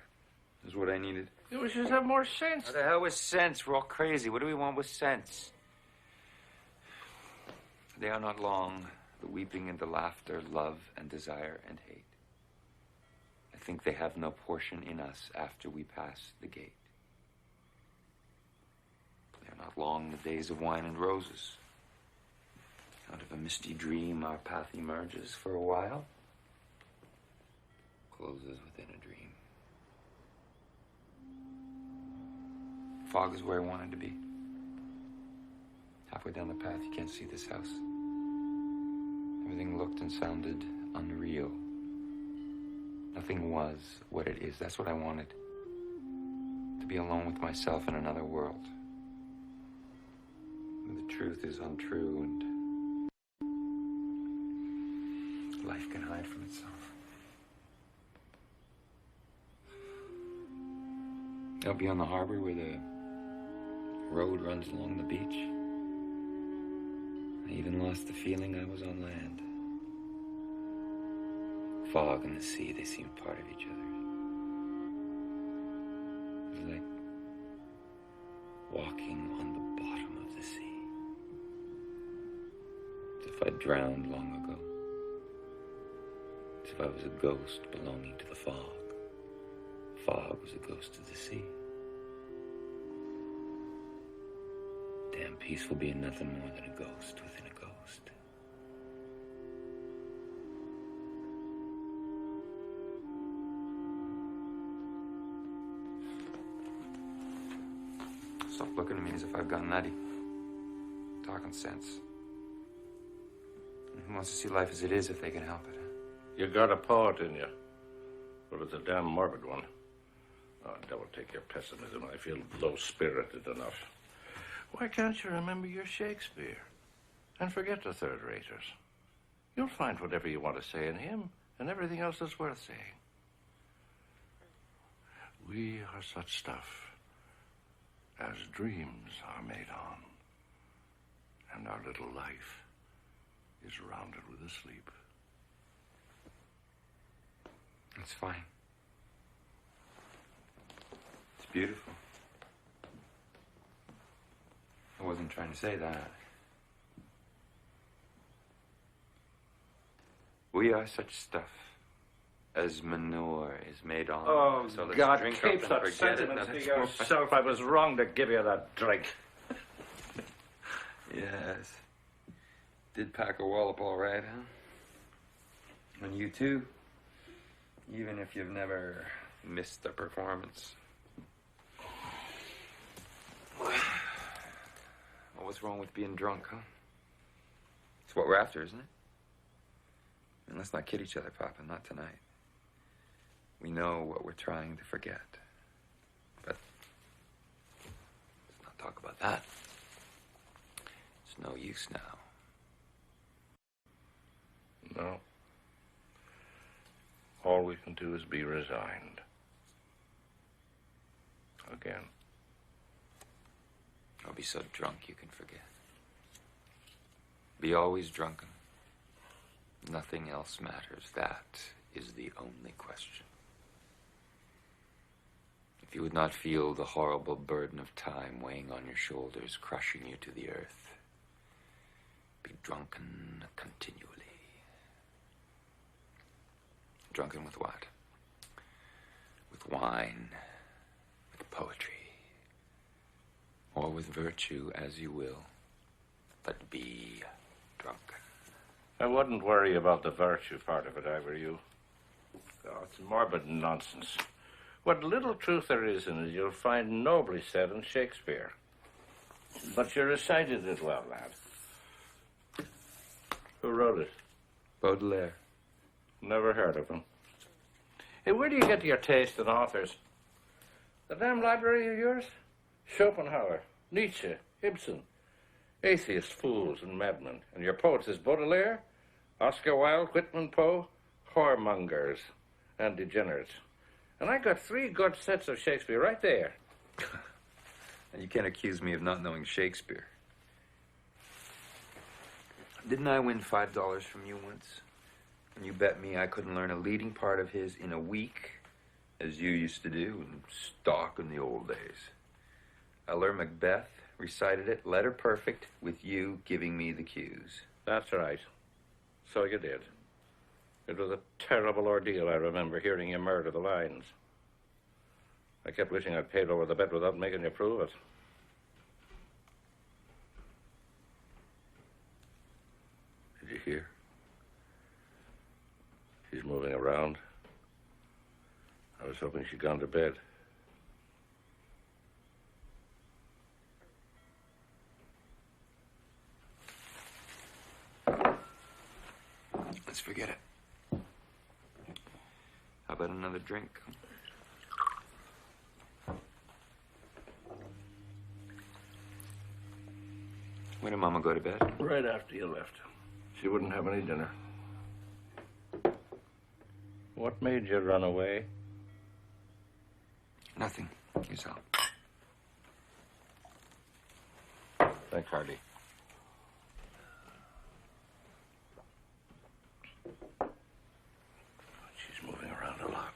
That's what I needed.
You should have more sense.
What the hell with sense? We're all crazy. What do we want with sense? They are not long, the weeping and the laughter, love and desire and hate. I think they have no portion in us after we pass the gate. They
Are not long the days of wine and roses. Out of a misty dream, our path emerges for a while, closes within a dream. Fog is where I wanted to be. Halfway down the path, you can't see this house. Everything looked and sounded unreal. Nothing was what it is. That's what I wanted. To be alone with myself in another world. Where the truth is untrue and life can hide from itself. Out beyond the harbor where the road runs along the beach, I even lost the feeling I was on land. Fog and the sea, they seemed part of each other. It was like walking on the bottom of the sea. As if I'd drowned long ago. As if I was a ghost belonging to the fog. Fog was a ghost of the sea. Damn peaceful being nothing more than a ghost within a ghost. Stop looking at me as if I've gone nutty. Talking sense. And who wants to see life as it is if they can help it?
You got a poet in you, but it's a damn morbid one. Oh, devil take your pessimism. I feel low-spirited enough. Why can't you remember your Shakespeare and forget the third-raters? You'll find whatever you want to say in him, and everything else is worth saying. We are such stuff as dreams are made on, and our little life is rounded with a sleep.
It's fine. It's beautiful. I wasn't trying to say that. We are such stuff as manure is made on.
Oh,
so let's
God,
drink
keep
up
that
and forget it.
sentiment to
Nothing's
yourself. I was wrong to give you that drink.
Yes. Did pack a wallop all right, huh? And you too. Even if you've never missed a performance. What's wrong with being drunk, huh? It's what we're after, isn't it? And let's not kid each other, Papa, not tonight. We know what we're trying to forget. But let's not talk about that. It's no use now.
No. All we can do is be resigned. Again.
Or be so drunk you can forget. Be always drunken. Nothing else matters. That is the only question. If you would not feel the horrible burden of time weighing on your shoulders, crushing you to the earth, be drunken continually. Drunken with what? With wine, with poetry, or with virtue, as you will, but be drunken.
I wouldn't worry about the virtue part of it, I were you. Oh, it's morbid nonsense. What little truth there is in it, you'll find nobly said in Shakespeare. But you recited it well, lad. Who wrote it?
Baudelaire.
Never heard of him. Hey, where do you get your taste in authors? The damn library of yours? Schopenhauer, Nietzsche, Ibsen, atheists, fools, and madmen. And your poets is Baudelaire, Oscar Wilde, Whitman Poe, whoremongers, and degenerates. And I got 3 good sets of Shakespeare right there.
And you can't accuse me of not knowing Shakespeare. Didn't I win $5 from you once? And you bet me I couldn't learn a leading part of his in a week, as you used to do in stock in the old days. I learned Macbeth, recited it, letter perfect, with you giving me the cues.
That's right. So you did. It was a terrible ordeal, I remember, hearing you murder the lines. I kept wishing I'd paid over the bet without making you prove it. here? She's moving around. I was hoping she'd gone to bed.
Let's forget it. How about another drink? When did Mama go to bed?
Right after you left. She wouldn't have any dinner. What made you run away?
Nothing. Yourself.
Thanks, Hardy. She's moving around a lot.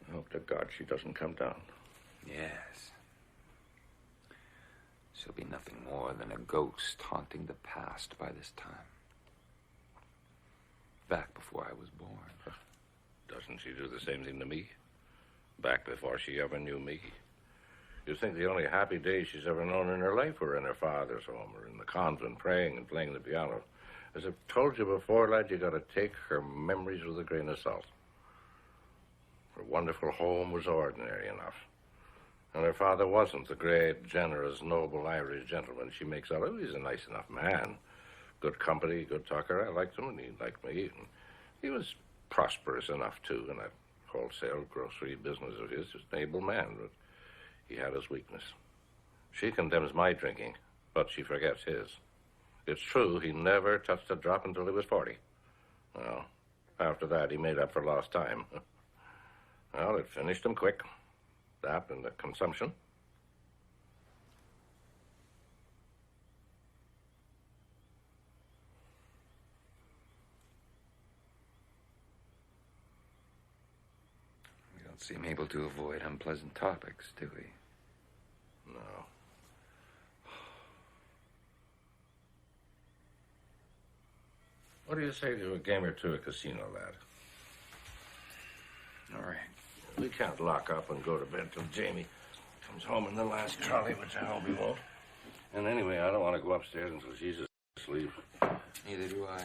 I hope to God she doesn't come down.
Yes. She'll be nothing more than a ghost haunting the past by this time. Back before I was born.
Doesn't she do the same thing to me? Back before she ever knew me. You'd think the only happy days she's ever known in her life were in her father's home or in the convent praying and playing the piano. As I've told you before, lad, you gotta take her memories with a grain of salt. Her wonderful home was ordinary enough. And her father wasn't the great, generous, noble Irish gentleman she makes out. Oh, he's a nice enough man. Good company, good talker. I liked him, and he liked me. And he was prosperous enough, too, in that wholesale grocery business of his. Just an able man, but he had his weakness. She condemns my drinking, but she forgets his. It's true, he never touched a drop until he was 40. Well, after that, he made up for lost time. Well, it finished him quick. That and the consumption.
We don't seem able to avoid unpleasant topics, do we?
No. What do you say to a game or two at casino, lad?
All right.
We can't lock up and go to bed till Jamie comes home in the last trolley, which I hope he won't. And anyway, I don't want to go upstairs until she's asleep.
Neither do I.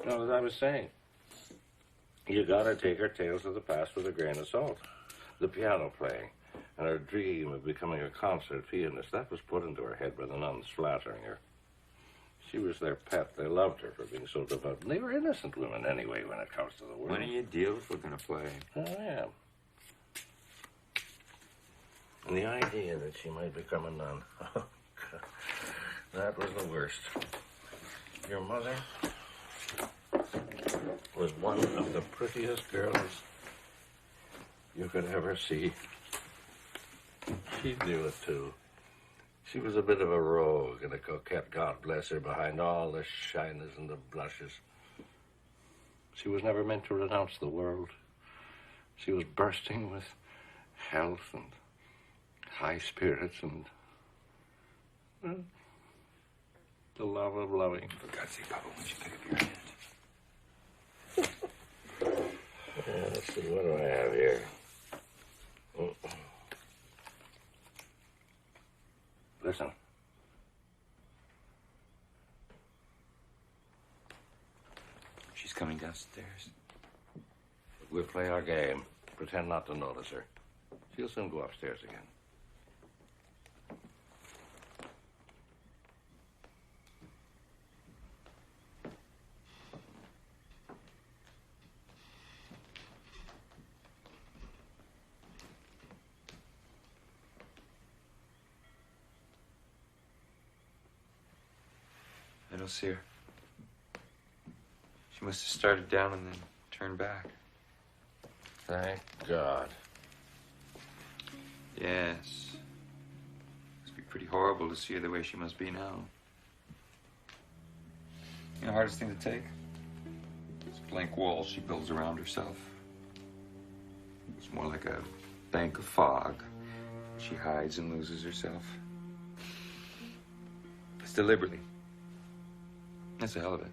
No, as I was saying, you gotta take her tales of the past with a grain of salt. The piano playing and her dream of becoming a concert pianist, that was put into her head by the nuns flattering her. She was their pet. They loved her for being so devout. And they were innocent women anyway when it comes to the world.
When do you deal if we're going to play?
Oh, yeah. And the idea that she might become a nun. Oh, God. That was the worst. Your mother was one of the prettiest girls you could ever see. She knew it, too. She was a bit of a rogue and a coquette, God bless her, behind all the shyness and the blushes. She was never meant to renounce the world. She was bursting with health and high spirits and well, the love of loving.
For God's sake, Papa, why don't you pick up your hand?
Yeah, let's see, what do I have here? Listen.
She's coming downstairs.
We'll play our game. Pretend not to notice her. She'll soon go upstairs again.
I don't see her. She must have started down and then turned back.
Thank God.
Yes. Must be pretty horrible to see her the way she must be now. You know, hardest thing to take? This blank wall she builds around herself. It's more like a bank of fog. She hides and loses herself. It's deliberately. That's the hell of it.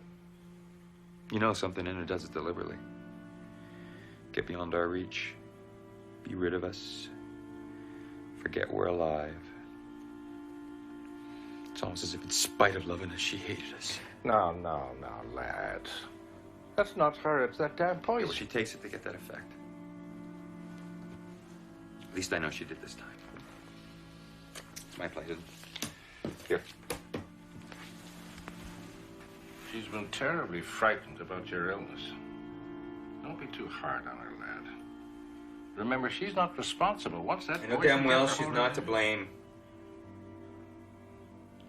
You know something in her does it deliberately. Get beyond our reach. Be rid of us. Forget we're alive. It's almost as if in spite of loving us, she hated us.
No, lad. That's not her, it's that damn
Yeah,
poison.
well, she takes it to get that effect. At least I know she did this time. It's my plate, isn't it? Here.
She's been terribly frightened about your illness. Don't be too hard on her, lad. Remember, she's not responsible. Once that
I know
poison
damn well
gets a
she's
hold
not
of
to
her-
blame.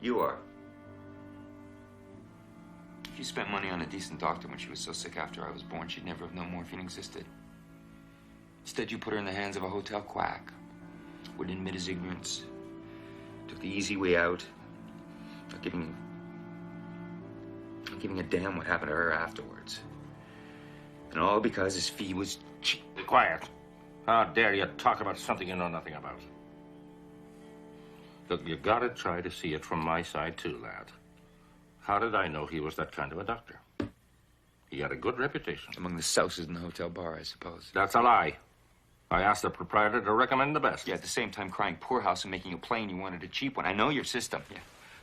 You are. If you spent money on a decent doctor when she was so sick after I was born, she'd never have known morphine existed. Instead, you put her in the hands of a hotel quack. Wouldn't admit his ignorance. Took the easy way out. Not giving a damn what happened to her afterwards. And all because his fee was cheap.
Be quiet. How dare you talk about something you know nothing about? Look, you gotta try to see it from my side, too, lad. How did I know he was that kind of a doctor? He had a good reputation.
Among the souses in the hotel bar, I suppose.
That's a lie. I asked the proprietor to recommend the best.
Yeah, at the same time crying poorhouse and making a plain you wanted a cheap one. I know your system. Yeah.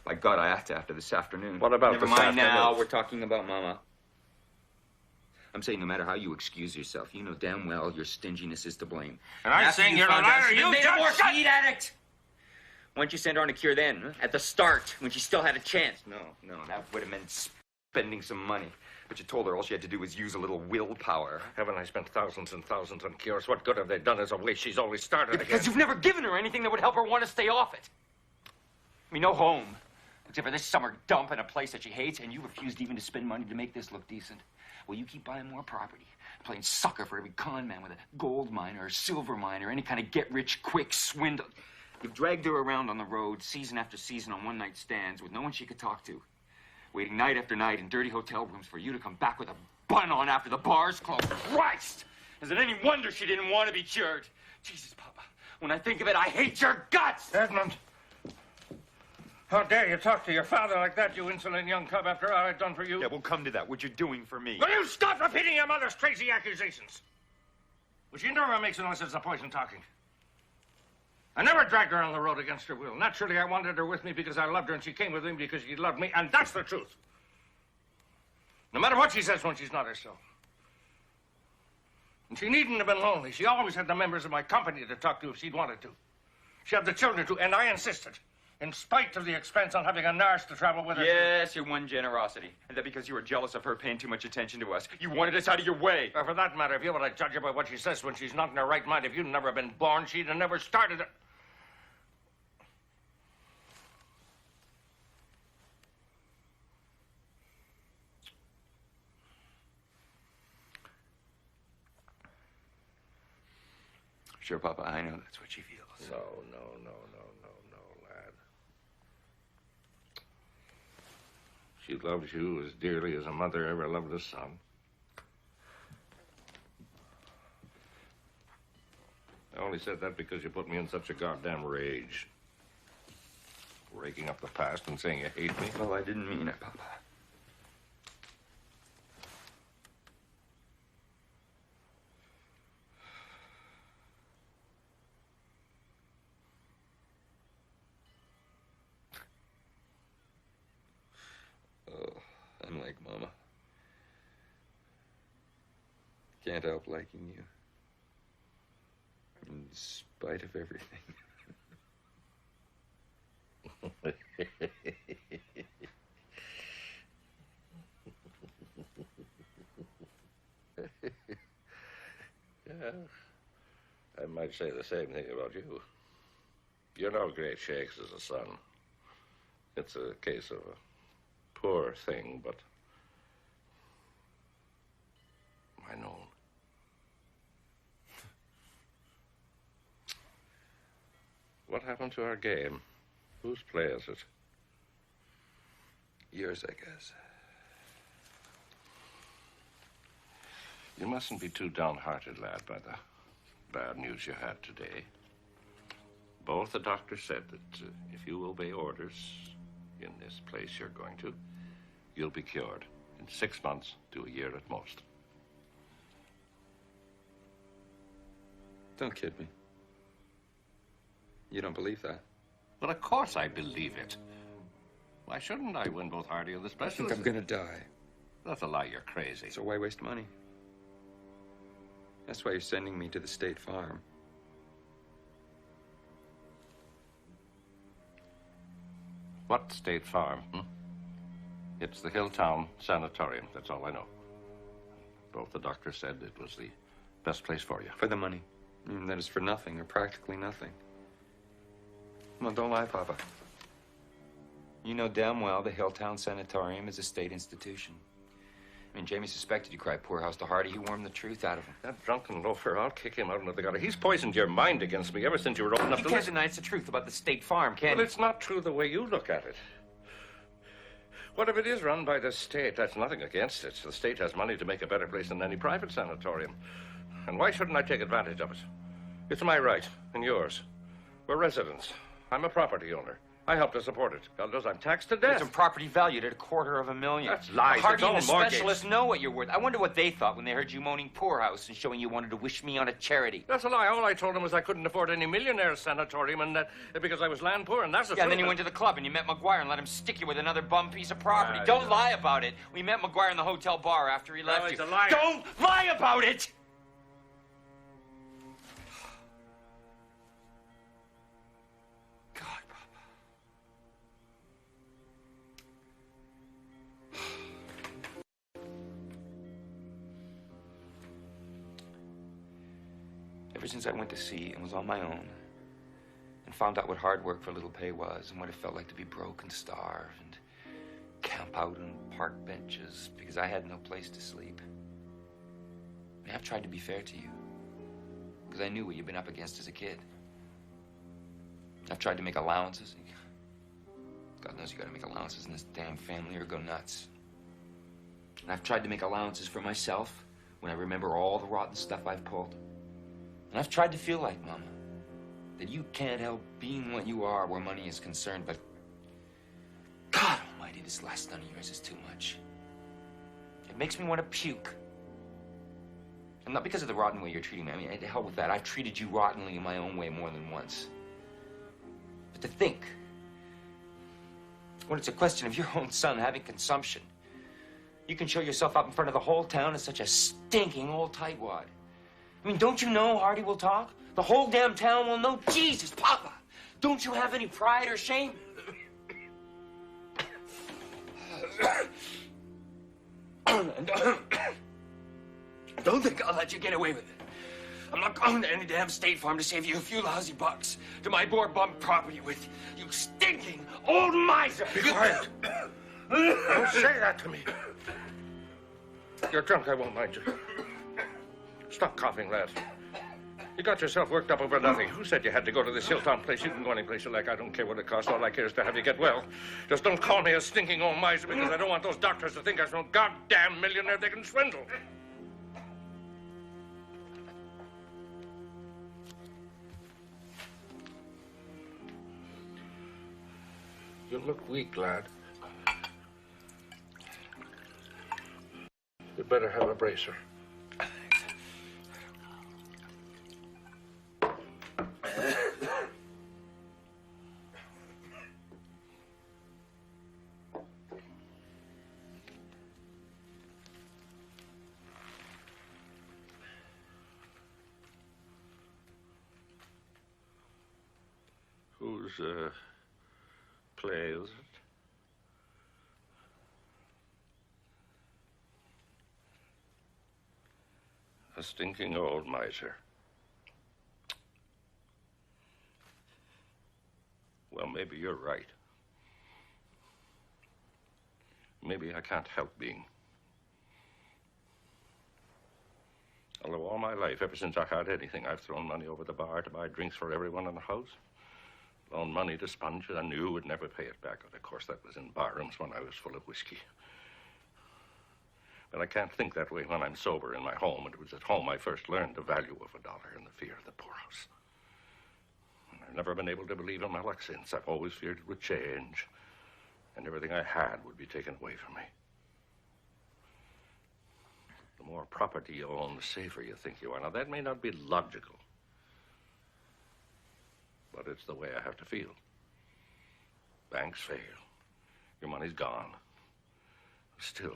By God, I have to after this afternoon.
What about
Never
this
mind now.
afternoon?
We're talking about Mama. I'm saying no matter how you excuse yourself, you know damn well your stinginess is to blame.
And I'm
after
saying
you
you're a
found out
liar,
she
you
made a
just
more
shut-
speed addict. Why don't you send her on a cure then? Huh? At the start, when she still had a chance. No, that would have meant spending some money. But you told her all she had to do was use a little willpower.
Haven't I spent thousands and thousands on cures? What good have they done as a way she's always started again?
Because you've never given her anything that would help her want to stay off it. I mean, no home. Except for this summer dump in a place that she hates, and you refused even to spend money to make this look decent. Well, you keep buying more property, playing sucker for every con man with a gold mine or a silver mine or any kind of get-rich-quick swindle. You've dragged her around on the road season after season on one-night stands with no one she could talk to, waiting night after night in dirty hotel rooms for you to come back with a bun on after the bars close. Christ! Is it any wonder she didn't want to be cured? Jesus, Papa, when I think of it, I hate your guts!
Edmund! How dare you talk to your father like that, you insolent young cub, after all I've done for you?
Yeah, we'll come to that, what you're doing for me.
Will you stop repeating your mother's crazy accusations? Which she never makes unless it's the poison talking. I never dragged her on the road against her will. Naturally, I wanted her with me because I loved her, and she came with me because she loved me, and that's the truth. No matter what she says when she's not herself. And she needn't have been lonely. She always had the members of my company to talk to if she'd wanted to. She had the children to, and I insisted. In spite of the expense on having a nurse to travel with her.
Yes, your one generosity. And that because you were jealous of her paying too much attention to us. You wanted us out of your way.
Or for that matter, if you were to judge her by what she says when she's not in her right mind, if you'd never been born, she'd have never started it.
Sure, Papa, I know that's what she feels.
No, lad. She loves you as dearly as a mother ever loved a son. I only said that because you put me in such a goddamn rage. Raking up the past and saying you hate me.
Well, I didn't mean it, Papa. Unlike Mama. Can't help liking you. In spite of everything.
Yeah, I might say the same thing about you. You're no great shakes as a son. It's a case of a poor thing, but mine own. What happened to our game? Whose play is it?
Yours, I guess.
You mustn't be too downhearted, lad, by the bad news you had today. Both the doctors said that if you obey orders in this place you're going to, you'll be cured in 6 months to a year at most.
Don't kid me. You don't believe that?
Well, of course I believe it. Why shouldn't I win both Hardy and the
I think
specialist?
I'm gonna die.
That's a lie. You're crazy.
So why waste money? That's why you're sending me to the state farm.
What state farm? It's the Hilltown Sanatorium. That's all I know. Both the doctors said it was the best place for you.
For the money. And that is for nothing, or practically nothing. Well, don't lie, Papa. You know damn well the Hilltown Sanatorium is a state institution. I mean, Jamie suspected you cried poorhouse to Hardy. He wormed the truth out of him.
That drunken loafer, I'll kick him out into the gutter. He's poisoned your mind against me ever since you were old enough
You
to
can't
listen.
deny it's the truth about the state farm, can
Well,
you?
it's not true the way you look at it. What if it is run by the state? That's nothing against it. The state has money to make a better place than any private sanatorium. And why shouldn't I take advantage of it? It's my right, and yours. We're residents. I'm a property owner. I help to support it. God knows I'm taxed to death.
It's a property valued at $250,000.
That's lies.
Hardy
It's all
and the
mortgaged.
specialists know what you're worth. I wonder what they thought when they heard you moaning poorhouse and showing you wanted to wish me on a charity.
That's a lie. All I told him was I couldn't afford any millionaire's sanatorium, and that because I was land poor, and that's the
Yeah, and then
truth.
you went to the club and you met McGuire and let him stick you with another bum piece of property. Don't
no.
lie about it. We met McGuire in the hotel bar after he left
he's
you.
a liar.
Don't lie about it! God, Papa. Ever since I went to sea and was on my own and found out what hard work for little pay was and what it felt like to be broke and starve and camp out on park benches because I had no place to sleep. I mean, I've tried to be fair to you because I knew what you'd been up against as a kid. I've tried to make allowances. God knows you gotta make allowances in this damn family or go nuts. And I've tried to make allowances for myself when I remember all the rotten stuff I've pulled. And I've tried to feel like, Mama, that you can't help being what you are where money is concerned, but God almighty, this last stun of yours is too much. It makes me want to puke. And not because of the rotten way you're treating me. I mean, to hell with that. I've treated you rottenly in my own way more than once. But to think, when it's a question of your own son having consumption, you can show yourself up in front of the whole town as such a stinking old tightwad. I mean, don't you know Hardy will talk? The whole damn town will know. Jesus, Papa, don't you have any pride or shame? And don't think I'll let you get away with it. I'm not going to any damn state farm to save you a few lousy bucks to my poor bum property with you stinking old miser.
Be quiet. Don't say that to me. You're drunk, I won't mind you. Stop coughing, lad. You got yourself worked up over nothing. Who said you had to go to this Hilltown place? You can go any place you like. I don't care what it costs. All I care is to have you get well. Just don't call me a stinking old miser because I don't want those doctors to think I'm some goddamn millionaire they can swindle. You look weak, lad. You'd better have a bracer. Whose, play is it? A stinking old miser. Well, maybe you're right. Maybe I can't help being. Although all my life, ever since I had anything, I've thrown money over the bar to buy drinks for everyone in the house. Loaned money to sponge it. I knew would never pay it back. But of course, that was in barrooms when I was full of whiskey. But I can't think that way when I'm sober in my home. And it was at home I first learned the value of $1 and the fear of the poorhouse. And I've never been able to believe in my luck since. I've always feared it would change. And everything I had would be taken away from me. The more property you own, the safer you think you are. Now, that may not be logical. But it's the way I have to feel. Banks fail. Your money's gone. Still,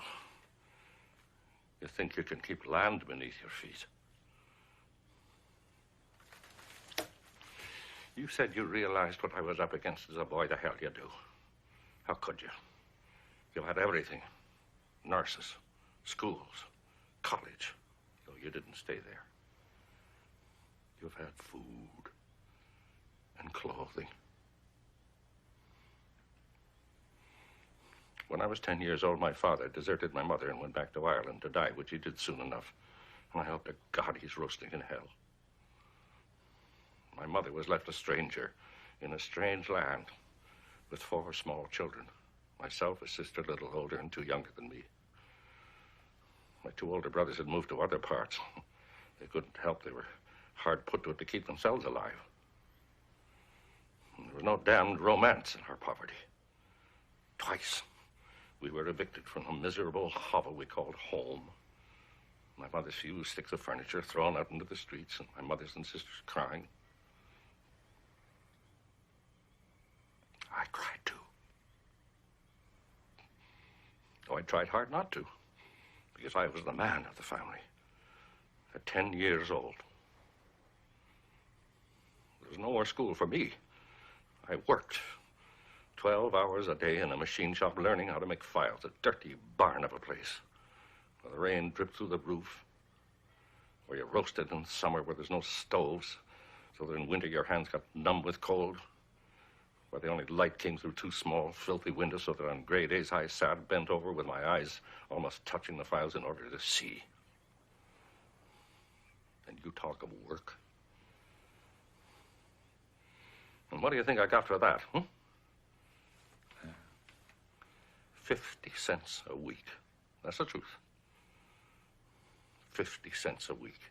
you think you can keep land beneath your feet. You said you realized what I was up against as a boy. The hell you do. How could you? You had everything. Nurses, schools, college. Though you didn't stay there. You've had food and clothing. When I was 10 years old, my father deserted my mother and went back to Ireland to die, which he did soon enough. And I hope to God he's roasting in hell. My mother was left a stranger in a strange land with 4 small children. Myself, a sister a little older and 2 younger than me. My 2 older brothers had moved to other parts. They couldn't help. They were hard put to it to keep themselves alive. And there was no damned romance in our poverty. Twice, we were evicted from a miserable hovel we called home. My mother's few sticks of furniture thrown out into the streets, and my mother's and sister's crying. I cried too. Though I tried hard not to, because I was the man of the family. At 10 years old. There was no more school for me. I worked 12 hours a day in a machine shop learning how to make files, a dirty barn of a place, where the rain dripped through the roof, where you roasted in summer where there's no stoves, so that in winter your hands got numb with cold, where the only light came through 2 small, filthy windows, so that on gray days I sat bent over with my eyes almost touching the files in order to see. And you talk of work. And what do you think I got for that, 50 cents a week. That's the truth. 50 cents a week.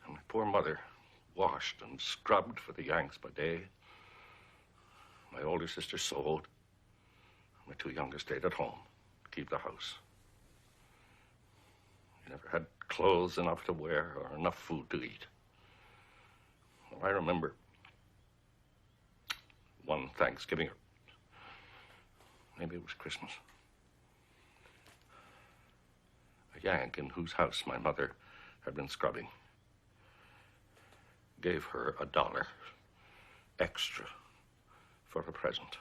And my poor mother washed and scrubbed for the Yanks by day. My older sister sewed. My 2 younger stayed at home to keep the house. We never had clothes enough to wear or enough food to eat. Well, I remember one Thanksgiving, or maybe it was Christmas. A Yank in whose house my mother had been scrubbing gave her $1 extra for a present.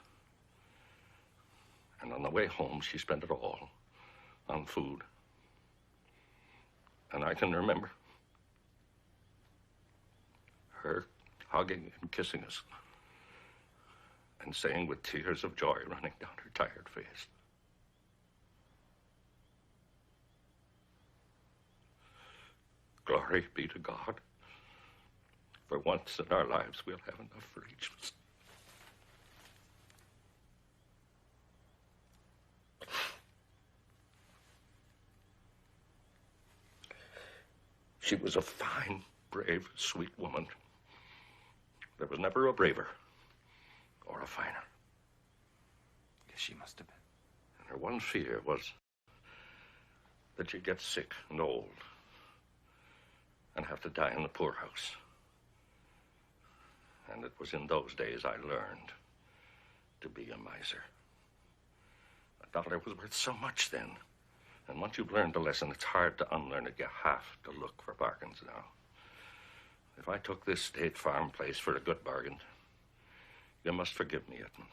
And on the way home, she spent it all on food. And I can remember her hugging and kissing us and saying with tears of joy running down her tired face, "Glory be to God. For once in our lives, we'll have enough for each of us." She was a fine, brave, sweet woman. There was never a braver or a finer.
Yes, she must have been.
And her one fear was that she'd get sick and old and have to die in the poorhouse. And it was in those days I learned to be a miser. $1 was worth so much then. And once you've learned the lesson, it's hard to unlearn it. You have to look for bargains now. If I took this State Farm place for a good bargain, you must forgive me, Edmund.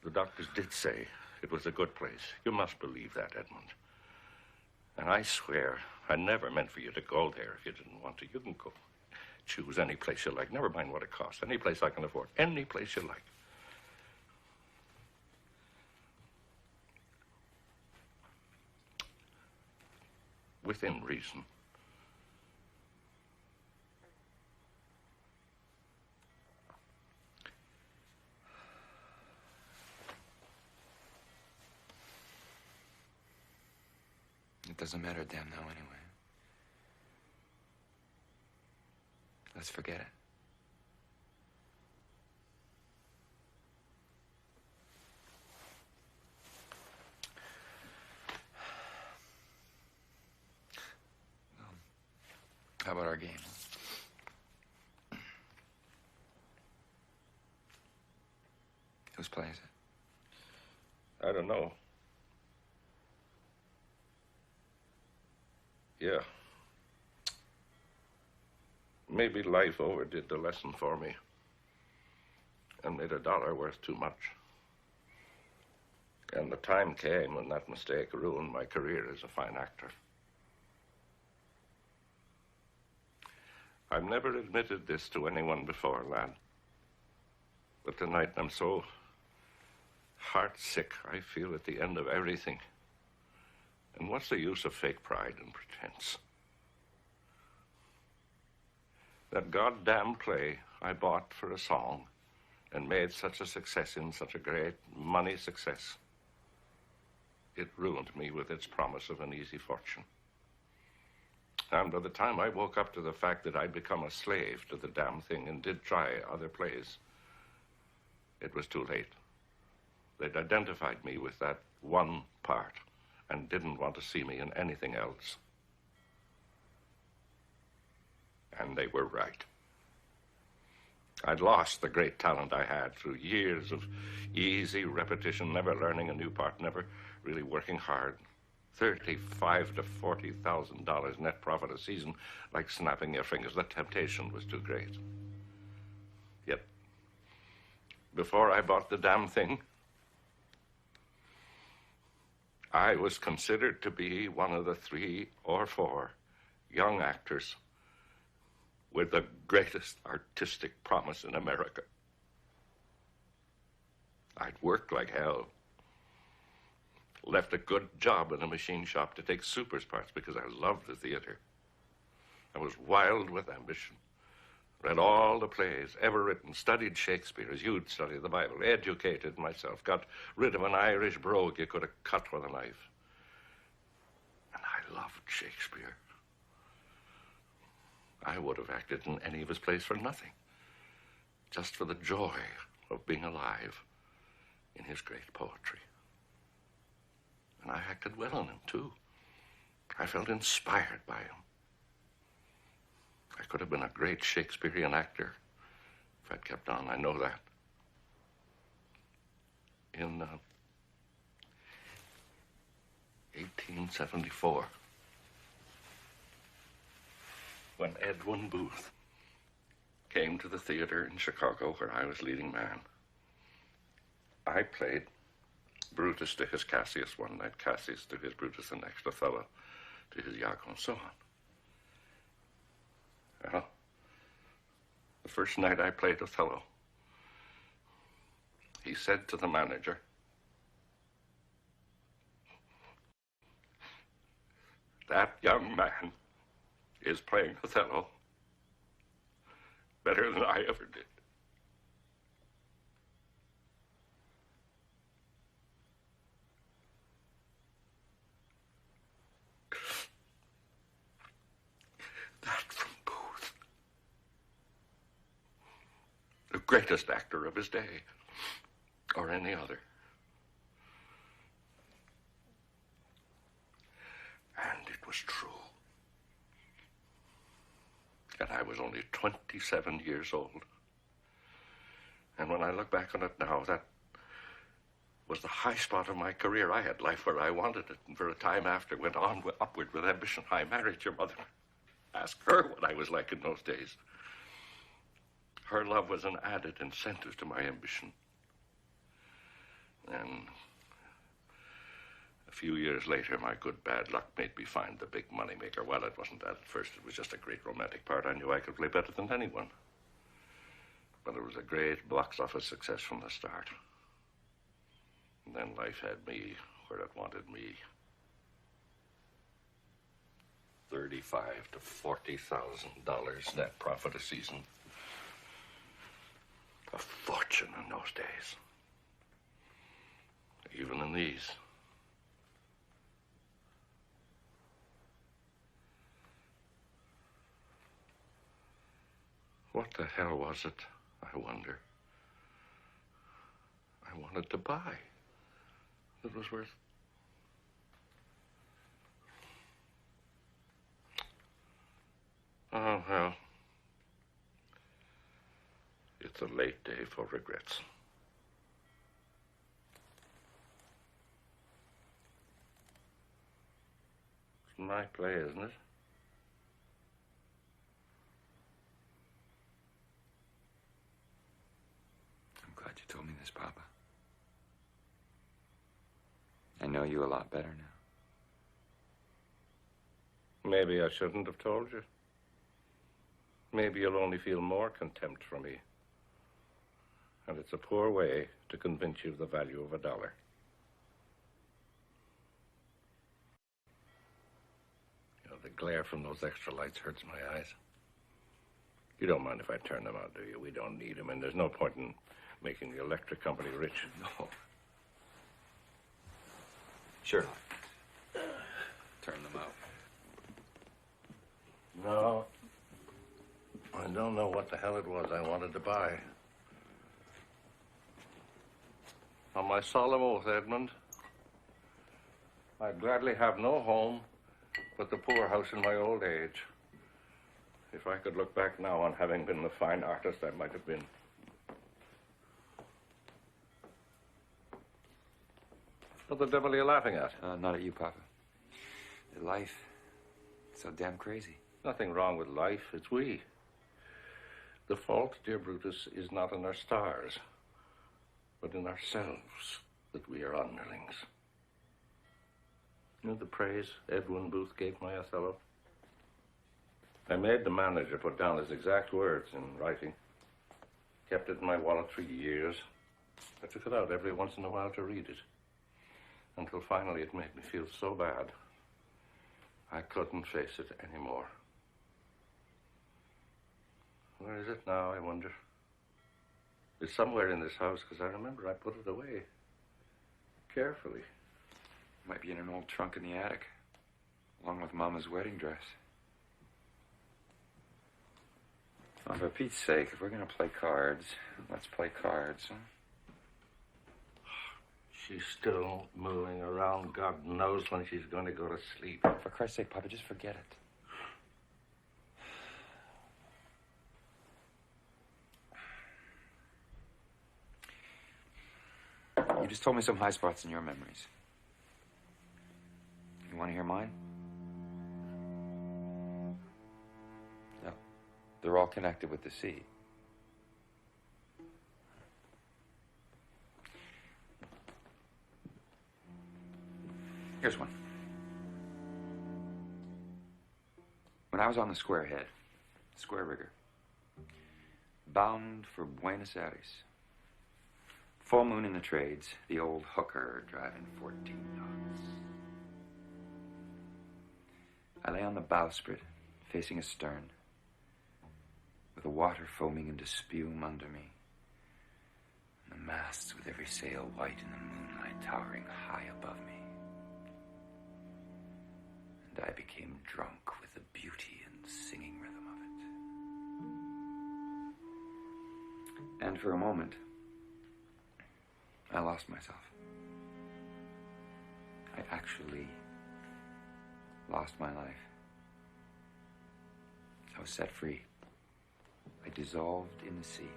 The doctors did say it was a good place. You must believe that, Edmund. And I swear I never meant for you to go there if you didn't want to. You can go. Choose any place you like. Never mind what it costs. Any place I can afford. Any place you like. Within reason.
It doesn't matter a damn now anyway. Let's forget it. How about our game? Whose play is it?
I don't know. Yeah. Maybe life overdid the lesson for me and made $1 worth too much. And the time came when that mistake ruined my career as a fine actor. I've never admitted this to anyone before, lad. But tonight I'm so heartsick, I feel at the end of everything. And what's the use of fake pride and pretense? That goddamn play I bought for a song and made such a success in, such a great money success, it ruined me with its promise of an easy fortune. And by the time I woke up to the fact that I'd become a slave to the damn thing and did try other plays, it was too late. They'd identified me with that one part and didn't want to see me in anything else. And they were right. I'd lost the great talent I had through years of easy repetition, never learning a new part, never really working hard. $35,000 to $40,000 net profit a season, like snapping your fingers. The temptation was too great. Yet, before I bought the damn thing, I was considered to be one of the 3 or 4 young actors with the greatest artistic promise in America. I'd worked like hell. Left a good job in a machine shop to take supers parts because I loved the theater. I was wild with ambition. Read all the plays ever written, studied Shakespeare as you'd study the Bible, educated myself, got rid of an Irish brogue you could have cut with a knife. And I loved Shakespeare. I would have acted in any of his plays for nothing, just for the joy of being alive in his great poetry. And I acted well in him, too. I felt inspired by him. I could have been a great Shakespearean actor if I'd kept on. I know that. In 1874, when Edmund Booth came to the theater in Chicago where I was leading man, I played Brutus to his Cassius one night, Cassius to his Brutus the next, Othello to his Iago, and so on. Well, the first night I played Othello, he said to the manager, "That young man is playing Othello better than I ever did." That from Booth, the greatest actor of his day, or any other. And it was true. And I was only 27 years old. And when I look back on it now, that was the high spot of my career. I had life where I wanted it, and for a time after went on upward with ambition. I married your mother. Ask her what I was like in those days. Her love was an added incentive to my ambition. And a few years later, my good bad luck made me find the big moneymaker. Well, it wasn't that at first. It was just a great romantic part. I knew I could play better than anyone. But it was a great box office success from the start. And then life had me where it wanted me. $35,000 to $40,000 net profit a season. A fortune in those days. Even in these. What the hell was it, I wonder? I wanted to buy. It was worth... Oh, well. It's a late day for regrets. my play, isn't it?
I'm glad you told me this, Papa. I know you a lot better now.
Maybe I shouldn't have told you. Maybe you'll only feel more contempt for me. And it's a poor way to convince you of the value of $1. You know, the glare from those extra lights hurts my eyes. You don't mind if I turn them out, do you? We don't need them, and there's no point in making the electric company rich.
No. Sure. Turn them out.
No. I don't know what the hell it was I wanted to buy. On my solemn oath, Edmund, I'd gladly have no home but the poorhouse in my old age. If I could look back now on having been the fine artist I might have been. What the devil are you laughing at?
Not at you, Papa. Life, it's so damn crazy.
Nothing wrong with life, it's we. The fault, dear Brutus, is not in our stars, but in ourselves that we are underlings. You know the praise Edwin Booth gave my Othello? I made the manager put down his exact words in writing. Kept it in my wallet for years. I took it out every once in a while to read it. Until finally it made me feel so bad, I couldn't face it anymore. Where is it now, I wonder? It's somewhere in this house, because I remember I put it away. Carefully.
Might be in an old trunk in the attic, along with Mama's wedding dress. Oh, for Pete's sake, if we're gonna play cards, let's play cards, huh?
She's still moving around. God knows when she's going to go to sleep.
For Christ's sake, Papa, just forget it. You just told me some high spots in your memories. You want to hear mine? No. They're all connected with the sea. Here's one. When I was on the square head, square rigger, bound for Buenos Aires, full moon in the trades, the old hooker driving 14 knots. I lay on the bowsprit, facing astern, with the water foaming into spume under me, and the masts with every sail white in the moonlight towering high above me. And I became drunk with the beauty and singing rhythm of it. And for a moment, I lost myself. I actually lost my life. I was set free. I dissolved in the sea.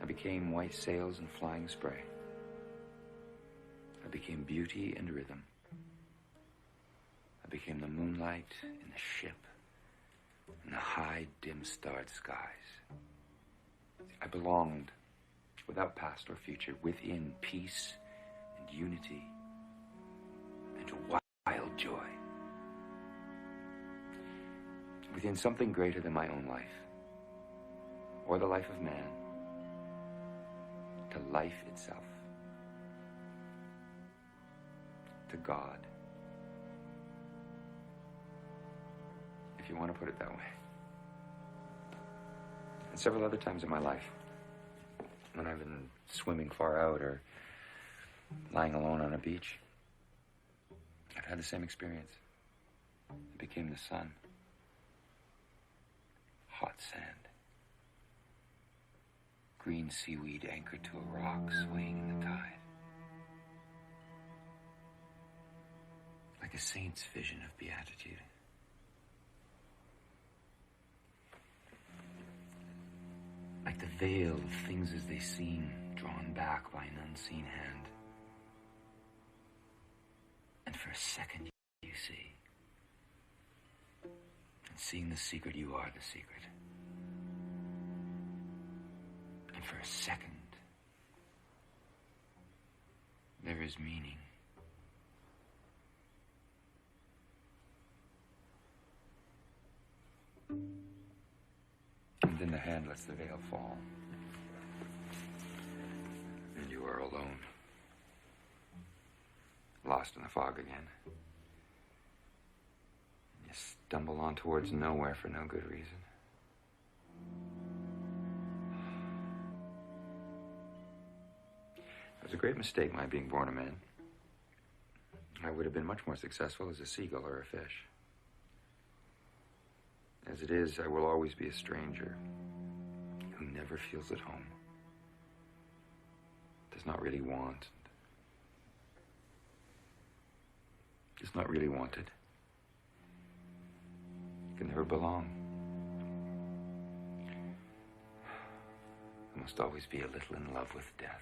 I became white sails and flying spray. I became beauty and rhythm. I became the moonlight in the ship, in the high, dim-starred skies. I belonged, without past or future, within peace and unity and wild joy. Within something greater than my own life, or the life of man, to life itself, to God. If you want to put it that way. And several other times in my life, when I've been swimming far out or lying alone on a beach, I've had the same experience. It became the sun. Hot sand. Green seaweed anchored to a rock swaying in the tide. Like a saint's vision of beatitude. Like the veil of things as they seem, drawn back by an unseen hand. And for a second, you
you see. And seeing the secret, you are the secret. And for a second, there is meaning.
And then the hand lets the veil fall. And you are alone. Lost in the fog again. You stumble on towards nowhere for no good reason. It was a great mistake, my being born a man. I would have been much more successful as a seagull or a fish. As it is, I will always be a stranger who never feels at home, does not really want, is not really wanted, can never belong. I must always be a little in love with death.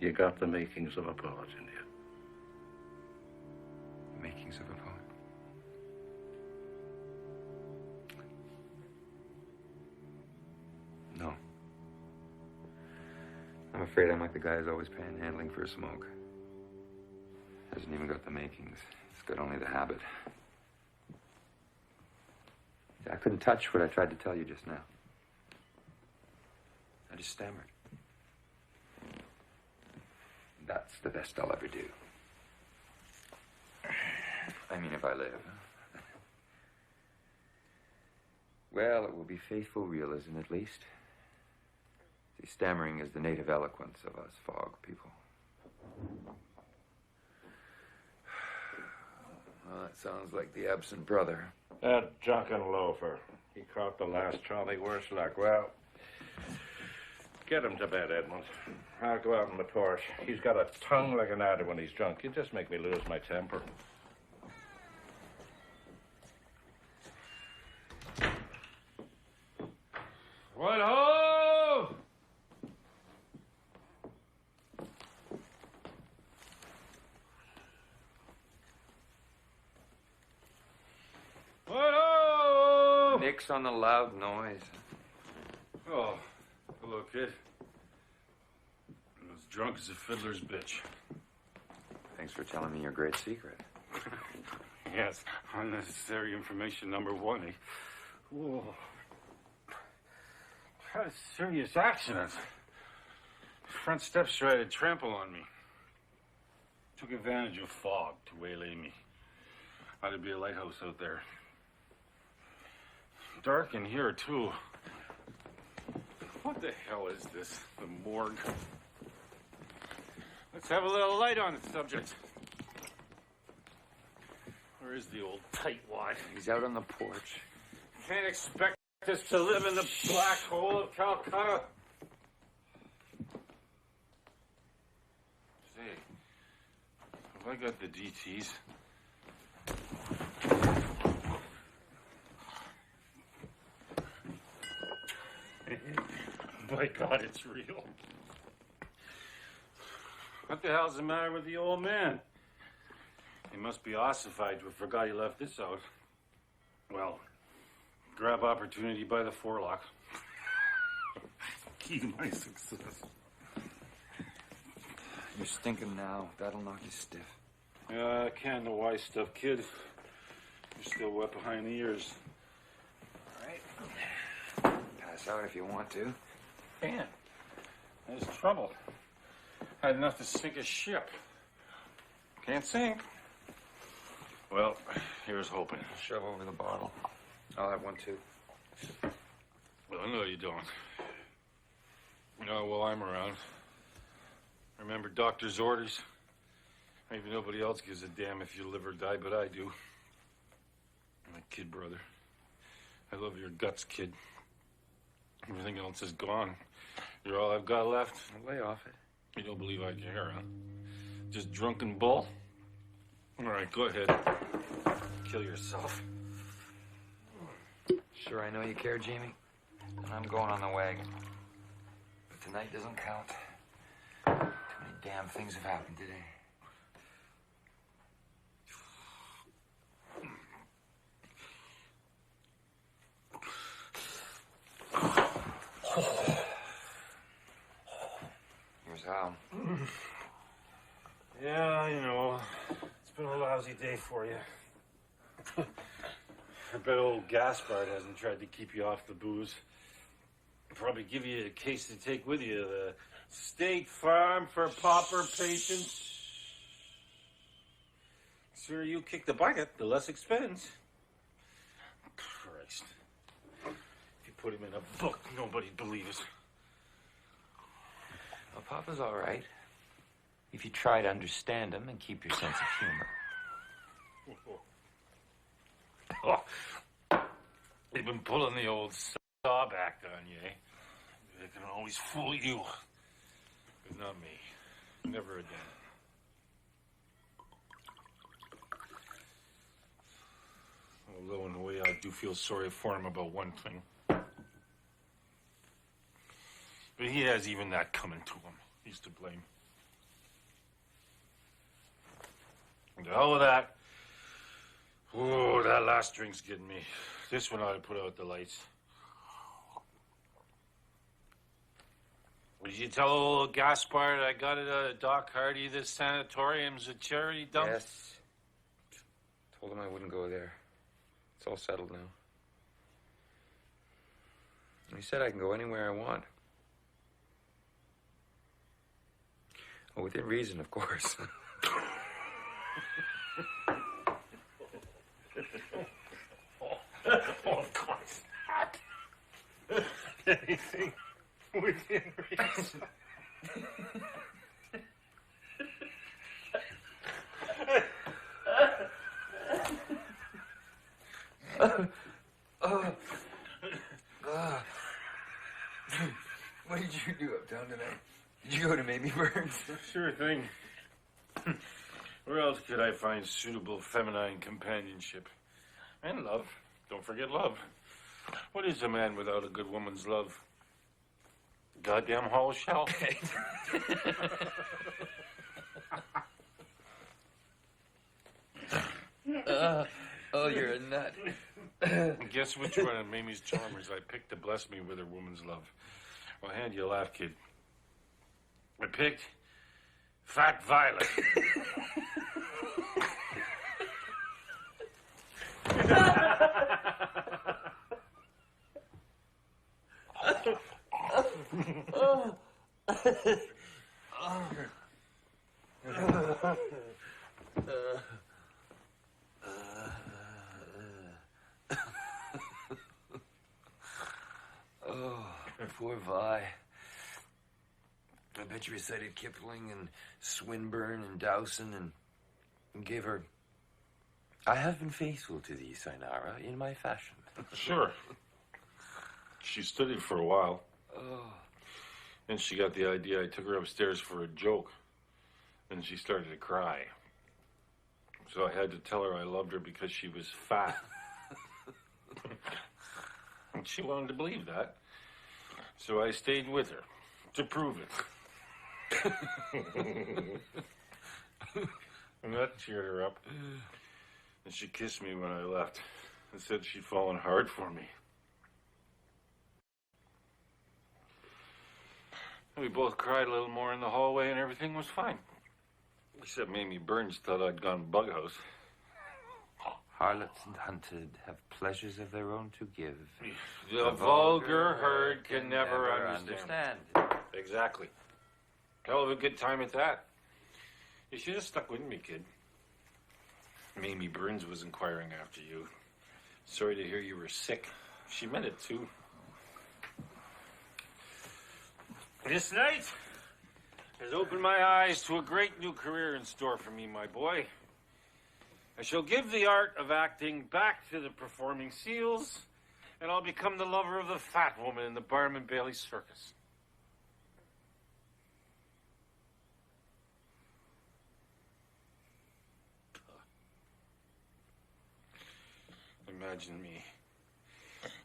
You got the makings of a poet in you.
Makings of a poet. No. I'm afraid I'm like the guy who's always panhandling for a smoke. Hasn't even got the makings. It's got only the habit. I couldn't touch what I tried to tell you just now. I just stammered. That's the best I'll ever do. I mean, if I live. Well, it will be faithful realism, at least. See, stammering is the native eloquence of us fog people.
Well, that sounds like the absent brother.
That drunken loafer. He caught the last trolley, worse luck. Well, get him to bed, Edmund. I'll go out on the porch. He's got a tongue like an adder when he's drunk. You just make me lose my temper.
What ho! What ho!
Nix on the loud noise.
Oh, hello, kid. I'm as drunk as a fiddler's bitch.
Thanks for telling me your great secret.
Yes, unnecessary information number one. Whoa. Had a serious accident. Front steps tried to trample on me. Took advantage of fog to waylay me. Ought to be a lighthouse out there. Dark in here, too. What the hell is this? The morgue? Let's have a little light on the subject. Where is the old tightwad?
He's out on the porch.
Can't expect us to live in the black hole of Calcutta. Say, have I got the DTs? My God, it's real. What the hell's the matter with the old man? He must be ossified to have forgot he left this out. Well, grab opportunity by the forelock. Key to my success.
You're stinking now. That'll knock you stiff.
Yeah, I can the wise stuff, kid. You're still wet behind the ears.
All right. Pass out if you want to.
Man, there's trouble. Had enough to sink a ship. Can't sink. Well, here's hoping.
Shove over the bottle. I'll have one too.
Well, no, you don't. No, well, I'm around. Remember doctor's orders? Maybe nobody else gives a damn if you live or die, but I do. My kid brother. I love your guts, kid. Everything else is gone. You're all I've got left.
I'll lay off it.
You don't believe I care, huh? Just drunken bull? All right, go ahead. Kill yourself.
Sure, I know you care, Jamie. And I'm going on the wagon. But tonight doesn't count. Too many damn things have happened today. Here's Hal.
Yeah, you know, it's been a lousy day for you. I bet old Gaspard hasn't tried to keep you off the booze. Probably give you a case to take with you, the State Farm for Pauper Patients. Sir, you kick the bucket, the less expense. Christ. If you put him in a book, nobody'd believe it.
Well, Papa's all right. If you try to understand him and keep your sense of humor.
Oh, they've been pulling the old sob act on you, eh? They can always fool you. But not me. Never again. Although, in a way, I do feel sorry for him about one thing. But he has even that coming to him. He's to blame. And the hell with that. Oh, that last drink's getting me. This one ought to put out the lights. Did you tell old Gaspard I got it out of Doc Hardy? This sanatorium's a charity dump?
Yes. Told him I wouldn't go there. It's all settled now. He said I can go anywhere I want. Oh, within reason, of course.
Of course not. Anything within reason.
What did you do uptown tonight? Did you go to Mamie Burns?
Sure thing. Where else could I find suitable feminine companionship? And love. Don't forget love. What is a man without a good woman's love? Goddamn hollow shell.
Oh, you're a nut.
Guess which one of Mamie's charmers I picked to bless me with her woman's love? I'll hand you a laugh, kid. I picked Fat Violet.
Poor Vi. I bet you recited Kipling and Swinburne and Dowson and gave her, I have been faithful to thee, Sinara, in my fashion.
Sure. She studied for a while.
Oh.
Then she got the idea I took her upstairs for a joke. And she started to cry. So I had to tell her I loved her because she was fat. And she wanted to believe that. So I stayed with her to prove it. And that cheered her up. And she kissed me when I left and said she'd fallen hard for me. We both cried a little more in the hallway and everything was fine. Except Mamie Burns thought I'd gone bughouse.
Harlots and hunted have pleasures of their own to give.
The vulgar herd can never understand. Exactly. Hell of a good time at that. You should have stuck with me, kid. Mamie Burns was inquiring after you. Sorry to hear you were sick. She meant it, too. This night has opened my eyes to a great new career in store for me, my boy. I shall give the art of acting back to the performing seals, and I'll become the lover of the fat woman in the Barnum Bailey Circus. Imagine me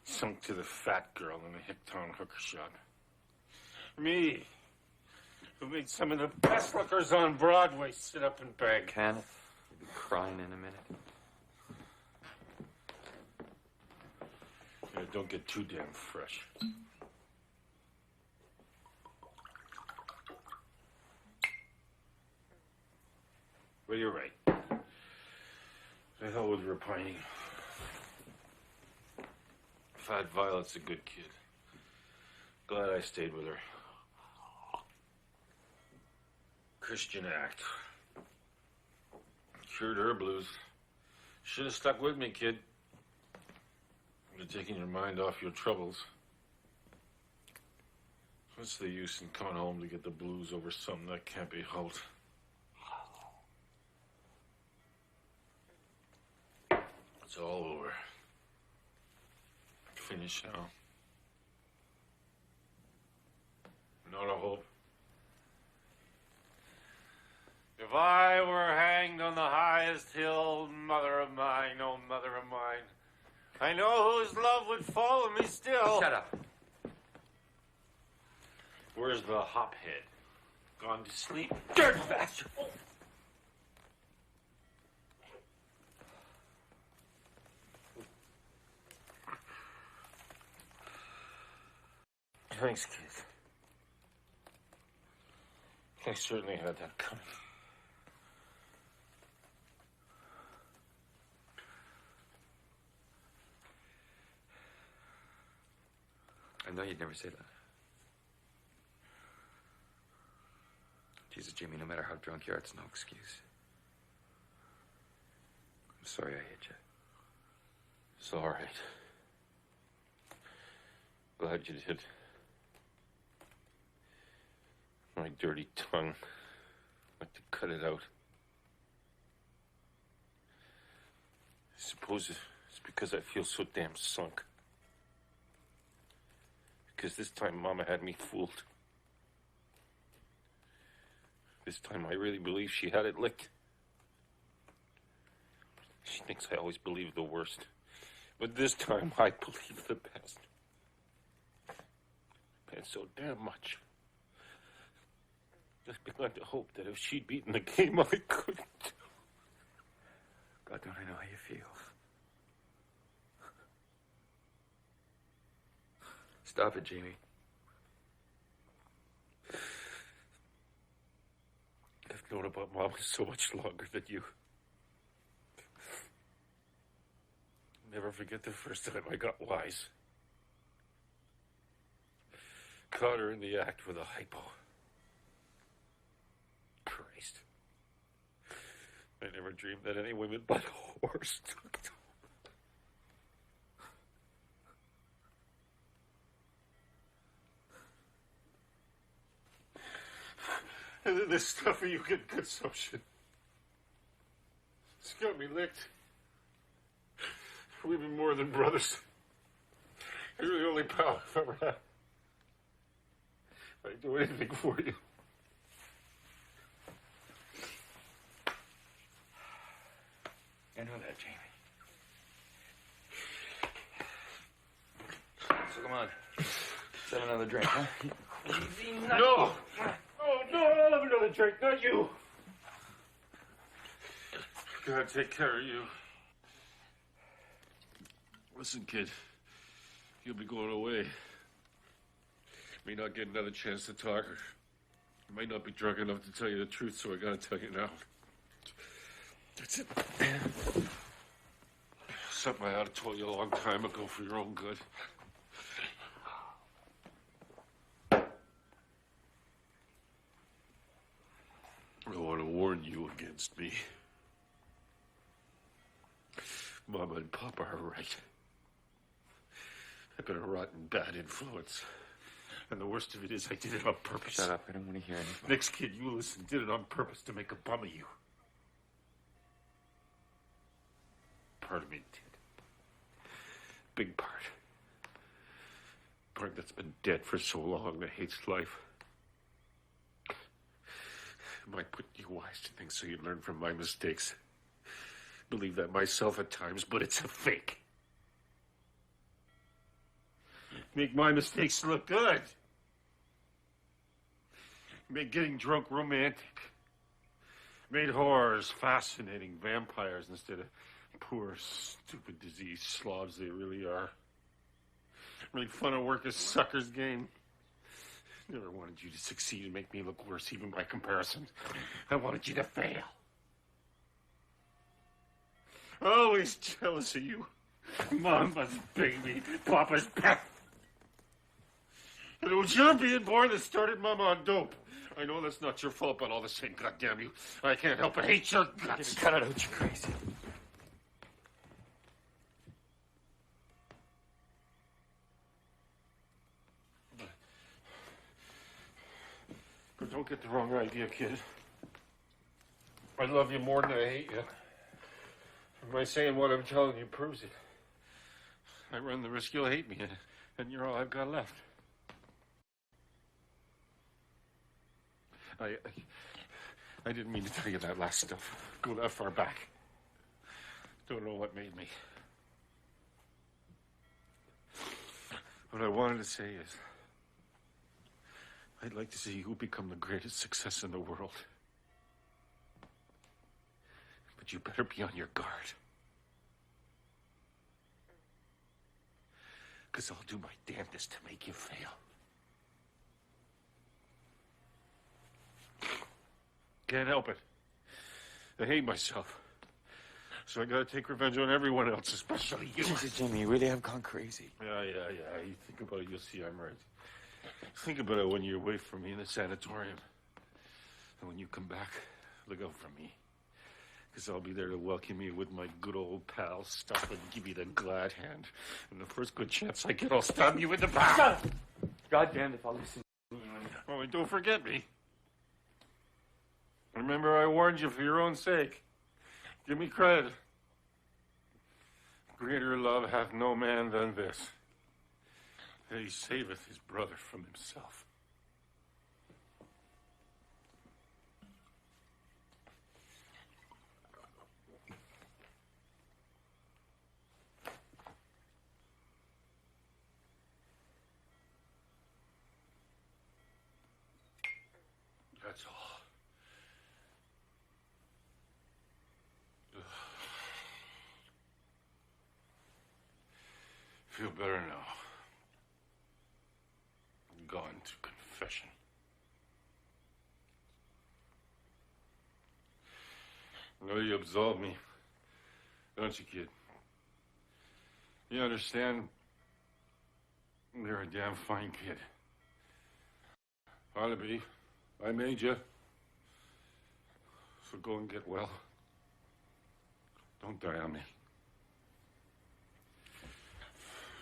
Sunk to the fat girl in the Hicktown hooker shop. Me, who made some of the best lookers on Broadway sit up and beg.
Can it? You'll be crying in a minute.
Yeah, don't get too damn fresh. Well, you're right. The hell with repining. Fat Violet's a good kid. Glad I stayed with her. Christian act. Cured her blues. Should have stuck with me, kid. You're taking your mind off your troubles. What's the use in coming home to get the blues over something that can't be helped? It's all over. Finished now. Not a hope. If I were hanged on the highest hill, mother of mine, oh mother of mine, I know whose love would follow me still.
Shut up.
Where's the hophead? Gone to sleep? Dirty bastard! Thanks, kid. I certainly had that coming.
I know you'd never say that. Jesus, Jimmy, no matter how drunk you are, it's no excuse. I'm sorry I hit you.
It's all right. Glad you did. My dirty tongue. I'd like to cut it out. I suppose it's because I feel so damn sunk. Because this time Mama had me fooled. This time I really believe she had it licked. She thinks I always believe the worst. But this time I believe the best. And so damn much. Just begun to hope that if she'd beaten the game, I couldn't.
God, don't I know how you feel? Stop it, Jamie.
I've known about Mama so much longer than you. Never forget the first time I got wise. Caught her in the act with a hypo. Christ. I never dreamed that any women but a horse took to. And then this stuff you get consumption. It's got me licked. We've been more than brothers. You're the only pal I've ever had. I'd do anything for you.
I know that, Jamie. So come on. Let's have another drink, huh?
No! Oh, no, I'll have another drink, not you. God, take care of you. Listen, kid. You'll be going away. May not get another chance to talk. Or might not be drunk enough to tell you the truth, so I gotta tell you now. That's it. Something I ought to told you a long time ago for your own good. I want to warn you against me. Mama and Papa are right. I've been a rotten, bad influence. And the worst of it is I did it on purpose.
Shut up. I don't want to hear anything.
Next kid, you listen, did it on purpose to make a bum of you. Part of me did. Big part. Part that's been dead for so long that hates life. Might put you wise to things so you'd learn from my mistakes. Believe that myself at times, but it's a fake. Make my mistakes look good. Make getting drunk romantic. Made horrors fascinating vampires instead of poor, stupid, diseased slobs they really are. Made fun of work a sucker's game. Never wanted you to succeed and make me look worse, even by comparison. I wanted you to fail. Always jealous of you. Mama's baby, Papa's pet. And it was your being born that started Mama on dope. I know that's not your fault, but all the same, goddamn you, I can't help but hate your guts.
Cut it out, you're crazy.
But don't get the wrong idea, kid. I love you more than I hate you. My saying what I'm telling you proves it. I run the risk you'll hate me, and you're all I've got left. I didn't mean to tell you that last stuff. Go that far back. Don't know what made me. What I wanted to say is, I'd like to see you become the greatest success in the world. But you better be on your guard. Because I'll do my damnedest to make you fail. Can't help it. I hate myself. So I gotta take revenge on everyone else, especially you.
Jimmy, you really have gone crazy.
Yeah. You think about it, you'll see I'm right. Think about it when you're away from me in the sanatorium. And when you come back, look out for me. Because I'll be there to welcome you with my good old pal stuff and give you the glad hand. And the first good chance I get, I'll stab you in the back.
God damn if I'll listen.
Oh, and don't forget me. Remember, I warned you for your own sake. Give me credit. Greater love hath no man than this, that he saveth his brother from himself. That's all. Feel better now. Gone to confession. I know you absolved me, don't you, kid? You understand? You're a damn fine kid. Ought to be. I made you. So go and get well. Don't die on me.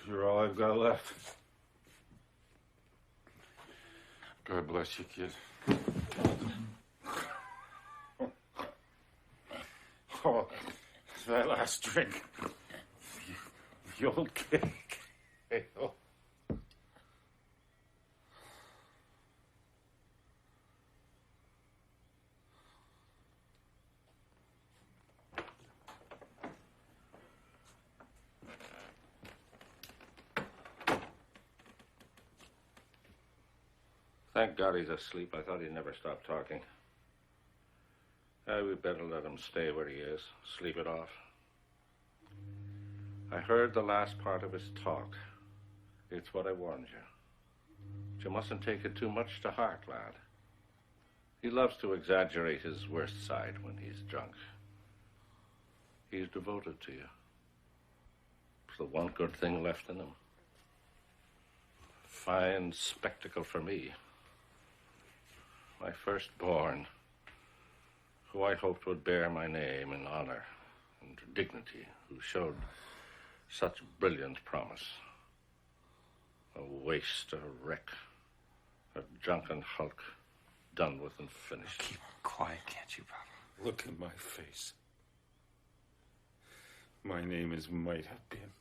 You're all I've got left. God bless you, kid. Oh, that last drink. The old cake. Hey, oh. Thank God he's asleep. I thought he'd never stop talking. We better let him stay where he is. Sleep it off. I heard the last part of his talk. It's what I warned you. But you mustn't take it too much to heart, lad. He loves to exaggerate his worst side when he's drunk. He's devoted to you. It's the one good thing left in him. Fine spectacle for me. My firstborn, who I hoped would bear my name in honor and dignity, who showed such brilliant promise. A waste, a wreck, a drunken hulk, done with and finished.
Keep quiet, can't you, Papa?
Look in my face. My name is Might Have Been.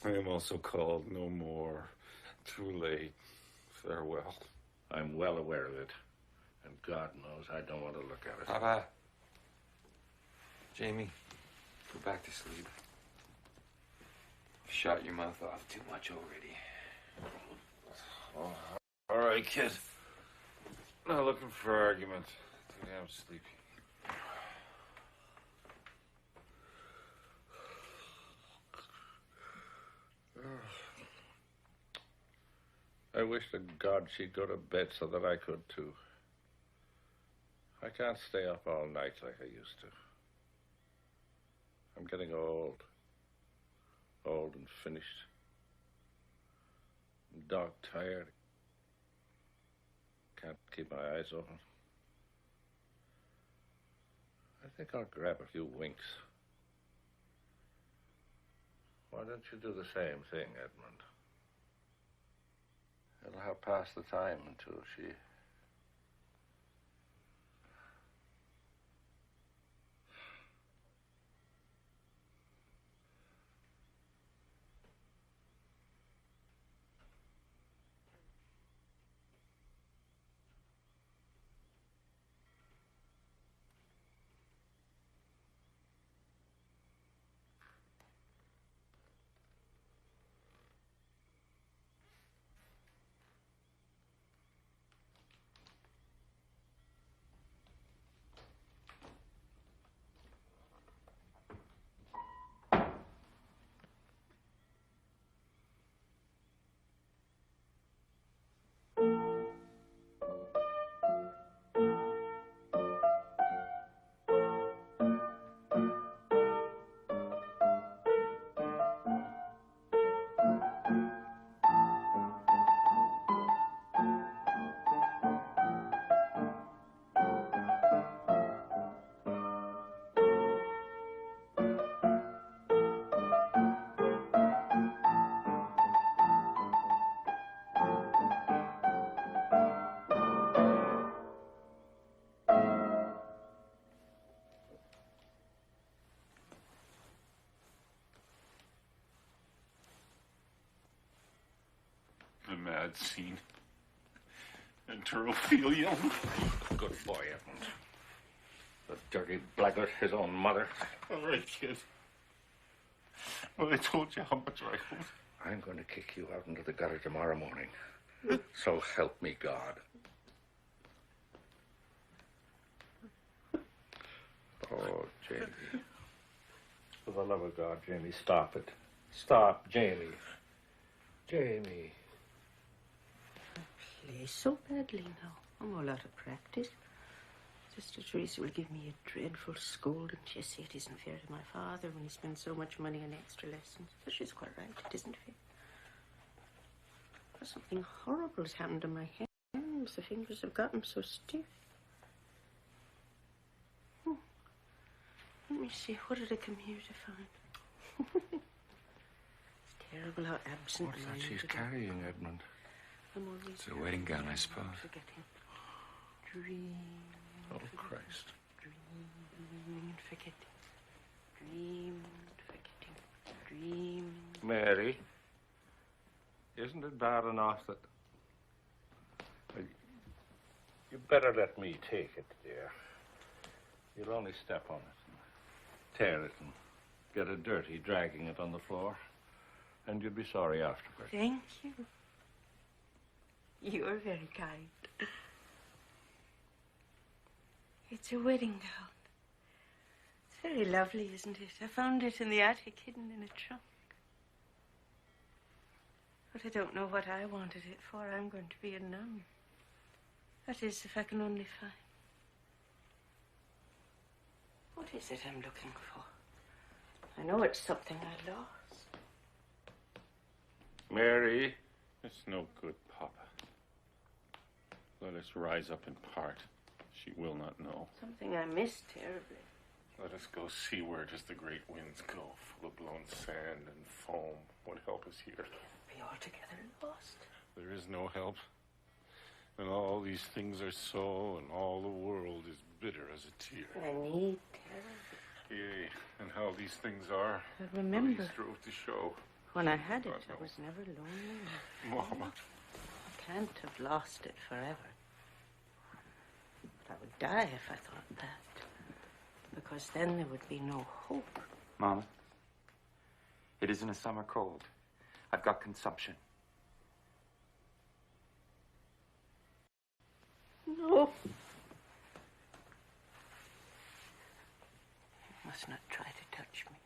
I am also called No More, Too Late, Farewell. I'm well aware of it, and God knows I don't want to look at it.
Papa. Jamie, go back to sleep. shot your mouth off too much already.
Oh, all right, kid. Not looking for argument. Too damn sleepy.
I wish to God she'd go to bed so that I could, too. I can't stay up all night like I used to. I'm getting old. Old and finished. I'm dog-tired. Can't keep my eyes open. I think I'll grab a few winks. Why don't you do the same thing, Edmund? It'll help pass the time until she...
The mad scene. Enterophilia.
Good boy, Edmund. The dirty blackguard, his own mother.
All right, kid. Well, I told you how much I owed.
I'm going to kick you out into the gutter tomorrow morning. So help me God. Oh, Jamie. For the love of God, Jamie, stop it. Stop, Jamie. Jamie.
Play so badly now. I'm all out of practice. Sister Teresa will give me a dreadful scolding. She'll say it isn't fair to my father when he spends so much money on extra lessons. But she's quite right. It isn't fair. But something horrible has happened to my hands. The fingers have gotten so stiff. Let me see. What did I come here to find? It's terrible how absent
What's
I am
that she's
today.
carrying, Edmund?
I'm always
It's a wedding gown, I suppose.
forgetting. Dream.
Oh, Christ.
Dreaming and forgetting. Dream and forgetting. Dream.
Mary, isn't it bad enough that... You better let me take it, dear. You'll only step on it and tear it and get it dirty dragging it on the floor. And you'll be sorry afterward.
Thank you. You are very kind. It's a wedding gown. It's very lovely, isn't it? I found it in the attic, hidden in a trunk. But I don't know what I wanted it for. I'm going to be a nun. That is, if I can only find... What is it I'm looking for? I know it's something I lost.
Mary?
It's no good, Papa. Let us rise up and part. She will not know.
Something I missed terribly.
Let us go seaward as the great winds go, full of blown sand and foam. What help is here?
Be altogether lost.
There is no help. And all these things are so, and all the world is bitter as a tear.
I need terribly.
Yea, and how these things are.
I remember.
He strove to show.
When I had it,
God
I
knows.
was never lonely.
Mama.
I can't have lost it forever. But I would die if I thought that. Because then there would be no hope.
Mama,
It isn't a summer cold. I've got consumption.
No. You must not try to touch me.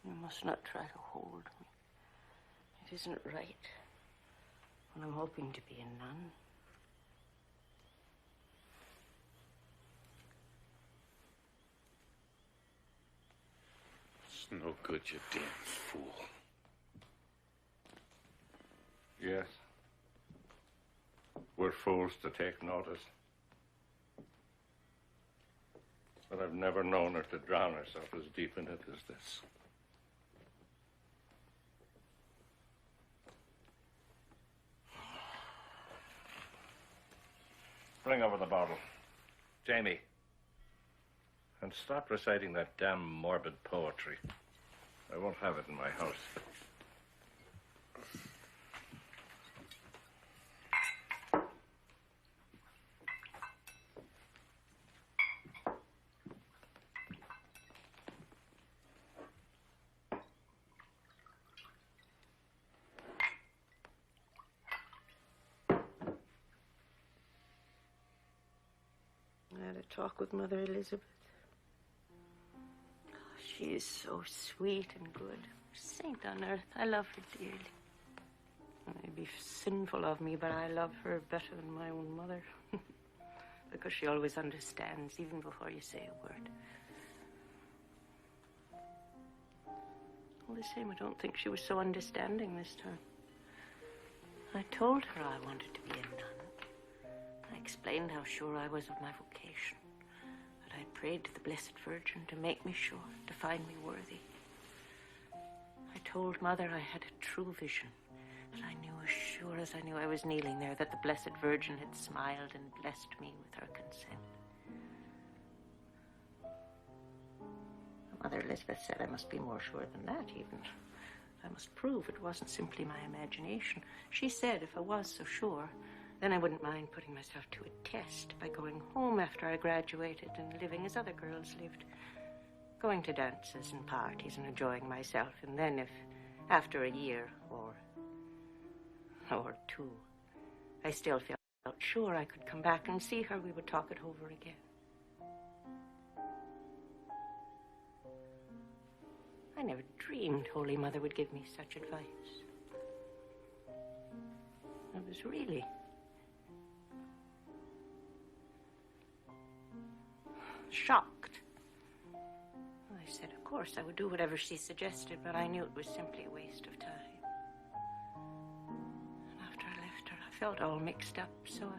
You must not try to hold me. It isn't right when I'm hoping to be a nun.
It's no good, you damn fool.
Yes. We're fools to take notice. But I've never known her to drown herself as deep in it as this. Bring over the bottle. Jamie. And stop reciting that damn morbid poetry. I won't have it in my house.
I had a talk with Mother Elizabeth. She is so sweet and good. Saint on earth. I love her dearly. It may be sinful of me, but I love her better than my own mother. Because she always understands, even before you say a word. All the same, I don't think she was so understanding this time. I told her I wanted to be a nun. I explained how sure I was of my vocation. That I prayed to the Blessed Virgin to make me sure, to find me worthy. I told Mother I had a true vision. That I knew as sure as I knew I was kneeling there that the Blessed Virgin had smiled and blessed me with her consent. Mother Elizabeth said I must be more sure than that, even. I must prove it wasn't simply my imagination. She said if I was so sure, then I wouldn't mind putting myself to a test by going home after I graduated and living as other girls lived. Going to dances and parties and enjoying myself. And then if, after a year or two, I still felt sure I could come back and see her, we would talk it over again. I never dreamed Holy Mother would give me such advice. I was really shocked. I said, of course, I would do whatever she suggested, but I knew it was simply a waste of time. And after I left her, I felt all mixed up, so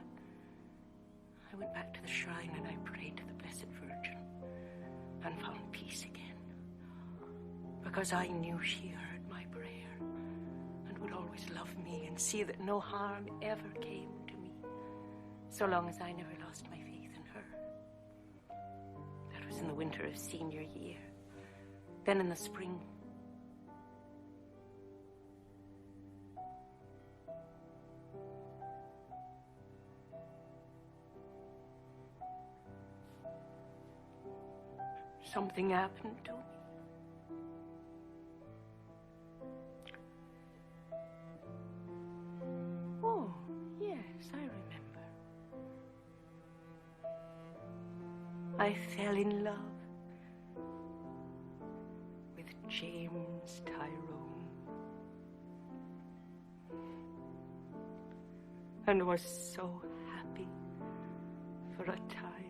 I went back to the shrine and I prayed to the Blessed Virgin and found peace again. Because I knew she heard my prayer and would always love me and see that no harm ever came to me, so long as I never lost my faith in her. That was in the winter of senior year. Then in the spring, something happened to me. Oh, yes, I remember. I fell in love with James Tyrone and was so happy for a time.